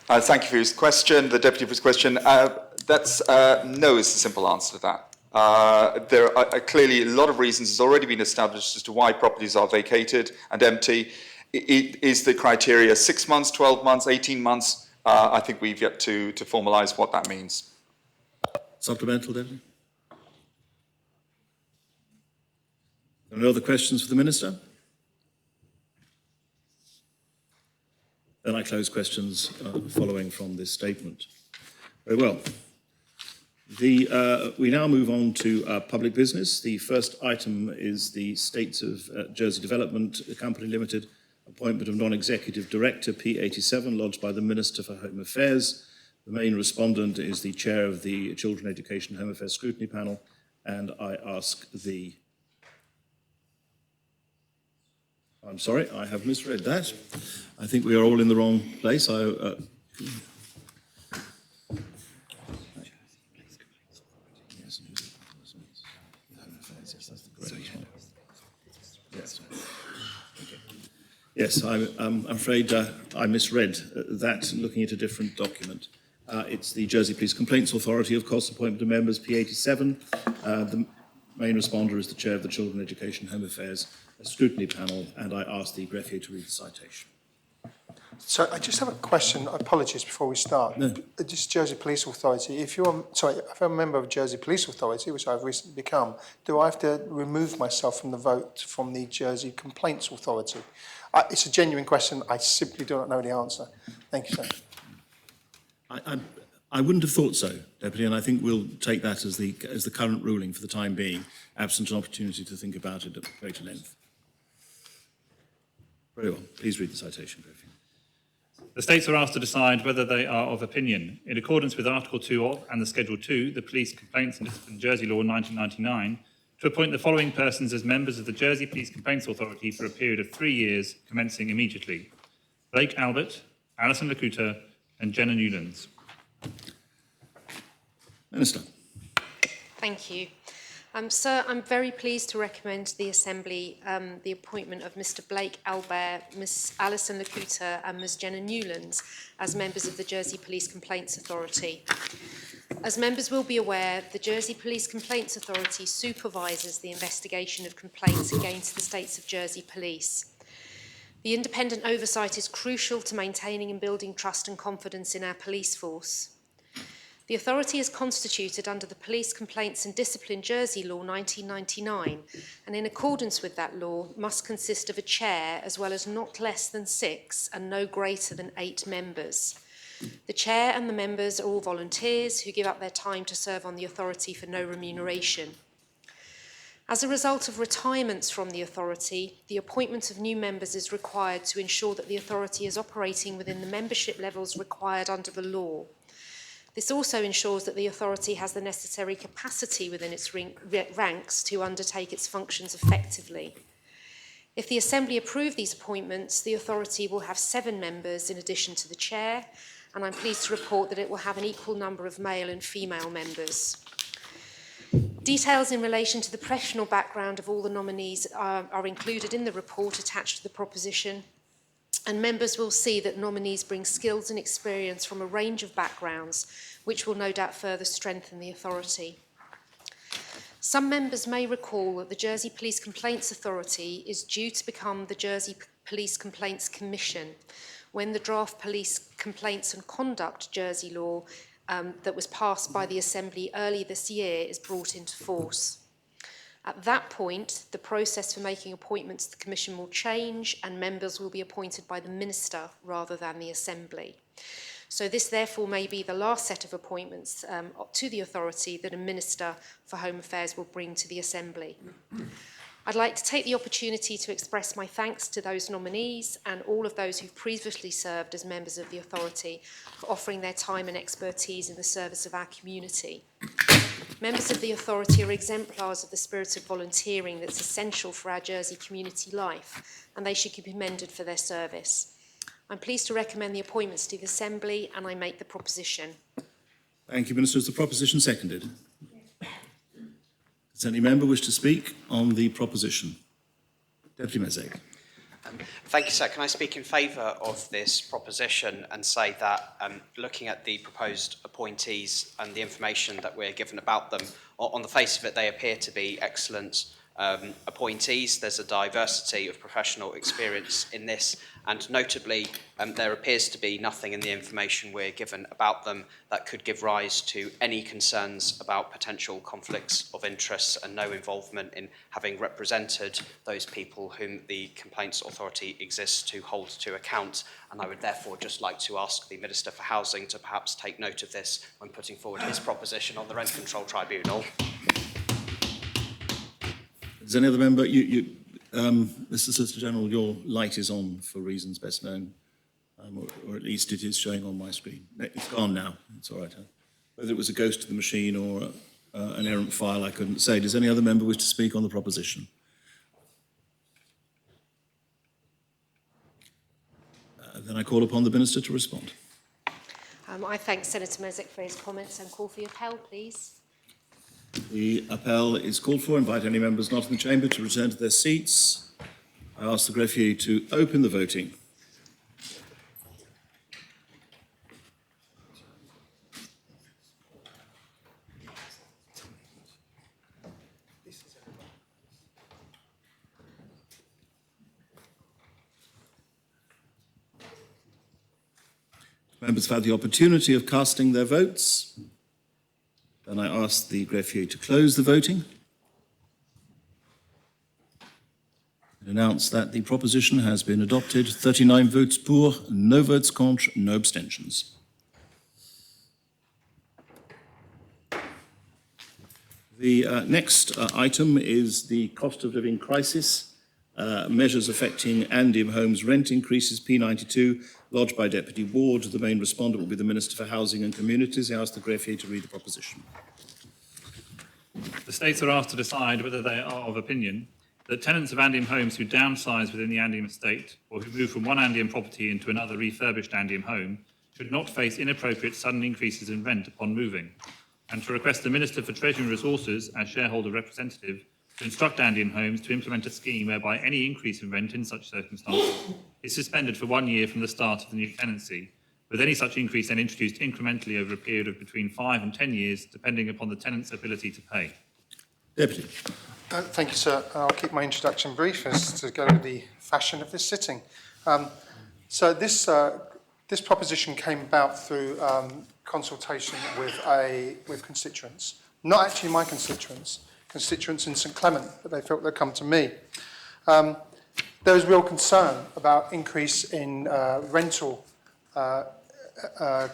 Thank you for his question, the Deputy for his question. No is the simple answer to that. There are clearly a lot of reasons has already been established as to why properties are vacated and empty. Is the criteria 6 months, 12 months, 18 months? I think we've yet to formalise what that means. Supplemental, Deputy? Any other questions for the Minister? Then I close questions following from this statement. Very well. We now move on to public business. The first item is the States of Jersey Development Company Limited appointment of non-executive director P87 lodged by the Minister for Home Affairs. The main respondent is the chair of the Children Education Home Affairs Scrutiny Panel, and I ask the... I'm sorry, I have misread that. I think we are all in the wrong place. Yes, I'm afraid I misread that, looking at a different document. It's the Jersey Police Complaints Authority, of course, appointment of members, P87. The main responder is the chair of the Children Education Home Affairs Scrutiny Panel, and I ask the greffier to read the citation. So I just have a question. Apologies before we start. No. Just Jersey Police Authority. If I'm a member of Jersey Police Authority, which I've recently become, do I have to remove myself from the vote from the Jersey Complaints Authority? It's a genuine question. I simply do not know the answer. Thank you, sir. I wouldn't have thought so, Deputy, and I think we'll take that as the current ruling for the time being, absent an opportunity to think about it at greater length. Very well. Please read the citation, greffier. The States are asked to decide whether they are of opinion, in accordance with Article 2 of and the Schedule 2, the Police Complaints and Discipline Jersey Law 1999, to appoint the following persons as members of the Jersey Police Complaints Authority for a period of 3 years, commencing immediately. Blake Albert, Alison Lakuta, and Jenna Newlands. Minister. Thank you. Sir, I'm very pleased to recommend to the Assembly the appointment of Mr Blake Albert, Ms Alison Lakuta and Ms Jenna Newlands as members of the Jersey Police Complaints Authority. As members will be aware, the Jersey Police Complaints Authority supervises the investigation of complaints against the States of Jersey Police. The independent oversight is crucial to maintaining and building trust and confidence in our police force. The authority is constituted under the Police Complaints and Discipline Jersey Law 1999, and in accordance with that law must consist of a chair as well as not less than 6 and no greater than 8 members. The chair and the members are all volunteers who give up their time to serve on the authority for no remuneration. As a result of retirements from the authority, the appointment of new members is required to ensure that the authority is operating within the membership levels required under the law. This also ensures that the authority has the necessary capacity within its ranks to undertake its functions effectively. If the Assembly approve these appointments, the authority will have 7 members in addition to the chair, and I'm pleased to report that it will have an equal number of male and female members. Details in relation to the professional background of all the nominees are included in the report attached to the proposition, and members will see that nominees bring skills and experience from a range of backgrounds, which will no doubt further strengthen the authority. Some members may recall that the Jersey Police Complaints Authority is due to become the Jersey Police Complaints Commission when the draft Police Complaints and Conduct Jersey Law that was passed by the Assembly early this year is brought into force. At that point, the process for making appointments to the Commission will change and members will be appointed by the Minister rather than the Assembly. So this therefore may be the last set of appointments to the authority that a Minister for Home Affairs will bring to the Assembly. I'd like to take the opportunity to express my thanks to those nominees and all of those who've previously served as members of the authority for offering their time and expertise in the service of our community. Members of the authority are exemplars of the spirit of volunteering that's essential for our Jersey community life, and they should be commended for their service. I'm pleased to recommend the appointments to the Assembly, and I make the proposition. Thank you, Minister. Is the proposition seconded? Does any member wish to speak on the proposition? Deputy Mezek. Thank you, sir. Can I speak in favour of this proposition and say that looking at the proposed appointees and the information that we're given about them, on the face of it, they appear to be excellent appointees. There's a diversity of professional experience in this, and notably, there appears to be nothing in the information we're given about them that could give rise to any concerns about potential conflicts of interest, and no involvement in having represented those people whom the Complaints Authority exists to hold to account. And I would therefore just like to ask the Minister for Housing to perhaps take note of this when putting forward his proposition on the Rent Control Tribunal. Does any other member? Mr. Solicitor General, your light is on for reasons best known, or at least it is showing on my screen. It's gone now. It's all right. Whether it was a ghost of the machine or an errant file, I couldn't say. Does any other member wish to speak on the proposition? Then I call upon the Minister to respond. I thank Senator Mezek for his comments and call for your appel, please. The appel is called for. Invite any members not in the chamber to return to their seats. I ask the greffier to open the voting. Members have had the opportunity of casting their votes. Then I ask the greffier to close the voting and announce that the proposition has been adopted. 39 votes pour, no votes contre, no abstentions. The next item is the cost of living crisis, measures affecting Andium Homes rent increases, P92, lodged by Deputy Ward. The main respondent will be the Minister for Housing and Communities. I ask the greffier to read the proposition. The States are asked to decide whether they are of opinion that tenants of Andium Homes who downsize within the Andium estate or who move from one Andium property into another refurbished Andium home should not face inappropriate sudden increases in rent upon moving. and to request the Minister for Treasury and Resources, as shareholder representative, to instruct Andean Homes to implement a scheme whereby any increase in rent in such circumstances is suspended for 1 year from the start of the new tenancy, with any such increase then introduced incrementally over a period of between 5 and 10 years, depending upon the tenant's ability to pay. Deputy. Thank you, sir. I'll keep my introduction brief as to go with the fashion of this sitting. So this proposition came about through consultation with constituents, not actually my constituents in St Clement, but they felt they'd come to me. There was real concern about increase in rental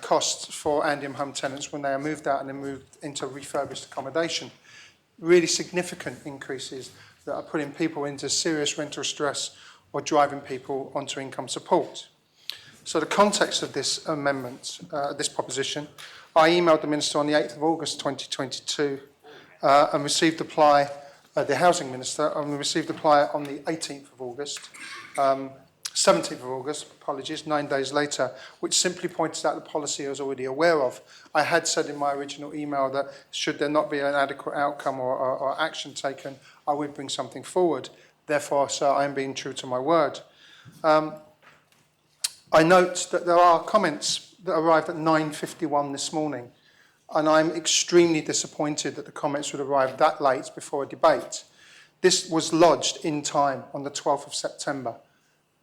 costs for Andium home tenants when they are moved out and then moved into refurbished accommodation. Really significant increases that are putting people into serious rental stress or driving people onto income support. So the context of this amendment, this proposition, I emailed the Minister on the 8th of August 2022 and received reply, the Housing Minister, and we received reply on the 18th of August, 17th of August, apologies, 9 days later, which simply pointed out the policy I was already aware of. I had said in my original email that should there not be an adequate outcome or action taken, I would bring something forward. Therefore, sir, I am being true to my word. I note that there are comments that arrived at 9:51 this morning, and I'm extremely disappointed that the comments would arrive that late before a debate. This was lodged in time on the 12th of September.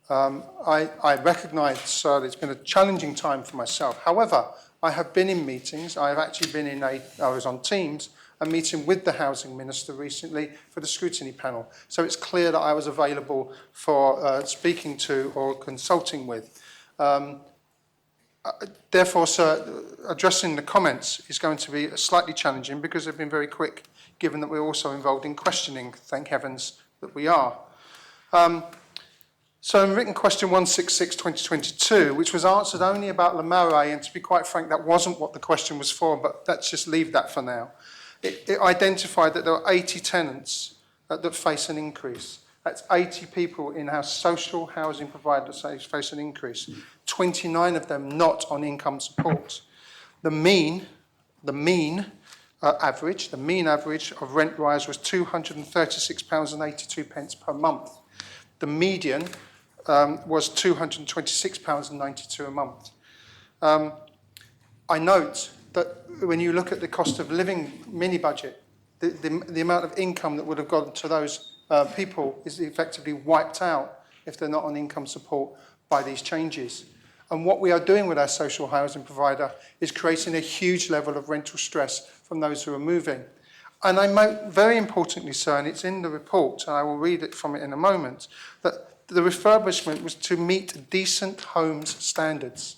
I recognise, sir, that it's been a challenging time for myself. However, I have been in meetings. I have actually been I was on Teams, a meeting with the Housing Minister recently for the scrutiny panel. So it's clear that I was available for speaking to or consulting with. Therefore, sir, addressing the comments is going to be slightly challenging because they've been very quick, given that we're also involved in questioning, thank heavens that we are. So in written question 166/2022, which was answered only about Le Marais, and to be quite frank, that wasn't what the question was for, but let's just leave that for now. It identified that there are 80 tenants that face an increase. That's 80 people in our social housing providers face an increase. 29 of them not on income support. The mean average of rent rise was £236.82 per month. The median was £226.92 a month. I note that when you look at the cost of living mini budget, the amount of income that would have gone to those people is effectively wiped out if they're not on income support by these changes. And what we are doing with our social housing provider is creating a huge level of rental stress from those who are moving. And I note, very importantly, sir, and it's in the report, and I will read it from it in a moment, that the refurbishment was to meet decent homes standards.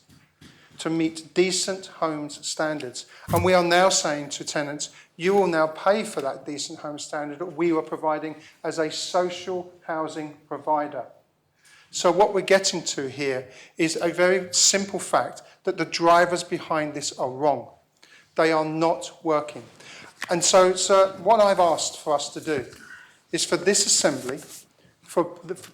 To meet decent homes standards. And we are now saying to tenants, you will now pay for that decent home standard that we were providing as a social housing provider. So what we're getting to here is a very simple fact that the drivers behind this are wrong. They are not working. And so, sir, what I've asked for us to do is for this Assembly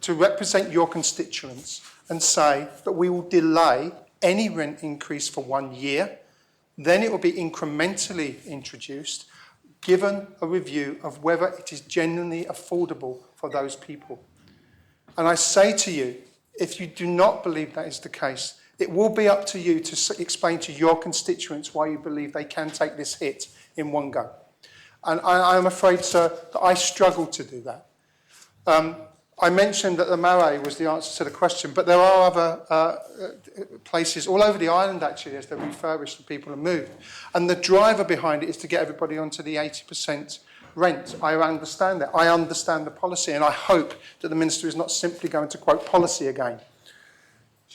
to represent your constituents and say that we will delay any rent increase for 1 year, then it will be incrementally introduced, given a review of whether it is genuinely affordable for those people. And I say to you, if you do not believe that is the case, it will be up to you to explain to your constituents why you believe they can take this hit in one go. And I am afraid, sir, that I struggle to do that. I mentioned that the Marais was the answer to the question, but there are other places all over the island, actually, as they're refurbished and people are moved. And the driver behind it is to get everybody onto the 80% rent. I understand that. I understand the policy, and I hope that the Minister is not simply going to quote policy again.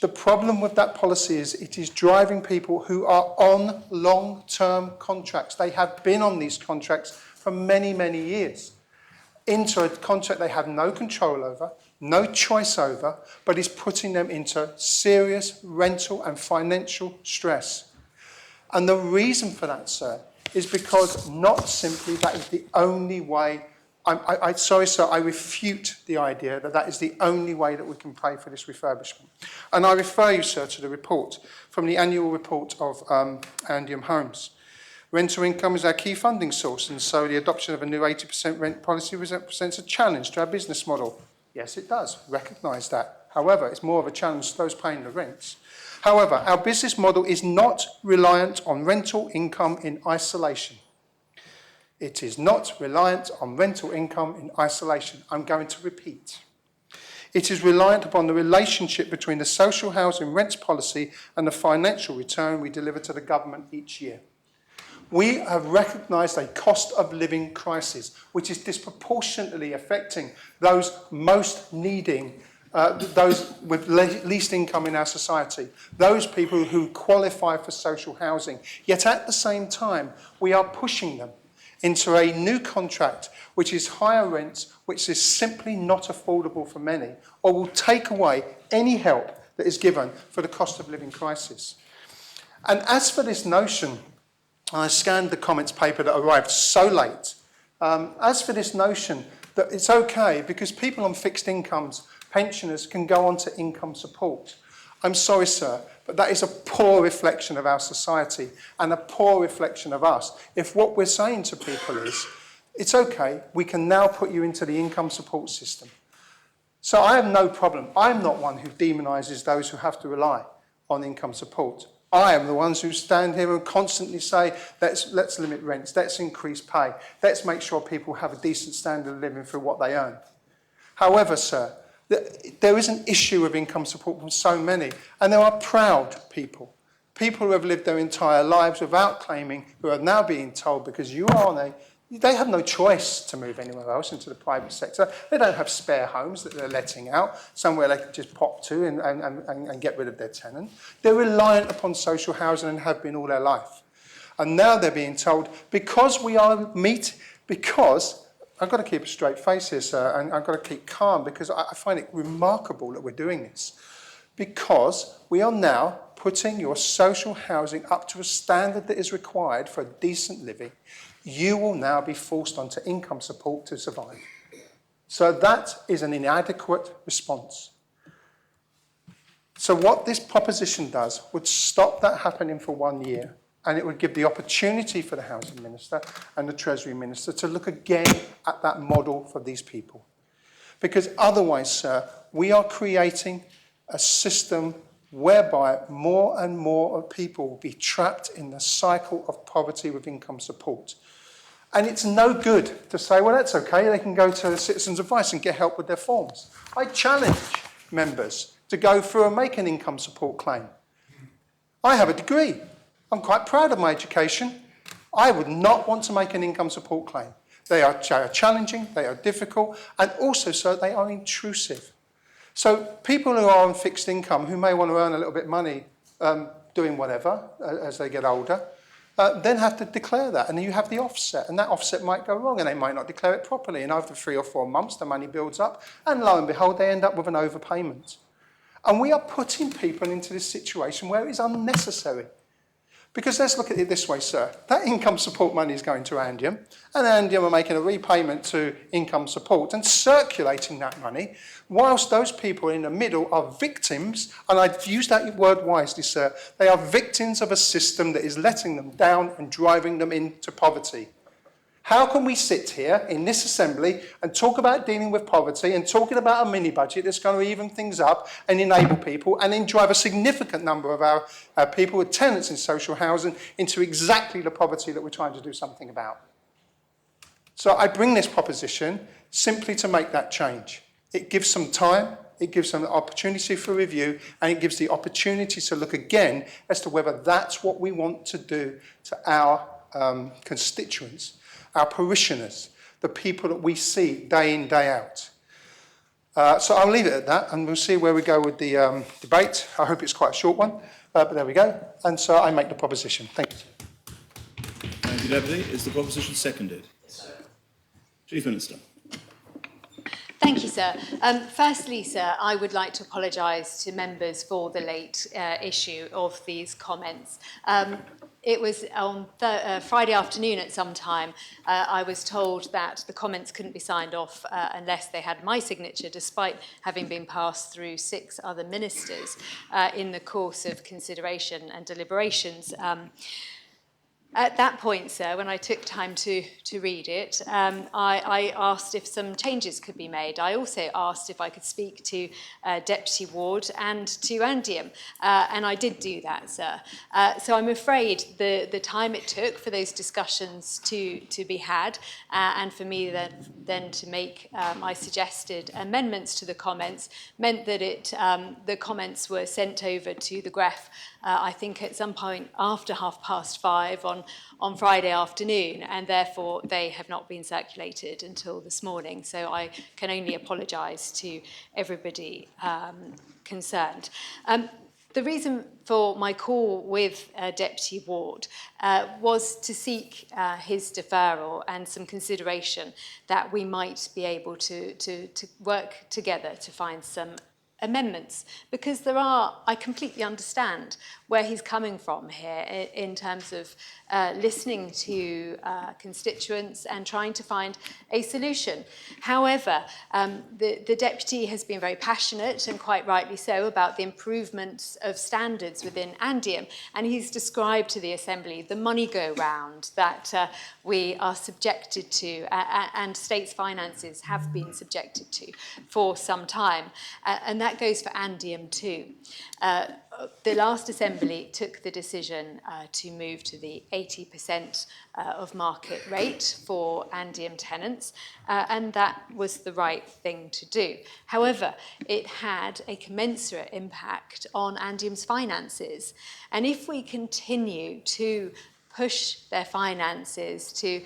The problem with that policy is it is driving people who are on long-term contracts. They have been on these contracts for many, many years, into a contract they have no control over, no choice over, but is putting them into serious rental and financial stress. And the reason for that, sir, is because not simply that is the only way. Sorry, sir, I refute the idea that that is the only way that we can pay for this refurbishment. And I refer you, sir, to the report from the annual report of Andium Homes, Rental income is our key funding source, and so the adoption of a new 80% rent policy represents a challenge to our business model. Yes, it does. Recognise that. However, it's more of a challenge to those paying the rents. However, our business model is not reliant on rental income in isolation. It is not reliant on rental income in isolation. I'm going to repeat. It is reliant upon the relationship between the social housing rents policy and the financial return we deliver to the government each year. We have recognised a cost of living crisis, which is disproportionately affecting those most needing, those with least income in our society, those people who qualify for social housing. Yet at the same time, we are pushing them into a new contract which is higher rents, which is simply not affordable for many, or will take away any help that is given for the cost of living crisis. And as for this notion, I scanned the comments paper that arrived so late. As for this notion that it's okay because people on fixed incomes, pensioners, can go on to income support. I'm sorry, sir, but that is a poor reflection of our society and a poor reflection of us. If what we're saying to people is, it's okay, we can now put you into the income support system. So I have no problem. I'm not one who demonises those who have to rely on income support. I am the ones who stand here and constantly say, let's limit rents, let's increase pay, let's make sure people have a decent standard of living for what they earn. However, sir, there is an issue of income support from so many, and there are proud people, people who have lived their entire lives without claiming, who are now being told because you are on they have no choice to move anywhere else into the private sector. They don't have spare homes that they're letting out, somewhere they can just pop to and get rid of their tenant. They're reliant upon social housing and have been all their life. And now they're being told, because we are because I've got to keep a straight face here, sir, and I've got to keep calm because I find it remarkable that we're doing this. Because we are now putting your social housing up to a standard that is required for a decent living, you will now be forced onto income support to survive. So that is an inadequate response. So what this proposition does would stop that happening for 1 year, and it would give the opportunity for the Housing Minister and the Treasury Minister to look again at that model for these people. Because otherwise, sir, we are creating a system whereby more and more people will be trapped in the cycle of poverty with income support. And it's no good to say, well, that's okay, they can go to Citizens Advice and get help with their forms. I challenge members to go through and make an income support claim. I have a degree. I'm quite proud of my education. I would not want to make an income support claim. They are challenging, they are difficult, and also, sir, they are intrusive. So people who are on fixed income, who may want to earn a little bit of money doing whatever as they get older, then have to declare that, and then you have the offset, and that offset might go wrong, and they might not declare it properly, and after 3 or 4 months, the money builds up, and lo and behold, they end up with an overpayment. And we are putting people into this situation where it is unnecessary. Because let's look at it this way, sir. That income support money is going to Andium, and Andium are making a repayment to income support and circulating that money, whilst those people in the middle are victims, and I've used that word wisely, sir, they are victims of a system that is letting them down and driving them into poverty. How can we sit here in this assembly and talk about dealing with poverty and talking about a mini budget that's going to even things up and enable people, and then drive a significant number of our people with tenants in social housing into exactly the poverty that we're trying to do something about? So I bring this proposition simply to make that change. It gives some time, it gives some opportunity for review, and it gives the opportunity to look again as to whether that's what we want to do to our constituents, our parishioners, the people that we see day in, day out. So I'll leave it at that, and we'll see where we go with the debate. I hope it's quite a short one, but there we go. And so I make the proposition. Thank you. Thank you, Deputy. Is the proposition seconded? Yes, sir. Chief Minister. Thank you, sir. Firstly, sir, I would like to apologise to members for the late issue of these comments. It was on Friday afternoon at some time, I was told that the comments couldn't be signed off unless they had my signature, despite having been passed through 6 other ministers in the course of consideration and deliberations. At that point, sir, when I took time to read it, I asked if some changes could be made. I also asked if I could speak to Deputy Ward and to Andiam, and I did do that, sir. So I'm afraid the time it took for those discussions to be had, and for me then to make my suggested amendments to the comments, meant that the comments were sent over to the GREF, I think at some point after 5:30 on Friday afternoon, and therefore they have not been circulated until this morning. So I can only apologise to everybody concerned. The reason for my call with Deputy Ward was to seek his deferral and some consideration that we might be able to work together to find some amendments, because I completely understand where he's coming from here in terms of listening to constituents and trying to find a solution. However, the Deputy has been very passionate, and quite rightly so, about the improvements of standards within Andiam, and he's described to the Assembly the money go round that we are subjected to, and states' finances have been subjected to for some time, and that goes for Andiam too. The last Assembly took the decision to move to the 80% of market rate for Andiam tenants, and that was the right thing to do. However, it had a commensurate impact on Andiam's finances, and if we continue to push their finances to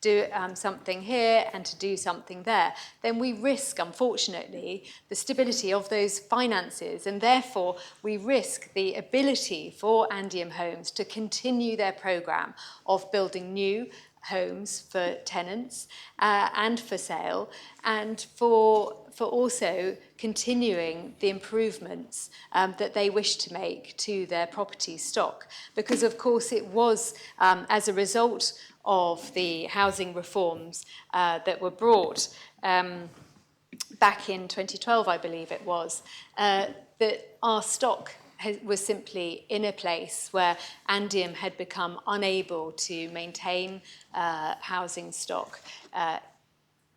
do something here and to do something there, then we risk, unfortunately, the stability of those finances, and therefore we risk the ability for Andiam Homes to continue their programme of building new homes for tenants and for sale, and for also continuing the improvements that they wish to make to their property stock. Because, of course, it was as a result of the housing reforms that were brought back in 2012, I believe it was, that our stock was simply in a place where Andiam had become unable to maintain housing stock,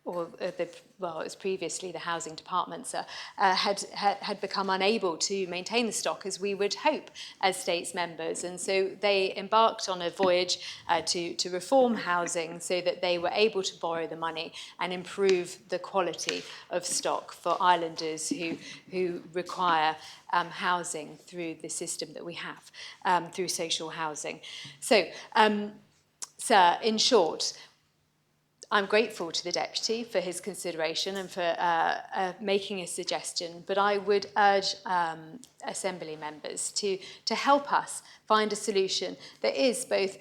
it was previously the housing departments, had become unable to maintain the stock as we would hope as states members. And so they embarked on a voyage to reform housing so that they were able to borrow the money and improve the quality of stock for islanders who require housing through the system that we have, through social housing. So, sir, in short, I'm grateful to the Deputy for his consideration and for making a suggestion, but I would urge Assembly members to help us find a solution that is both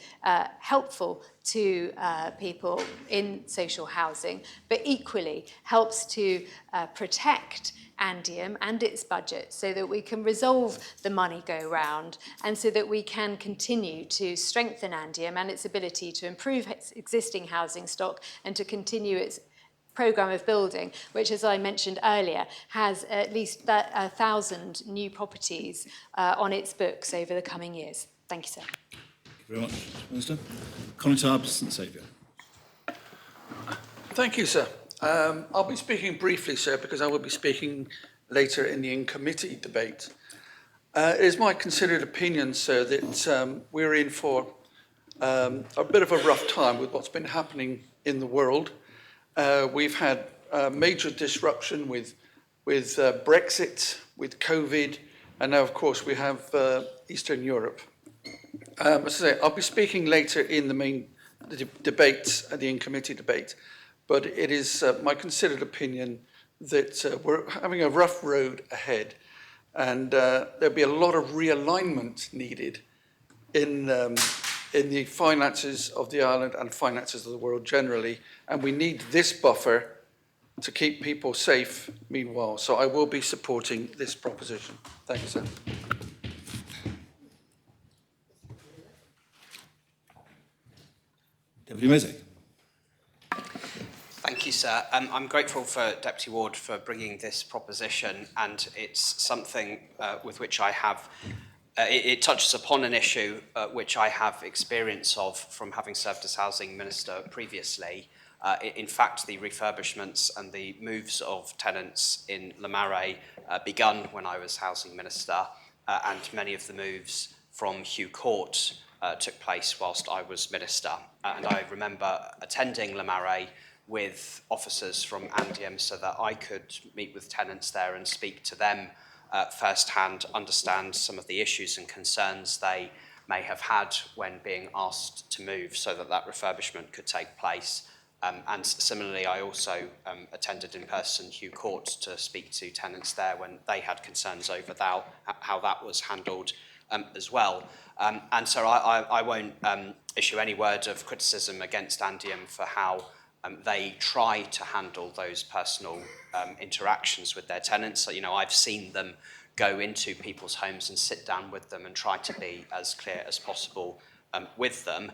helpful to people in social housing, but equally helps to protect Andiam and its budget so that we can resolve the money go round, and so that we can continue to strengthen Andiam and its ability to improve its existing housing stock and to continue its programme of building, which, as I mentioned earlier, has at least 1,000 new properties on its books over the coming years. Thank you, sir. Thank you very much, Minister. Conatap St Saviour. Thank you, sir. I'll be speaking briefly, sir, because I will be speaking later in the in-committee debate. It is my considered opinion, sir, that we're in for a bit of a rough time with what's been happening in the world. We've had major disruption with Brexit, with COVID, and now, of course, we have Eastern Europe. As I say, I'll be speaking later in the main debate, the in-committee debate, but it is my considered opinion that we're having a rough road ahead, and there'll be a lot of realignment needed in the finances of the island and finances of the world generally, and we need this buffer to keep people safe meanwhile. So I will be supporting this proposition. Thank you, sir. Deputy Mezek. Thank you, sir. I'm grateful for Deputy Ward for bringing this proposition, and it's something with which I have It touches upon an issue which I have experience of from having served as housing minister previously. In fact, the refurbishments and the moves of tenants in Le Marais begun when I was housing minister, and many of the moves from Hugh Court took place whilst I was minister. And I remember attending Le Marais with officers from Andium so that I could meet with tenants there and speak to them firsthand, understand some of the issues and concerns they may have had when being asked to move so that that refurbishment could take place. And similarly, I also attended in person Hugh Court to speak to tenants there when they had concerns over how that was handled as well. And so I won't issue any word of criticism against Andium for how they try to handle those personal interactions with their tenants. So, you know, I've seen them go into people's homes and sit down with them and try to be as clear as possible with them.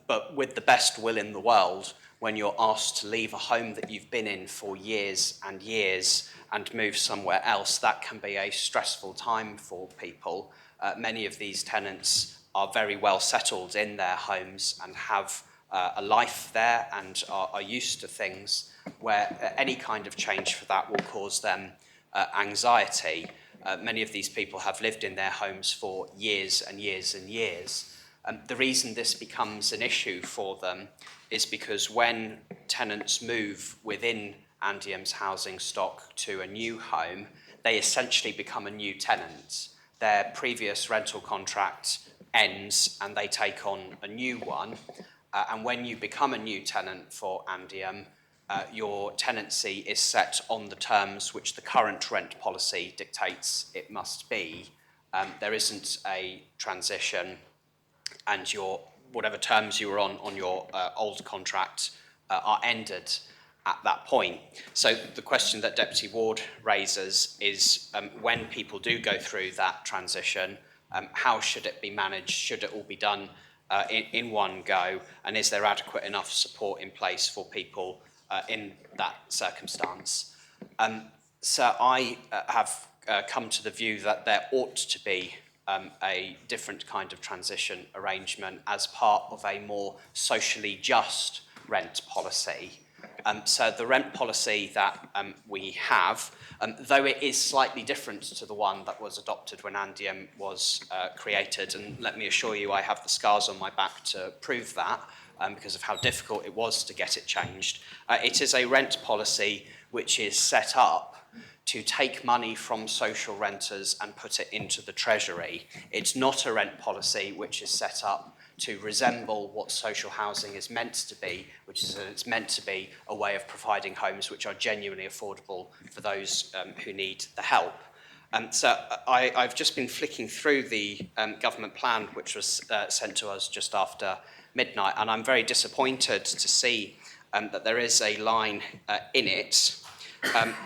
But with the best will in the world, when you're asked to leave a home that you've been in for years and move somewhere else, that can be a stressful time for people. Many of these tenants are very well settled in their homes and have a life there and are used to things where any kind of change for that will cause them anxiety. Many of these people have lived in their homes for years and years and years. The reason this becomes an issue for them is because when tenants move within Andium's housing stock to a new home, they essentially become a new tenant. Their previous rental contract ends and they take on a new one. And when you become a new tenant for Andium, your tenancy is set on the terms which the current rent policy dictates it must be. There isn't a transition, and whatever terms you were on your old contract are ended at that point. So the question that Deputy Ward raises is when people do go through that transition, how should it be managed? Should it all be done in one go? And is there adequate enough support in place for people in that circumstance? So I have come to the view that there ought to be a different kind of transition arrangement as part of a more socially just rent policy. So the rent policy that we have, though it is slightly different to the one that was adopted when Andium was created, and let me assure you I have the scars on my back to prove that, because of how difficult it was to get it changed. It is a rent policy which is set up to take money from social renters and put it into the Treasury. It's not a rent policy which is set up to resemble what social housing is meant to be, which is that it's meant to be a way of providing homes which are genuinely affordable for those who need the help. So I've just been flicking through the government plan which was sent to us just after midnight, and I'm very disappointed to see that there is a line in it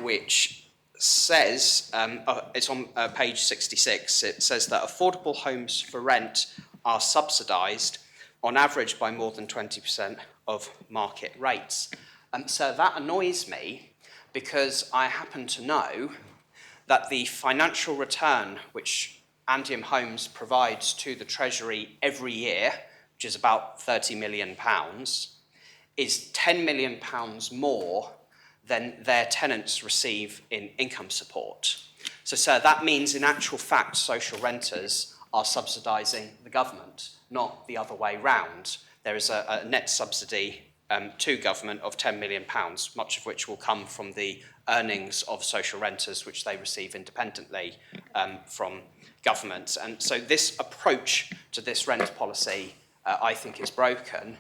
which says, it's on page 66, it says that affordable homes for rent are subsidised on average by more than 20% of market rates. So that annoys me because I happen to know that the financial return which Andium Homes provides to the Treasury every year, which is about £30 million, is £10 million more than their tenants receive in income support. So, sir, that means in actual fact social renters are subsidising the government, not the other way round. There is a net subsidy to government of £10 million, much of which will come from the earnings of social renters which they receive independently from government. And so this approach to this rent policy I think is broken.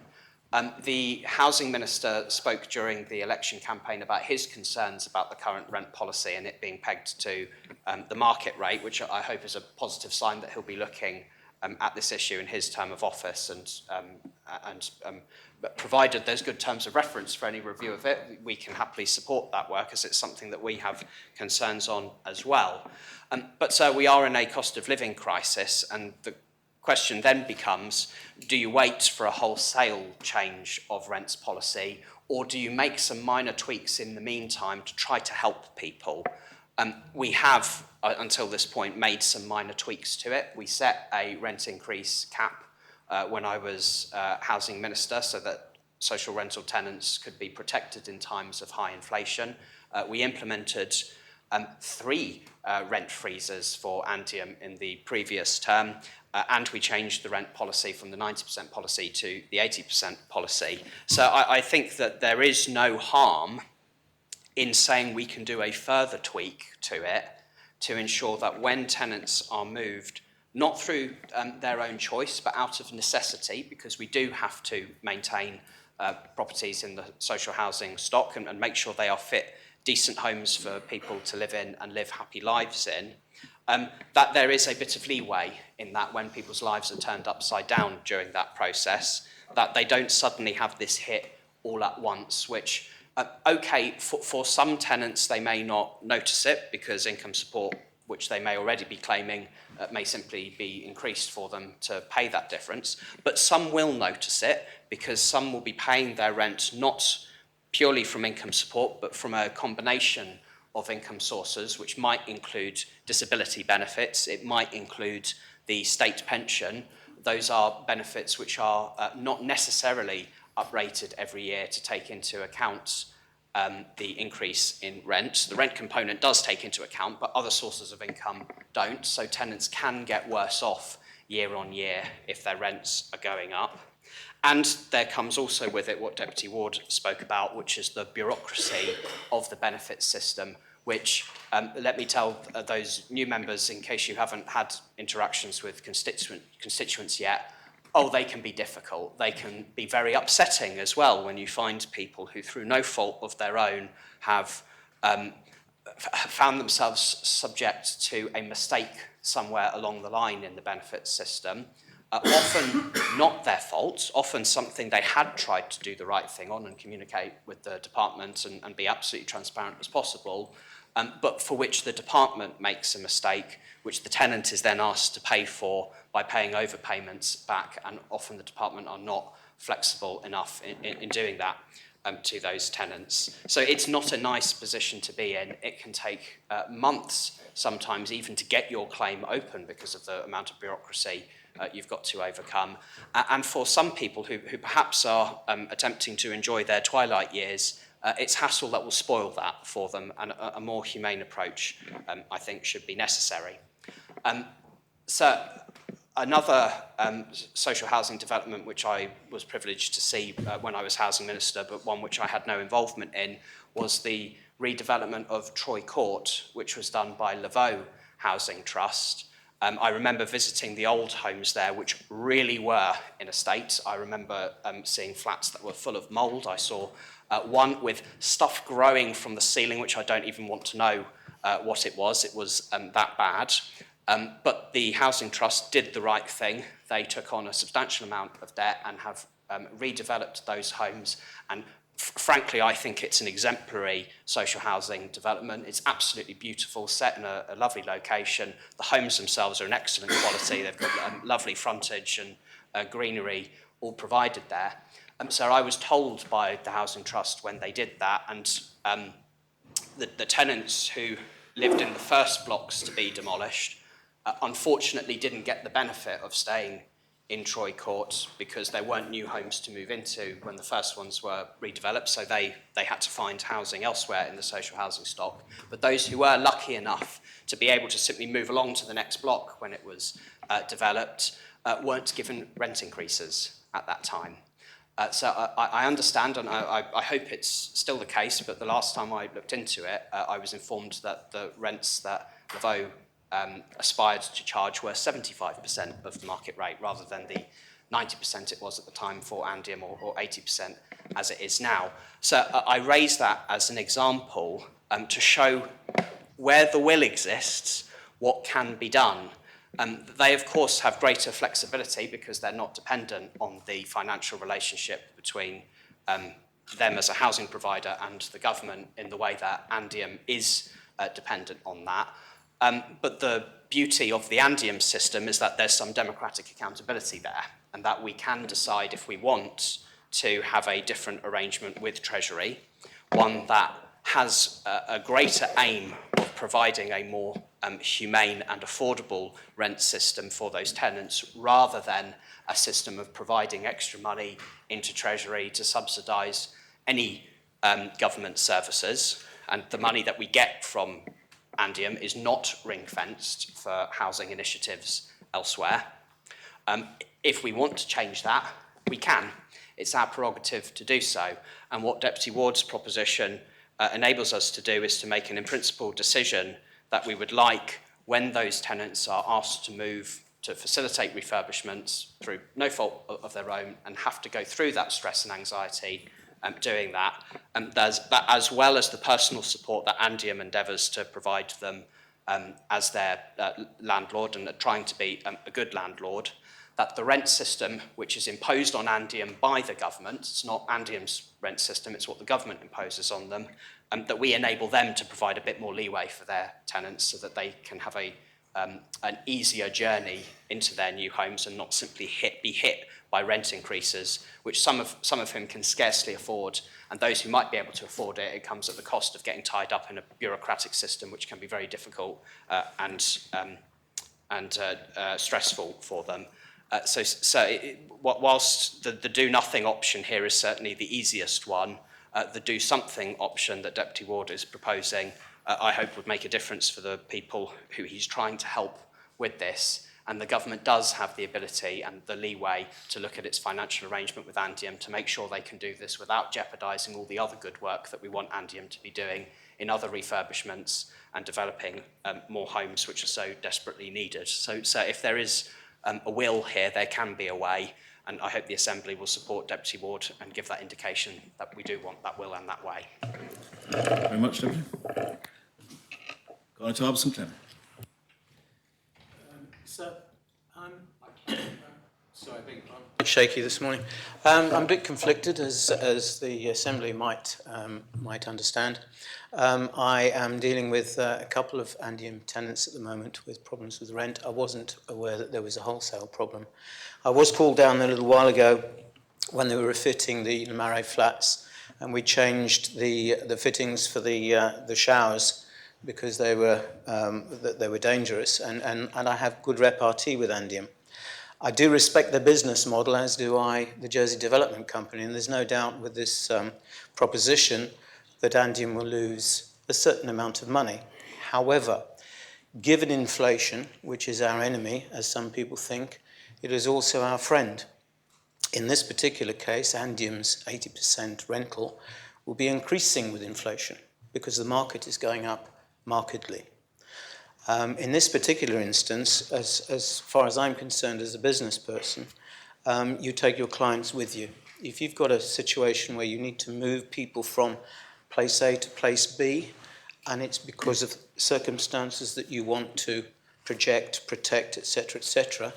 The housing minister spoke during the election campaign about his concerns about the current rent policy and it being pegged to the market rate, which I hope is a positive sign that he'll be looking at this issue in his term of office, and provided there's good terms of reference for any review of it, we can happily support that work as it's something that we have concerns on as well. But so we are in a cost of living crisis, and the question then becomes, do you wait for a wholesale change of rents policy, or do you make some minor tweaks in the meantime to try to help people? We have, until this point, made some minor tweaks to it. We set a rent increase cap when I was housing minister so that social rental tenants could be protected in times of high inflation. We implemented 3 rent freezes for Andium in the previous term, and we changed the rent policy from the 90% policy to the 80% policy. So I think that there is no harm in saying we can do a further tweak to it to ensure that when tenants are moved, not through their own choice, but out of necessity, because we do have to maintain properties in the social housing stock and make sure they are fit, decent homes for people to live in and live happy lives in, that there is a bit of leeway in that when people's lives are turned upside down during that process, that they don't suddenly have this hit all at once, which, okay, for some tenants, they may not notice it because income support, which they may already be claiming, may simply be increased for them to pay that difference. But some will notice it because some will be paying their rent not purely from income support, but from a combination of income sources, which might include disability benefits, it might include the state pension. Those are benefits which are not necessarily uprated every year to take into account the increase in rent. The rent component does take into account, but other sources of income don't, so tenants can get worse off year on year if their rents are going up. And there comes also with it what Deputy Ward spoke about, which is the bureaucracy of the benefits system, which, let me tell those new members, in case you haven't had interactions with constituents yet, they can be difficult. They can be very upsetting as well when you find people who, through no fault of their own, have found themselves subject to a mistake somewhere along the line in the benefits system. Often not their fault, often something they had tried to do the right thing on and communicate with the department and be absolutely transparent as possible, but for which the department makes a mistake, which the tenant is then asked to pay for by paying overpayments back, and often the department are not flexible enough in doing that to those tenants. So it's not a nice position to be in. It can take months sometimes even to get your claim open because of the amount of bureaucracy you've got to overcome. And for some people who perhaps are attempting to enjoy their twilight years, it's hassle that will spoil that for them, and a more humane approach, I think, should be necessary. So another social housing development which I was privileged to see when I was housing minister, but one which I had no involvement in, was the redevelopment of Troy Court, which was done by Laveau Housing Trust. I remember visiting the old homes there, which really were in a state. I remember seeing flats that were full of mould. I saw one with stuff growing from the ceiling, which I don't even want to know what it was. It was that bad. But the Housing Trust did the right thing. They took on a substantial amount of debt and have redeveloped those homes. And frankly, I think it's an exemplary social housing development. It's absolutely beautiful, set in a lovely location. The homes themselves are an excellent quality. They've got lovely frontage and greenery all provided there. So I was told by the Housing Trust when they did that, and the tenants who lived in the first blocks to be demolished unfortunately didn't get the benefit of staying in Troy Court because there weren't new homes to move into when the first ones were redeveloped, so they had to find housing elsewhere in the social housing stock. But those who were lucky enough to be able to simply move along to the next block when it was developed weren't given rent increases at that time. So I understand, and I hope it's still the case, but the last time I looked into it, I was informed that the rents that Laveau aspired to charge were 75% of the market rate rather than the 90% it was at the time for Andium or 80% as it is now. So I raise that as an example to show where the will exists, what can be done. They, of course, have greater flexibility because they're not dependent on the financial relationship between them as a housing provider and the government in the way that Andium is dependent on that. But the beauty of the Andium system is that there's some democratic accountability there, and that we can decide if we want to have a different arrangement with Treasury, one that has a greater aim of providing a more humane and affordable rent system for those tenants, rather than a system of providing extra money into Treasury to subsidise any government services. And the money that we get from Andium is not ring-fenced for housing initiatives elsewhere. If we want to change that, we can. It's our prerogative to do so. And what Deputy Ward's proposition enables us to do is to make an in-principle decision that we would like, when those tenants are asked to move to facilitate refurbishments through no fault of their own and have to go through that stress and anxiety doing that, as well as the personal support that Andium endeavours to provide them as their landlord and trying to be a good landlord, that the rent system, which is imposed on Andium by the government, it's not Andium's rent system, it's what the government imposes on them, that we enable them to provide a bit more leeway for their tenants so that they can have an easier journey into their new homes and not simply be hit by rent increases, which some of whom can scarcely afford, and those who might be able to afford it, it comes at the cost of getting tied up in a bureaucratic system which can be very difficult and stressful for them. Whilst the do-nothing option here is certainly the easiest one, the do-something option that Deputy Ward is proposing, I hope would make a difference for the people who he's trying to help with this. And the government does have the ability and the leeway to look at its financial arrangement with Andium to make sure they can do this without jeopardising all the other good work that we want Andium to be doing in other refurbishments and developing more homes which are so desperately needed. So if there is a will here, there can be a way, and I hope the Assembly will support Deputy Ward and give that indication that we do want that will and that way. Thank you very much, Deputy. Go on to Hobson Clem. Sir, sorry, I beg your pardon. A bit shaky this morning. I'm a bit conflicted, as the Assembly might understand. I am dealing with a couple of Andium tenants at the moment with problems with rent. I wasn't aware that there was a wholesale problem. I was called down a little while ago when they were refitting the Marais flats, and we changed the fittings for the showers because they were dangerous, and I have good repartee with Andium. I do respect their business model, as do the Jersey Development Company, and there's no doubt with this proposition that Andium will lose a certain amount of money. However, given inflation, which is our enemy, as some people think, it is also our friend. In this particular case, Andium's 80% rental will be increasing with inflation because the market is going up markedly. In this particular instance, as far as I'm concerned as a business person, you take your clients with you. If you've got a situation where you need to move people from place A to place B, and it's because of circumstances that you want to project, protect, etc.,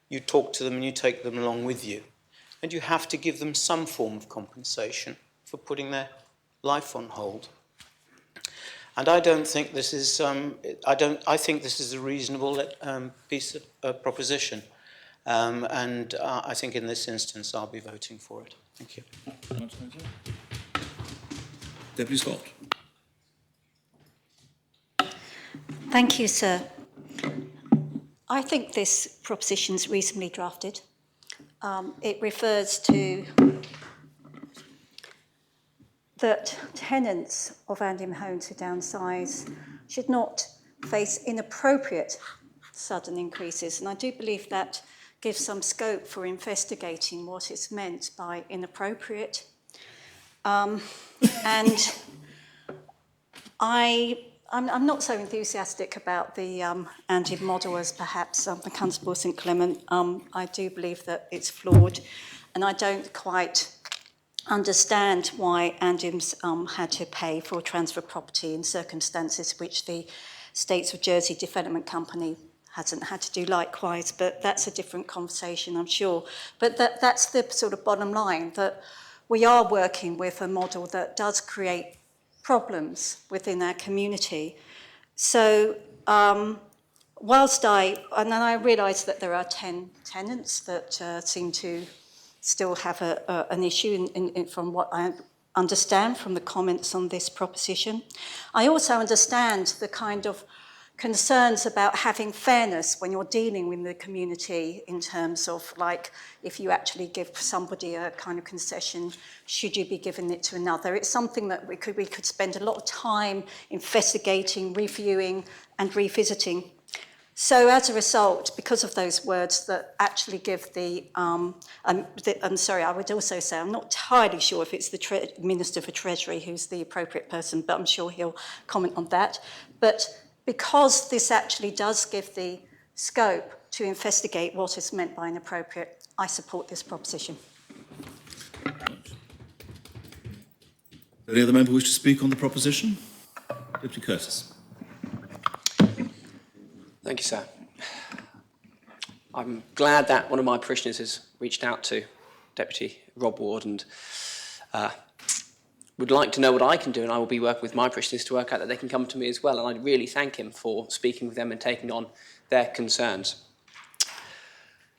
you talk to them and you take them along with you. And you have to give them some form of compensation for putting their life on hold. And I don't think this is, I think this is a reasonable piece of proposition. And I think in this instance, I'll be voting for it. Thank you. Deputy Scott. Thank you, sir. I think this proposition is reasonably drafted. It refers to that tenants of Andium homes who downsize should not face inappropriate sudden increases. And I do believe that gives some scope for investigating what is meant by inappropriate. And I'm not so enthusiastic about the Andium model as perhaps the Constable St Clement. I do believe that it's flawed, and I don't quite understand why Andium's had to pay for transfer property in circumstances which the States of Jersey Development Company hasn't had to do likewise, but that's a different conversation, I'm sure. But that's the sort of bottom line, that we are working with a model that does create problems within our community. So whilst and then I realise that there are 10 tenants that seem to still have an issue from what understand from the comments on this proposition. I also understand the kind of concerns about having fairness when you're dealing with the community in terms of, like, if you actually give somebody a kind of concession, should you be giving it to another? It's something that we could spend a lot of time investigating, reviewing and revisiting. So as a result, because of those words that actually give I'm sorry, I would also say I'm not entirely sure if it's the Minister for Treasury who's the appropriate person, but I'm sure he'll comment on that. But because this actually does give the scope to investigate what is meant by inappropriate, I support this proposition. Any other member wish to speak on the proposition? Deputy Curtis. Thank you, sir. I'm glad that one of my parishioners has reached out to Deputy Rob Ward and would like to know what I can do, and I will be working with my parishioners to work out that they can come to me as well, and I really thank him for speaking with them and taking on their concerns.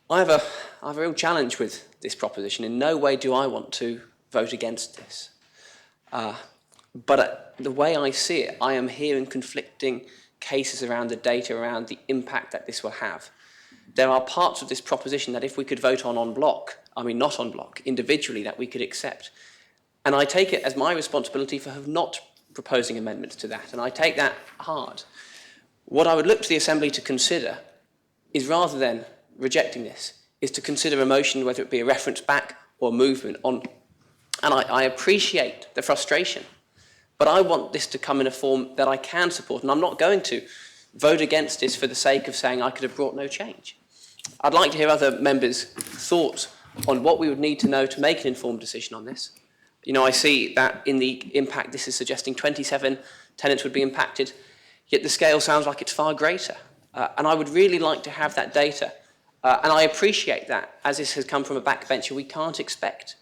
I have a real challenge with this proposition. In no way do I want to vote against this. But the way I see it, I am hearing conflicting cases around the data, around the impact that this will have. There are parts of this proposition that if we could vote on bloc, not on bloc, individually, that we could accept. And I take it as my responsibility for not proposing amendments to that, and I take that hard. What I would look to the Assembly to consider is, rather than rejecting this, is to consider a motion, whether it be a reference back or movement on. And I appreciate the frustration, but I want this to come in a form that I can support, and I'm not going to vote against this for the sake of saying I could have brought no change. I'd like to hear other members' thoughts on what we would need to know to make an informed decision on this. You know, I see that in the impact this is suggesting 27 tenants would be impacted, yet the scale sounds like it's far greater. And I would really like to have that data. And I appreciate that, as this has come from a backbencher, we can't expect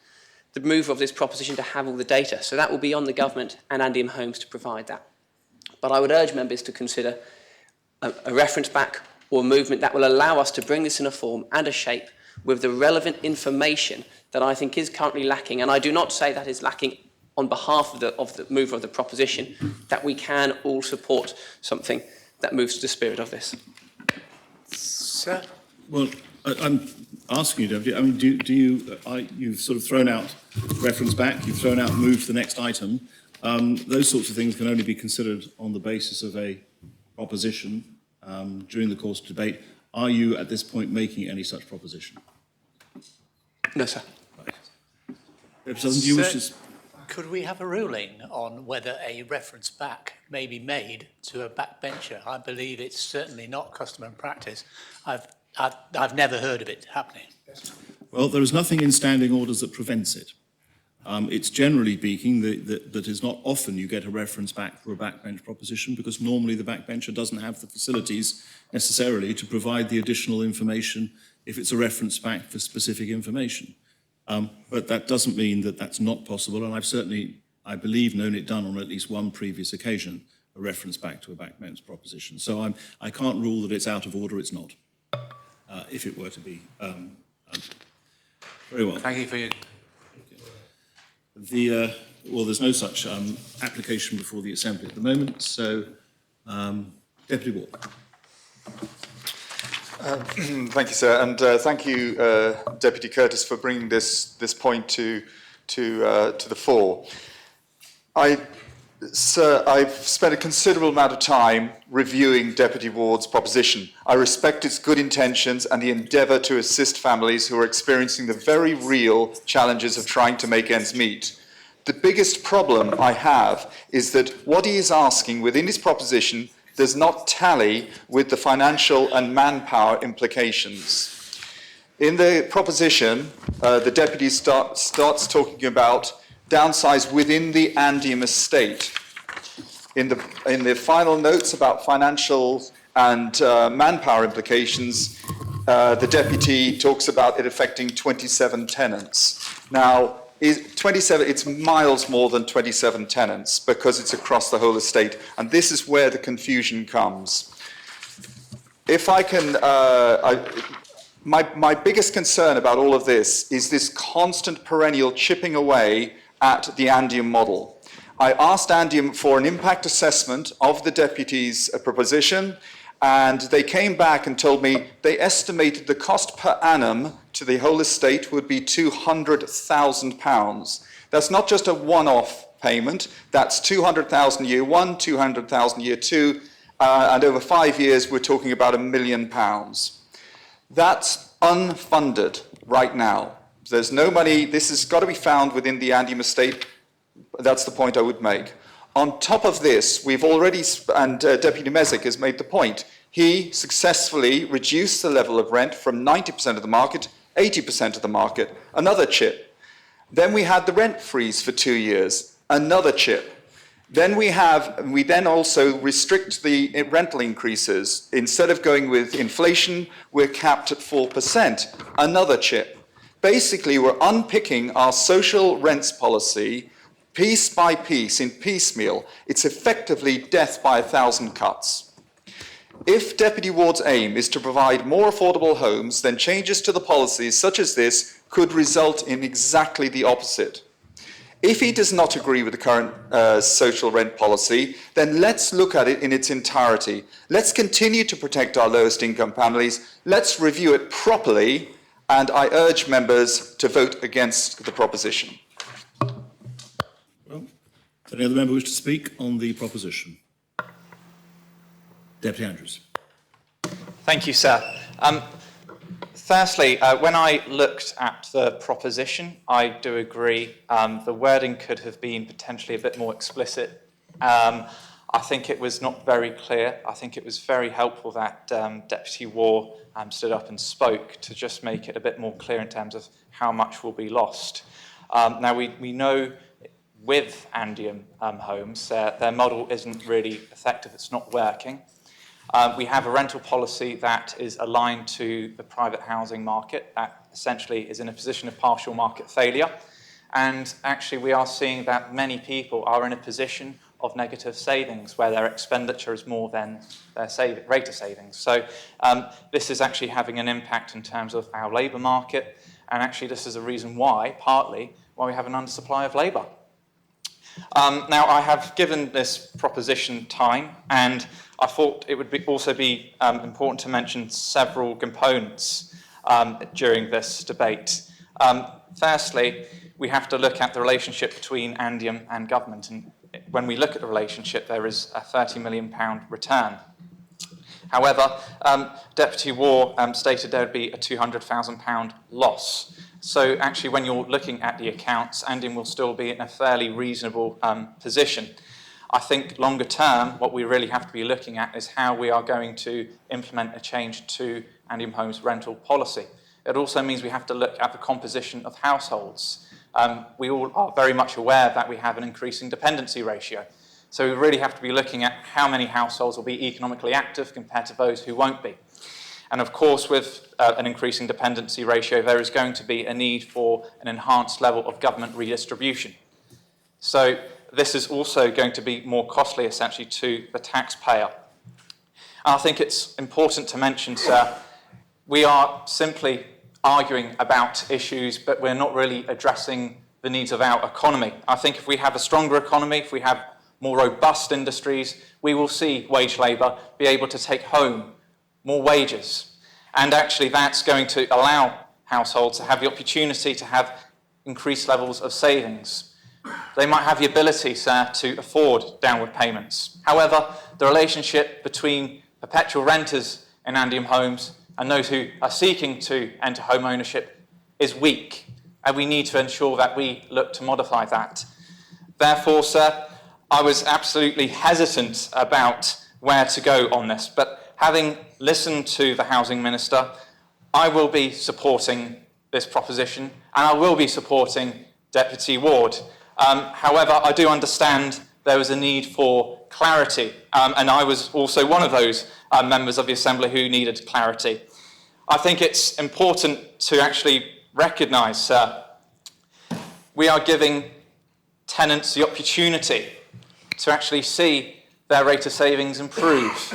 the mover of this proposition to have all the data. So that will be on the government and Andium Homes to provide that. But I would urge members to consider a reference back or a movement that will allow us to bring this in a form and a shape with the relevant information that I think is currently lacking. And I do not say that is lacking on behalf of the mover of the proposition, that we can all support something that moves to the spirit of this. Sir? Well, I'm asking you, Deputy, you've sort of thrown out reference back, you've thrown out move to the next item. Those sorts of things can only be considered on the basis of a proposition during the course of debate. Are you at this point making any such proposition? No, sir. Right. Representative, do you wish to... Could we have a ruling on whether a reference back may be made to a backbencher? I believe it's certainly not custom and practice. I've never heard of it happening. Well, there is nothing in standing orders that prevents it. It's generally speaking that is not often you get a reference back for a backbench proposition, because normally the backbencher doesn't have the facilities necessarily to provide the additional information if it's a reference back for specific information. But that doesn't mean that that's not possible, and I've certainly, I believe, known it done on at least one previous occasion, a reference back to a backbench proposition. So I can't rule that it's out of order, it's not, if it were to be. Very well. Thank you for your... Well, there's no such application before the Assembly at the moment, so Deputy Ward. Thank you, sir, and thank you, Deputy Curtis, for bringing this point to the fore. Sir, I've spent a considerable amount of time reviewing Deputy Ward's proposition. I respect its good intentions and the endeavour to assist families who are experiencing the very real challenges of trying to make ends meet. The biggest problem I have is that what he is asking within his proposition does not tally with the financial and manpower implications. In the proposition, the deputy starts talking about downsize within the Andium estate. In the final notes about financial and manpower implications, the deputy talks about it affecting 27 tenants. Now, 27, it's miles more than 27 tenants because it's across the whole estate, and this is where the confusion comes. If I can, my biggest concern about all of this is this constant perennial chipping away at the Andium model. I asked Andium for an impact assessment of the deputy's proposition, and they came back and told me they estimated the cost per annum to the whole estate would be £200,000. That's not just a one-off payment, that's 200,000 year one, 200,000 year two, and over 5 years we're talking about £1 million. That's unfunded right now. There's no money, this has got to be found within the Andium estate. That's the point I would make. On top of this, we've already, and Deputy Mezek has made the point, he successfully reduced the level of rent from 90% of the market, 80% of the market, another chip. Then we had the rent freeze for 2 years, another chip. Then we then also restrict the rental increases. Instead of going with inflation, we're capped at 4%, another chip. Basically, we're unpicking our social rents policy piece by piece in piecemeal. It's effectively death by 1,000 cuts. If Deputy Ward's aim is to provide more affordable homes, then changes to the policies such as this could result in exactly the opposite. If he does not agree with the current social rent policy, then let's look at it in its entirety. Let's continue to protect our lowest income families. Let's review it properly, and I urge members to vote against the proposition. Well, does any other member wish to speak on the proposition? Deputy Andrews. Thank you, sir. Firstly, when I looked at the proposition, I do agree the wording could have been potentially a bit more explicit. I think it was not very clear. I think it was very helpful that Deputy War stood up and spoke to just make it a bit more clear in terms of how much will be lost. Now, we know with Andium homes, their model isn't really effective. It's not working. We have a rental policy that is aligned to the private housing market that essentially is in a position of partial market failure. And actually we are seeing that many people are in a position of negative savings where their expenditure is more than their rate of savings. So this is actually having an impact in terms of our labour market. And actually this is a reason why, partly, why we have an undersupply of labour. Now, I have given this proposition time, and I thought it would also be important to mention several components during this debate. Firstly, we have to look at the relationship between Andium and government, and when we look at the relationship, there is a £30 million return. However, Deputy War stated there would be a £200,000 loss. So actually, when you're looking at the accounts, Andium will still be in a fairly reasonable position. I think longer term, what we really have to be looking at is how we are going to implement a change to Andium Homes rental policy. It also means we have to look at the composition of households. We all are very much aware that we have an increasing dependency ratio. So we really have to be looking at how many households will be economically active compared to those who won't be. And of course, with an increasing dependency ratio, there is going to be a need for an enhanced level of government redistribution. So this is also going to be more costly, essentially, to the taxpayer. And I think it's important to mention, sir, we are simply arguing about issues, but we're not really addressing the needs of our economy. I think if we have a stronger economy, if we have more robust industries, we will see wage labour be able to take home more wages. And actually that's going to allow households to have the opportunity to have increased levels of savings. They might have the ability, sir, to afford downward payments. However, the relationship between perpetual renters in Andium homes and those who are seeking to enter home ownership is weak. And we need to ensure that we look to modify that. Therefore, sir, I was absolutely hesitant about where to go on this, but having listened to the Housing Minister, I will be supporting this proposition, and I will be supporting Deputy Ward. However, I do understand there was a need for clarity, and I was also one of those members of the Assembly who needed clarity. I think it's important to actually recognise we are giving tenants the opportunity to actually see their rate of savings improve.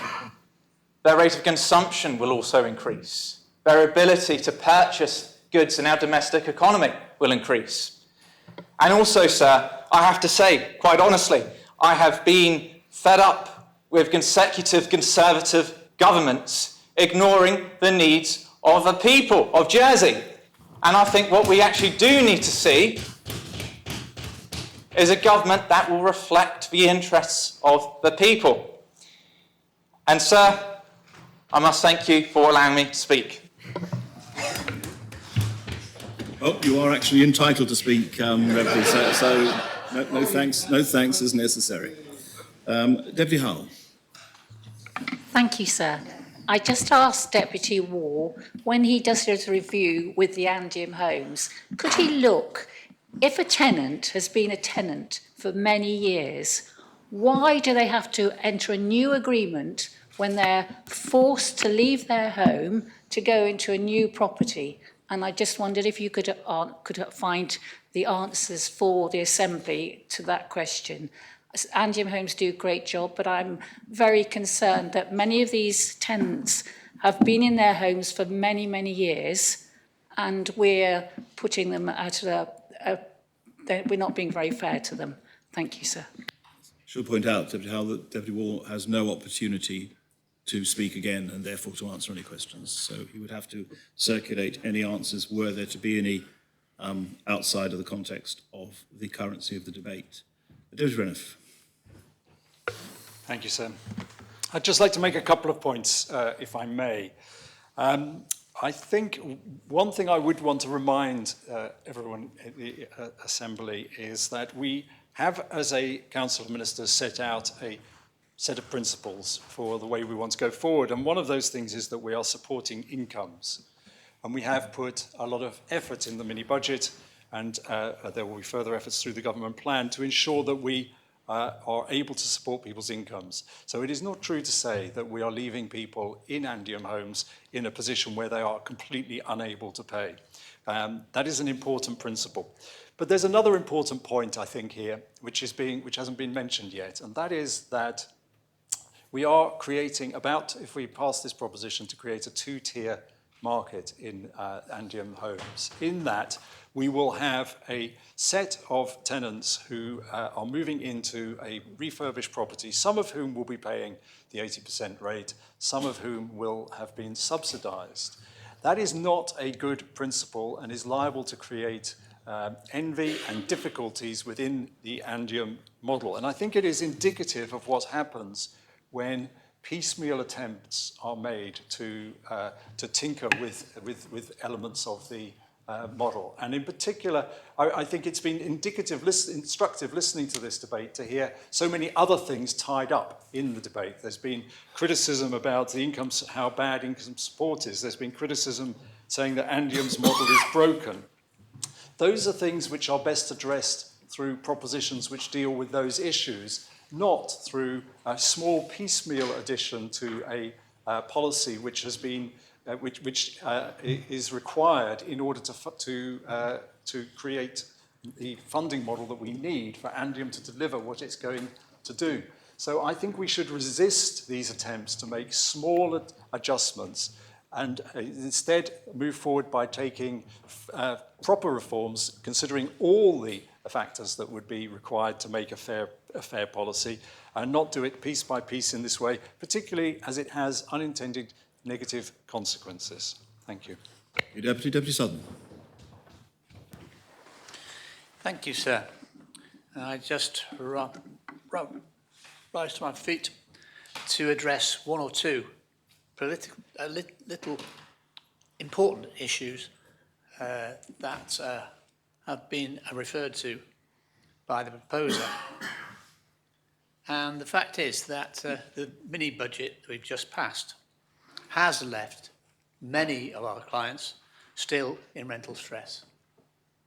Their rate of consumption will also increase. Their ability to purchase goods in our domestic economy will increase. And also, sir, I have to say, quite honestly, I have been fed up with consecutive Conservative governments ignoring the needs of the people of Jersey. And I think what we actually do need to see is a government that will reflect the interests of the people. And, sir, I must thank you for allowing me to speak. Oh, you are actually entitled to speak, Reverend, so no thanks is necessary. Deputy Hull. Thank you, sir. I just asked Deputy Wall, when he does his review with the Andium homes, could he look, if a tenant has been a tenant for many years, why do they have to enter a new agreement when they're forced to leave their home to go into a new property? And I just wondered if you could find the answers for the Assembly to that question. Andium Homes do a great job, but I'm very concerned that many of these tenants have been in their homes for many, many years, and we're putting them at we're not being very fair to them. Thank you, sir. Should point out, Deputy Hull, that Deputy Wall has no opportunity to speak again and therefore to answer any questions. So he would have to circulate any answers were there to be any outside of the context of the currency of the debate. Deputy Reniff. Thank you, sir. I'd just like to make a couple of points, if I may. I think one thing I would want to remind everyone in the Assembly is that we have, as a Council of Ministers, set out a set of principles for the way we want to go forward. And one of those things is that we are supporting incomes. And we have put a lot of effort in the mini-budget, and there will be further efforts through the government plan to ensure that we are able to support people's incomes. So it is not true to say that we are leaving people in Andium homes in a position where they are completely unable to pay. That is an important principle. But there's another important point, I think, here, which hasn't been mentioned yet, and that is that we are creating if we pass this proposition, to create a two-tier market in Andium homes. In that, we will have a set of tenants who are moving into a refurbished property, some of whom will be paying the 80% rate, some of whom will have been subsidised. That is not a good principle and is liable to create envy and difficulties within the Andium model. And I think it is indicative of what happens when piecemeal attempts are made to tinker with elements of the model. And in particular, I think it's been instructive listening to this debate to hear so many other things tied up in the debate. There's been criticism about the how bad income support is. There's been criticism saying that Andium's model is broken. Those are things which are best addressed through propositions which deal with those issues, not through a small piecemeal addition to a policy which has been is required in order to create the funding model that we need for Andium to deliver what it's going to do. So I think we should resist these attempts to make small adjustments and instead move forward by taking proper reforms, considering all the factors that would be required to make a fair policy, and not do it piece by piece in this way, particularly as it has unintended negative consequences. Thank you. Deputy Sutton. Thank you, sir. I just rise to my feet to address one or two little important issues that have been referred to by the proposer. And the fact is that the mini-budget that we've just passed has left many of our clients still in rental stress,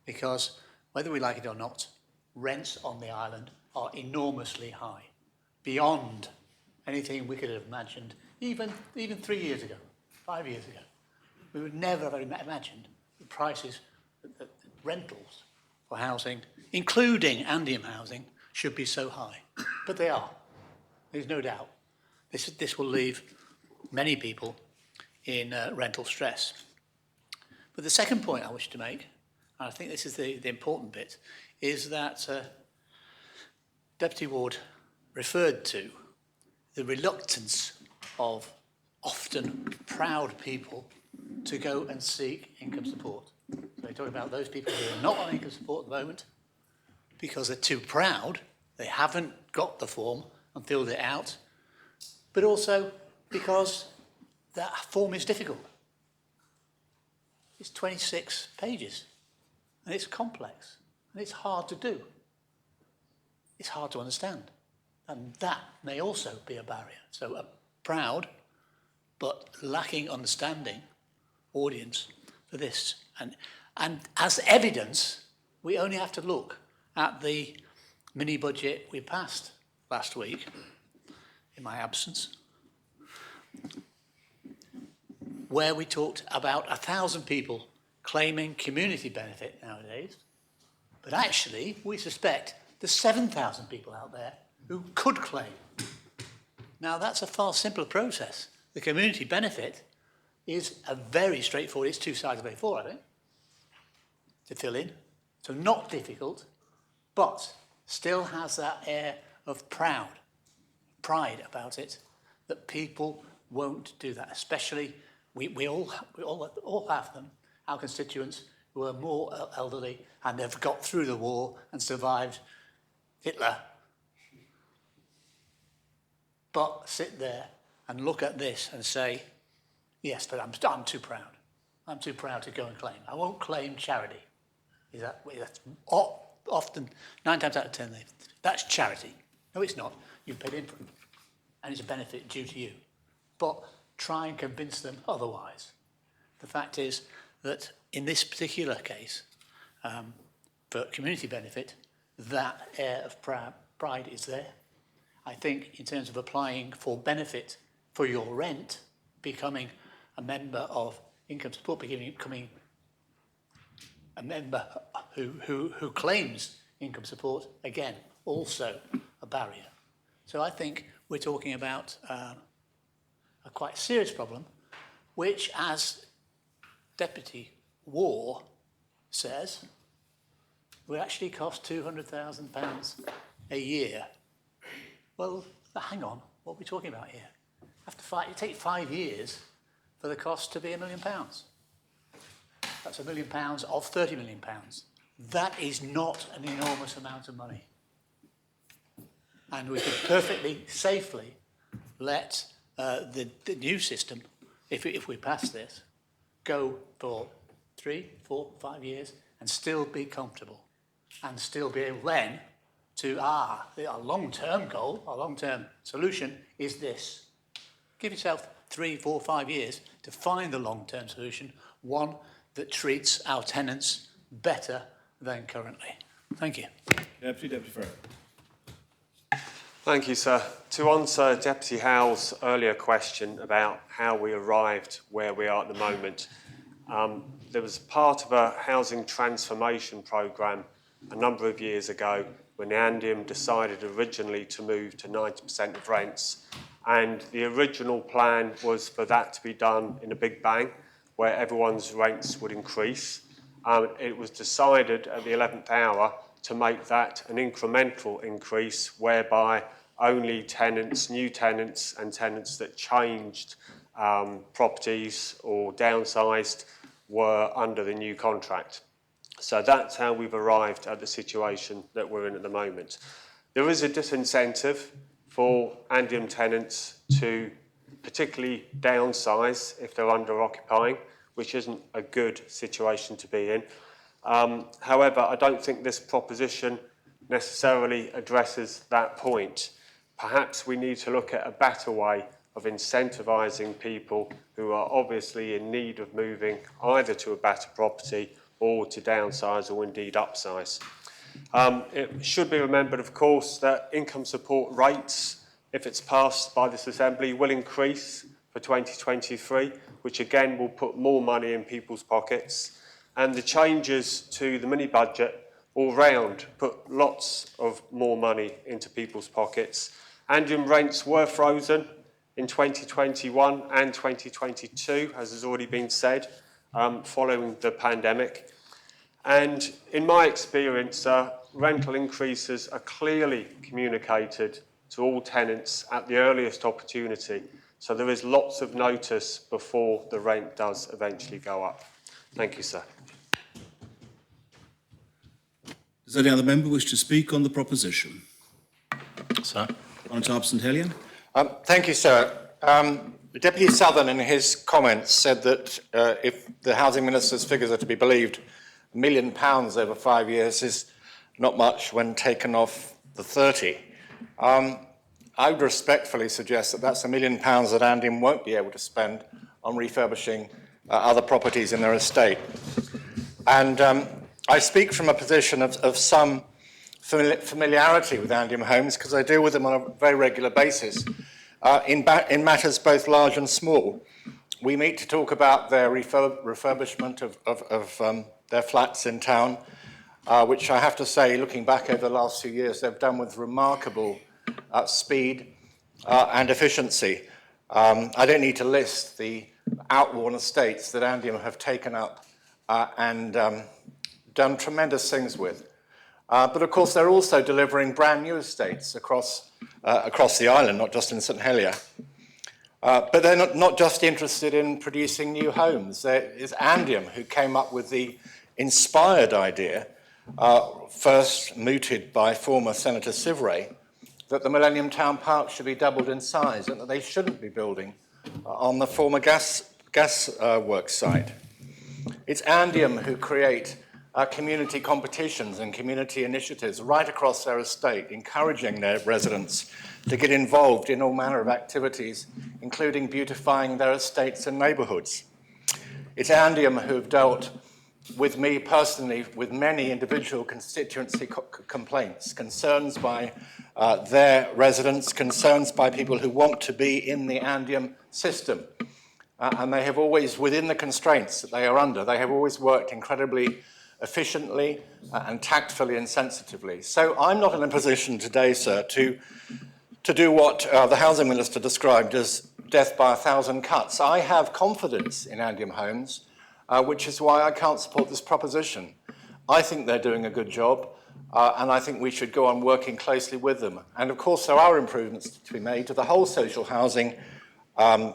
because whether we like it or not, rents on the island are enormously high, beyond anything we could have imagined even 3 years ago, 5 years ago. We would never have imagined the prices that rentals for housing, including Andium housing, should be so high. But they are. There's no doubt. This will leave many people in rental stress. But the second point I wish to make, and I think this is the important bit, is that Deputy Ward referred to the reluctance of often proud people to go and seek income support. So they talk about those people who are not on income support at the moment because they're too proud, they haven't got the form and filled it out, but also because that form is difficult. It's 26 pages, and it's complex, and it's hard to do. It's hard to understand, and that may also be a barrier. So a proud but lacking understanding audience for this. And as evidence, we only have to look at the mini-budget we passed last week, in my absence, where we talked about 1,000 people claiming community benefit nowadays, but actually we suspect there's 7,000 people out there who could claim. Now that's a far simpler process. The community benefit is a very straightforward, it's 2 sides of A4, I think, to fill in. So not difficult, but still has that air of pride about it, that people won't do that, especially we all have them, our constituents who are more elderly and have got through the war and survived Hitler, but sit there and look at this and say, yes, but I'm too proud. I'm too proud to go and claim. I won't claim charity. That's often, 9 times out of 10, that's charity. No, it's not. You paid in for it, and it's a benefit due to you. But try and convince them otherwise. The fact is that in this particular case, for community benefit, that air of pride is there. I think in terms of applying for benefit for your rent, becoming a member of income support, becoming a member who claims income support, again, also a barrier. So I think we're talking about a quite serious problem, which, as Deputy War says, will actually cost £200,000 a year. Well, hang on, what are we talking about here? It takes 5 years for the cost to be £1 million. That's £1 million of £30 million. That is not an enormous amount of money. And we could perfectly safely let the new system, if we pass this, go for 3, 4, 5 years and still be comfortable and still be able then to, our long-term goal, our long-term solution is this. Give yourself 3, 4, 5 years to find the long-term solution, one that treats our tenants better than currently. Thank you. Deputy Farrell. Thank you, sir. To answer Deputy Howell's earlier question about how we arrived where we are at the moment, there was part of a housing transformation programme a number of years ago when Andium decided originally to move to 90% of rents. And the original plan was for that to be done in a big bang, where everyone's rents would increase. It was decided at the 11th hour to make that an incremental increase, whereby only tenants, new tenants and tenants that changed properties or downsized were under the new contract. So that's how we've arrived at the situation that we're in at the moment. There is a disincentive for Andium tenants to particularly downsize if they're under-occupying, which isn't a good situation to be in. However, I don't think this proposition necessarily addresses that point. Perhaps we need to look at a better way of incentivising people who are obviously in need of moving either to a better property or to downsize or indeed upsize. It should be remembered, of course, that income support rates, if it's passed by this Assembly, will increase for 2023, which again will put more money in people's pockets. And the changes to the mini-budget all round put lots of more money into people's pockets. Andium rents were frozen in 2021 and 2022, as has already been said, following the pandemic. And in my experience, rental increases are clearly communicated to all tenants at the earliest opportunity. So there is lots of notice before the rent does eventually go up. Thank you, sir. Does any other member wish to speak on the proposition? Sir. Honourable Harbson-Hellion. Thank you, sir. Deputy Southern, in his comments, said that if the Housing Minister's figures are to be believed, £1 million over 5 years is not much when taken off the 30. I would respectfully suggest that that's £1 million that Andium won't be able to spend on refurbishing other properties in their estate. And I speak from a position of some familiarity with Andium Homes because I deal with them on a very regular basis in matters both large and small. We meet to talk about their refurbishment of their flats in town, which I have to say, looking back over the last few years, they've done with remarkable speed and efficiency. I don't need to list the outworn estates that Andium have taken up and done tremendous things with. But of course, they're also delivering brand new estates across the island, not just in St Helier. But they're not just interested in producing new homes. There is Andium who came up with the inspired idea, first mooted by former Senator Sivray, that the Millennium Town Park should be doubled in size and that they shouldn't be building on the former gas works site. It's Andium who create community competitions and community initiatives right across their estate, encouraging their residents to get involved in all manner of activities, including beautifying their estates and neighbourhoods. It's Andium who've dealt with me personally with many individual constituency complaints, concerns by their residents, concerns by people who want to be in the Andium system. And they have always, within the constraints that they are under, they have always worked incredibly efficiently and tactfully and sensitively. So I'm not in a position today, sir, to do what the Housing Minister described as death by 1,000 cuts. I have confidence in Andium Homes, which is why I can't support this proposition. I think they're doing a good job, and I think we should go on working closely with them. And of course, there are improvements to be made to the whole social housing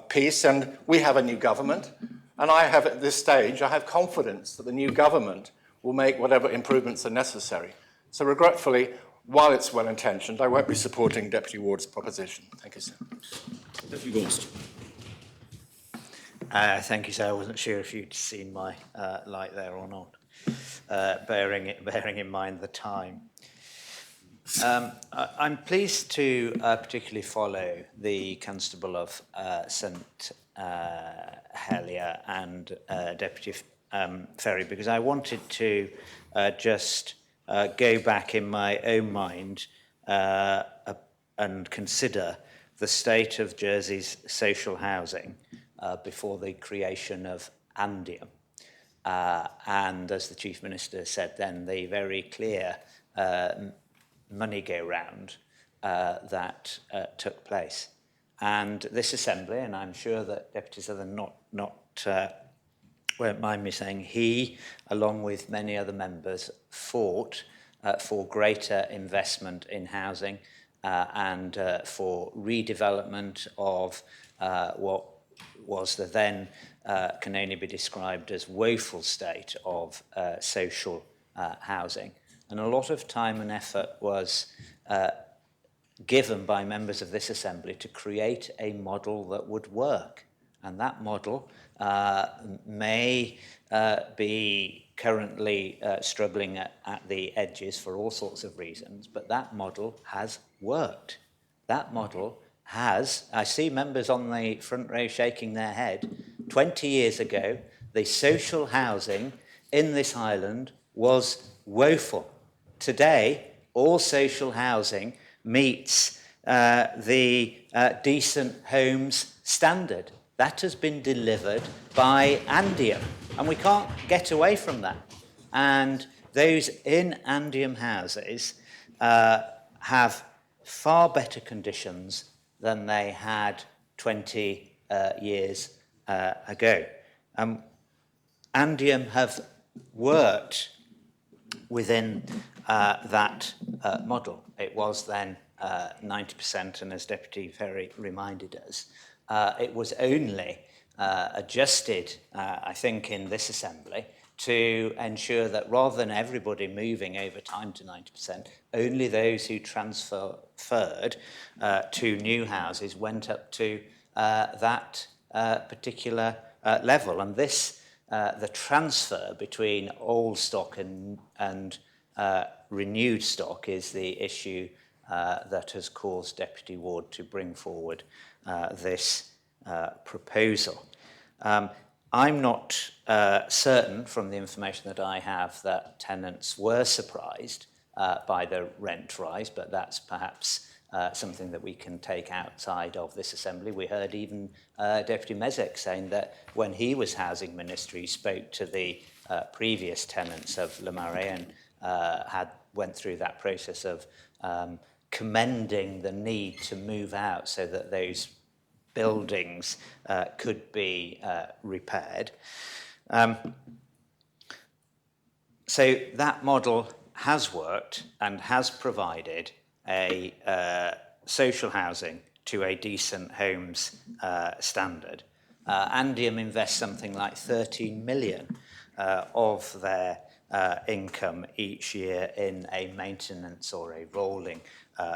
piece, and we have a new government, and I have at this stage, I have confidence that the new government will make whatever improvements are necessary. So regretfully, while it's well-intentioned, I won't be supporting Deputy Ward's proposition. Thank you, sir. Deputy Gorst. Thank you, sir. I wasn't sure if you'd seen my light there or not, bearing in mind the time. I'm pleased to particularly follow the Constable of St Helier and Deputy Ferry, because I wanted to just go back in my own mind and consider the state of Jersey's social housing before the creation of Andium. And as the Chief Minister said then, the very clear money go round that took place. And this Assembly, and I'm sure that Deputy Southern won't mind me saying, he, along with many other members, fought for greater investment in housing and for redevelopment of what was the then can only be described as woeful state of social housing. And a lot of time and effort was given by members of this Assembly to create a model that would work. And that model may be currently struggling at the edges for all sorts of reasons, but that model has worked. That model has, I see members on the front row shaking their head, 20 years ago, the social housing in this island was woeful. Today, all social housing meets the decent homes standard. That has been delivered by Andium, and we can't get away from that. And those in Andium houses have far better conditions than they had 20 years ago. Andium have worked within that model. It was then 90%, and as Deputy Ferry reminded us, it was only adjusted, I think, in this Assembly to ensure that rather than everybody moving over time to 90%, only those who transferred to new houses went up to that particular level. And this, the transfer between old stock and renewed stock is the issue that has caused Deputy Ward to bring forward this proposal. I'm not certain from the information that I have that tenants were surprised by the rent rise, but that's perhaps something that we can take outside of this Assembly. We heard even Deputy Mezek saying that when he was Housing Minister, he spoke to the previous tenants of Le Marais and went through that process of commending the need to move out so that those buildings could be repaired. So that model has worked and has provided a social housing to a decent homes standard. Andium invests something like 13 million of their income each year in a maintenance or a rolling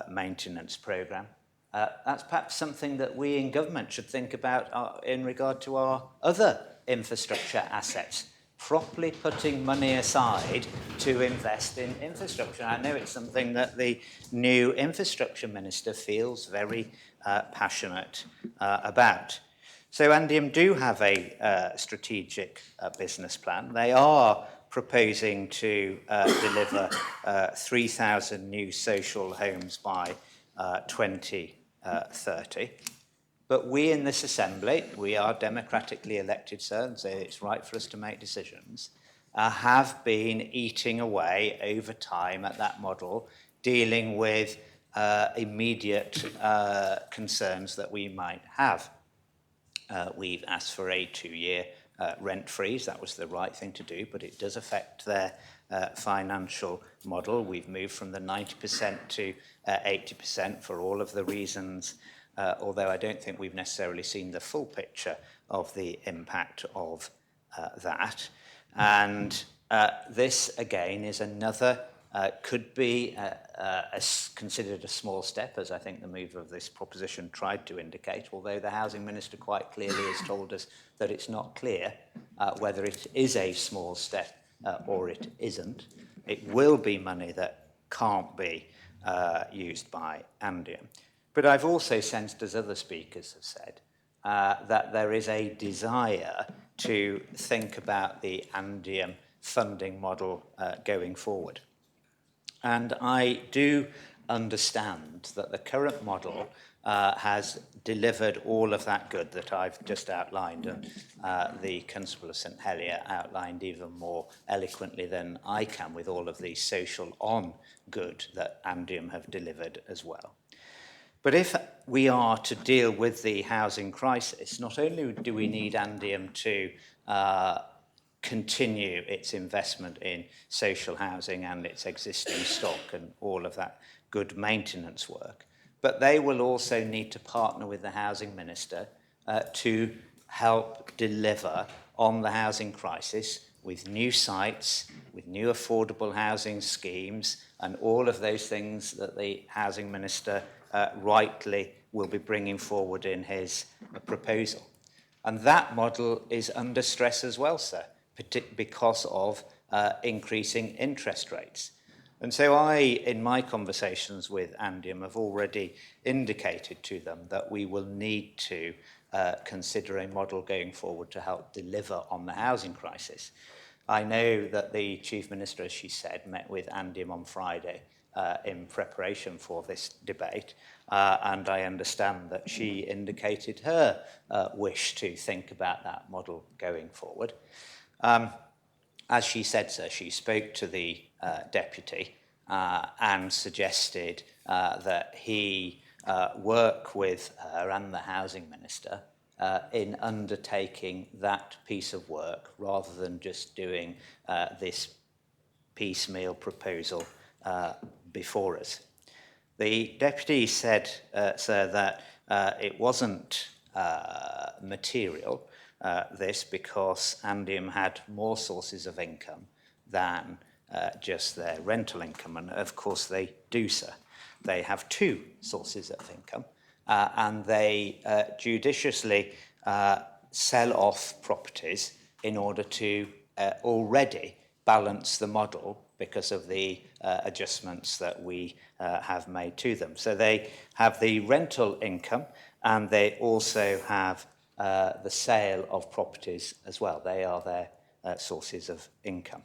maintenance programme. That's perhaps something that we in government should think about in regard to our other infrastructure assets, properly putting money aside to invest in infrastructure. I know it's something that the new infrastructure minister feels very passionate about. So Andium do have a strategic business plan. They are proposing to deliver 3,000 new social homes by 2030. But we in this Assembly, we are democratically elected, sir, and so it's right for us to make decisions, have been eating away over time at that model, dealing with immediate concerns that we might have. We've asked for a 2-year rent freeze. That was the right thing to do, but it does affect their financial model. We've moved from the 90% to 80% for all of the reasons, although I don't think we've necessarily seen the full picture of the impact of that. And this, again, is another, could be considered a small step, as I think the mover of this proposition tried to indicate, although the Housing Minister quite clearly has told us that it's not clear whether it is a small step or it isn't. It will be money that can't be used by Andium. But I've also sensed, as other speakers have said, that there is a desire to think about the Andium funding model going forward. And I do understand that the current model has delivered all of that good that I've just outlined, and the Constable of St Helier outlined even more eloquently than I can with all of the social on good that Andium have delivered as well. But if we are to deal with the housing crisis, not only do we need Andium to continue its investment in social housing and its existing stock and all of that good maintenance work, but they will also need to partner with the Housing Minister to help deliver on the housing crisis with new sites, with new affordable housing schemes, and all of those things that the Housing Minister rightly will be bringing forward in his proposal. And that model is under stress as well, sir, because of increasing interest rates. And so I, in my conversations with Andium, have already indicated to them that we will need to consider a model going forward to help deliver on the housing crisis. I know that the Chief Minister, as she said, met with Andium on Friday in preparation for this debate, and I understand that she indicated her wish to think about that model going forward. As she said, sir, she spoke to the deputy and suggested that he work with her and the Housing Minister in undertaking that piece of work rather than just doing this piecemeal proposal before us. The Deputy said, sir, that it wasn't material, this, because Andium had more sources of income than just their rental income. And of course they do, sir. They have two sources of income, and they judiciously sell off properties in order to already balance the model because of the adjustments that we have made to them. So they have the rental income, and they also have the sale of properties as well. They are their sources of income.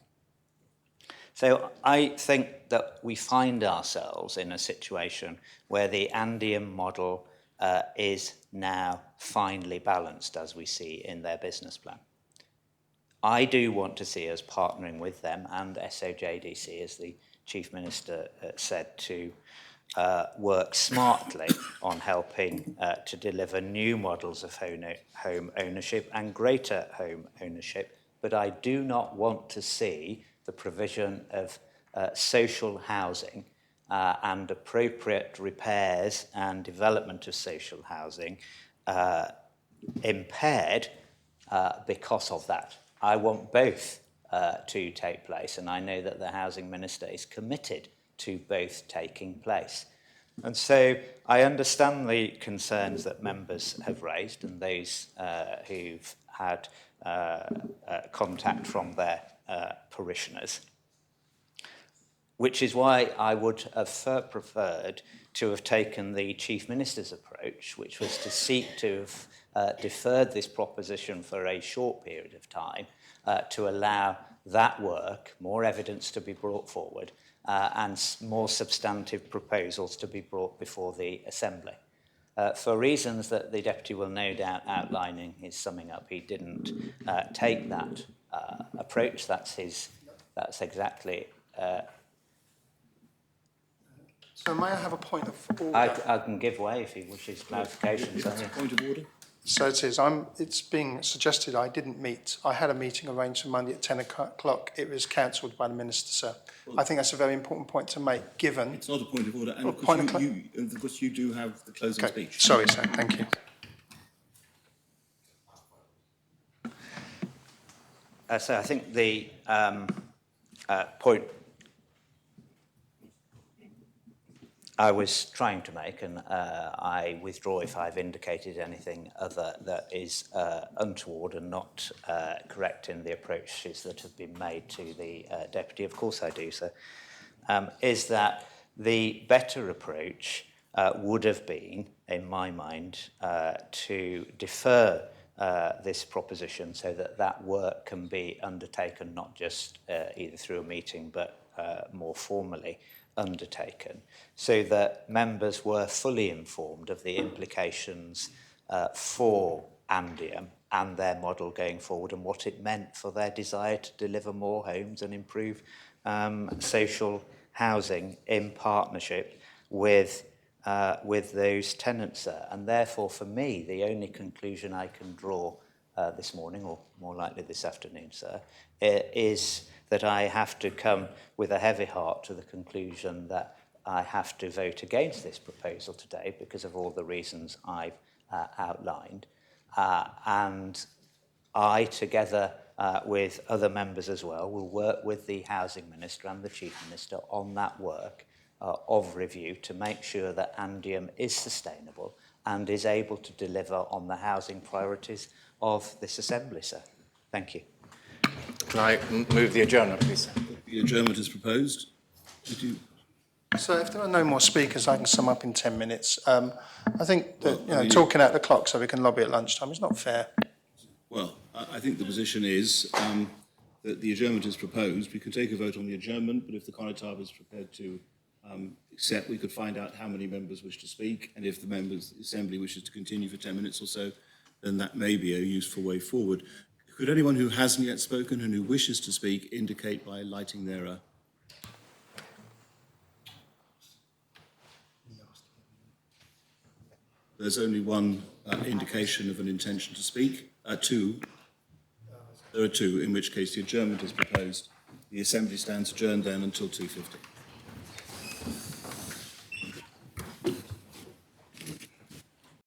So I think that we find ourselves in a situation where the Andium model is now finely balanced, as we see in their business plan. I do want to see us partnering with them and SOJDC, as the Chief Minister said, to work smartly on helping to deliver new models of home ownership and greater home ownership. But I do not want to see the provision of social housing and appropriate repairs and development of social housing impaired because of that. I want both to take place, and I know that the Housing Minister is committed to both taking place. And so I understand the concerns that members have raised and those who've had contact from their parishioners, which is why I would have preferred to have taken the Chief Minister's approach, which was to seek to have deferred this proposition for a short period of time to allow that work, more evidence to be brought forward, and more substantive proposals to be brought before the Assembly. For reasons that the Deputy will no doubt outline in his summing up, he didn't take that approach. That's exactly... So may I have a point of order? I can give way if he wishes clarification. Point of order? So it is. It's being suggested I didn't meet. I had a meeting arranged for Monday at 10 o'clock. It was cancelled by the Minister, sir. Well, I think that's a very important point to make, given... It's not a point of order, and of course you do have the closing speech. Sorry, sir. Thank you. So I think the point I was trying to make, and I withdraw if I've indicated anything other that is untoward and not correct in the approaches that have been made to the Deputy. Of course I do, so. Is that the better approach would have been, in my mind, to defer this proposition so that that work can be undertaken not just either through a meeting but more formally undertaken, so that members were fully informed of the implications for Andium and their model going forward and what it meant for their desire to deliver more homes and improve social housing in partnership with those tenants. And therefore, for me, the only conclusion I can draw this morning, or more likely this afternoon, sir, is that I have to come with a heavy heart to the conclusion that I have to vote against this proposal today because of all the reasons I've outlined. And I, together with other members as well, will work with the Housing Minister and the Chief Minister on that work of review to make sure that Andium is sustainable and is able to deliver on the housing priorities of this Assembly, sir. Thank you. Can I move the adjournment, please? The adjournment is proposed. So if there are no more speakers, I can sum up in 10 minutes. I think that talking out the clock so we can lobby at lunchtime is not fair. Well, I think the position is that the adjournment is proposed. We can take a vote on the adjournment, but if the Connotab is prepared to accept, we could find out how many members wish to speak, and if the Assembly wishes to continue for 10 minutes or so, then that may be a useful way forward. Could anyone who hasn't yet spoken and who wishes to speak indicate by lighting their... There's only one indication of an intention to speak. Two. There are two, in which case the adjournment is proposed. The The Assembly stands adjourned then until 2:50.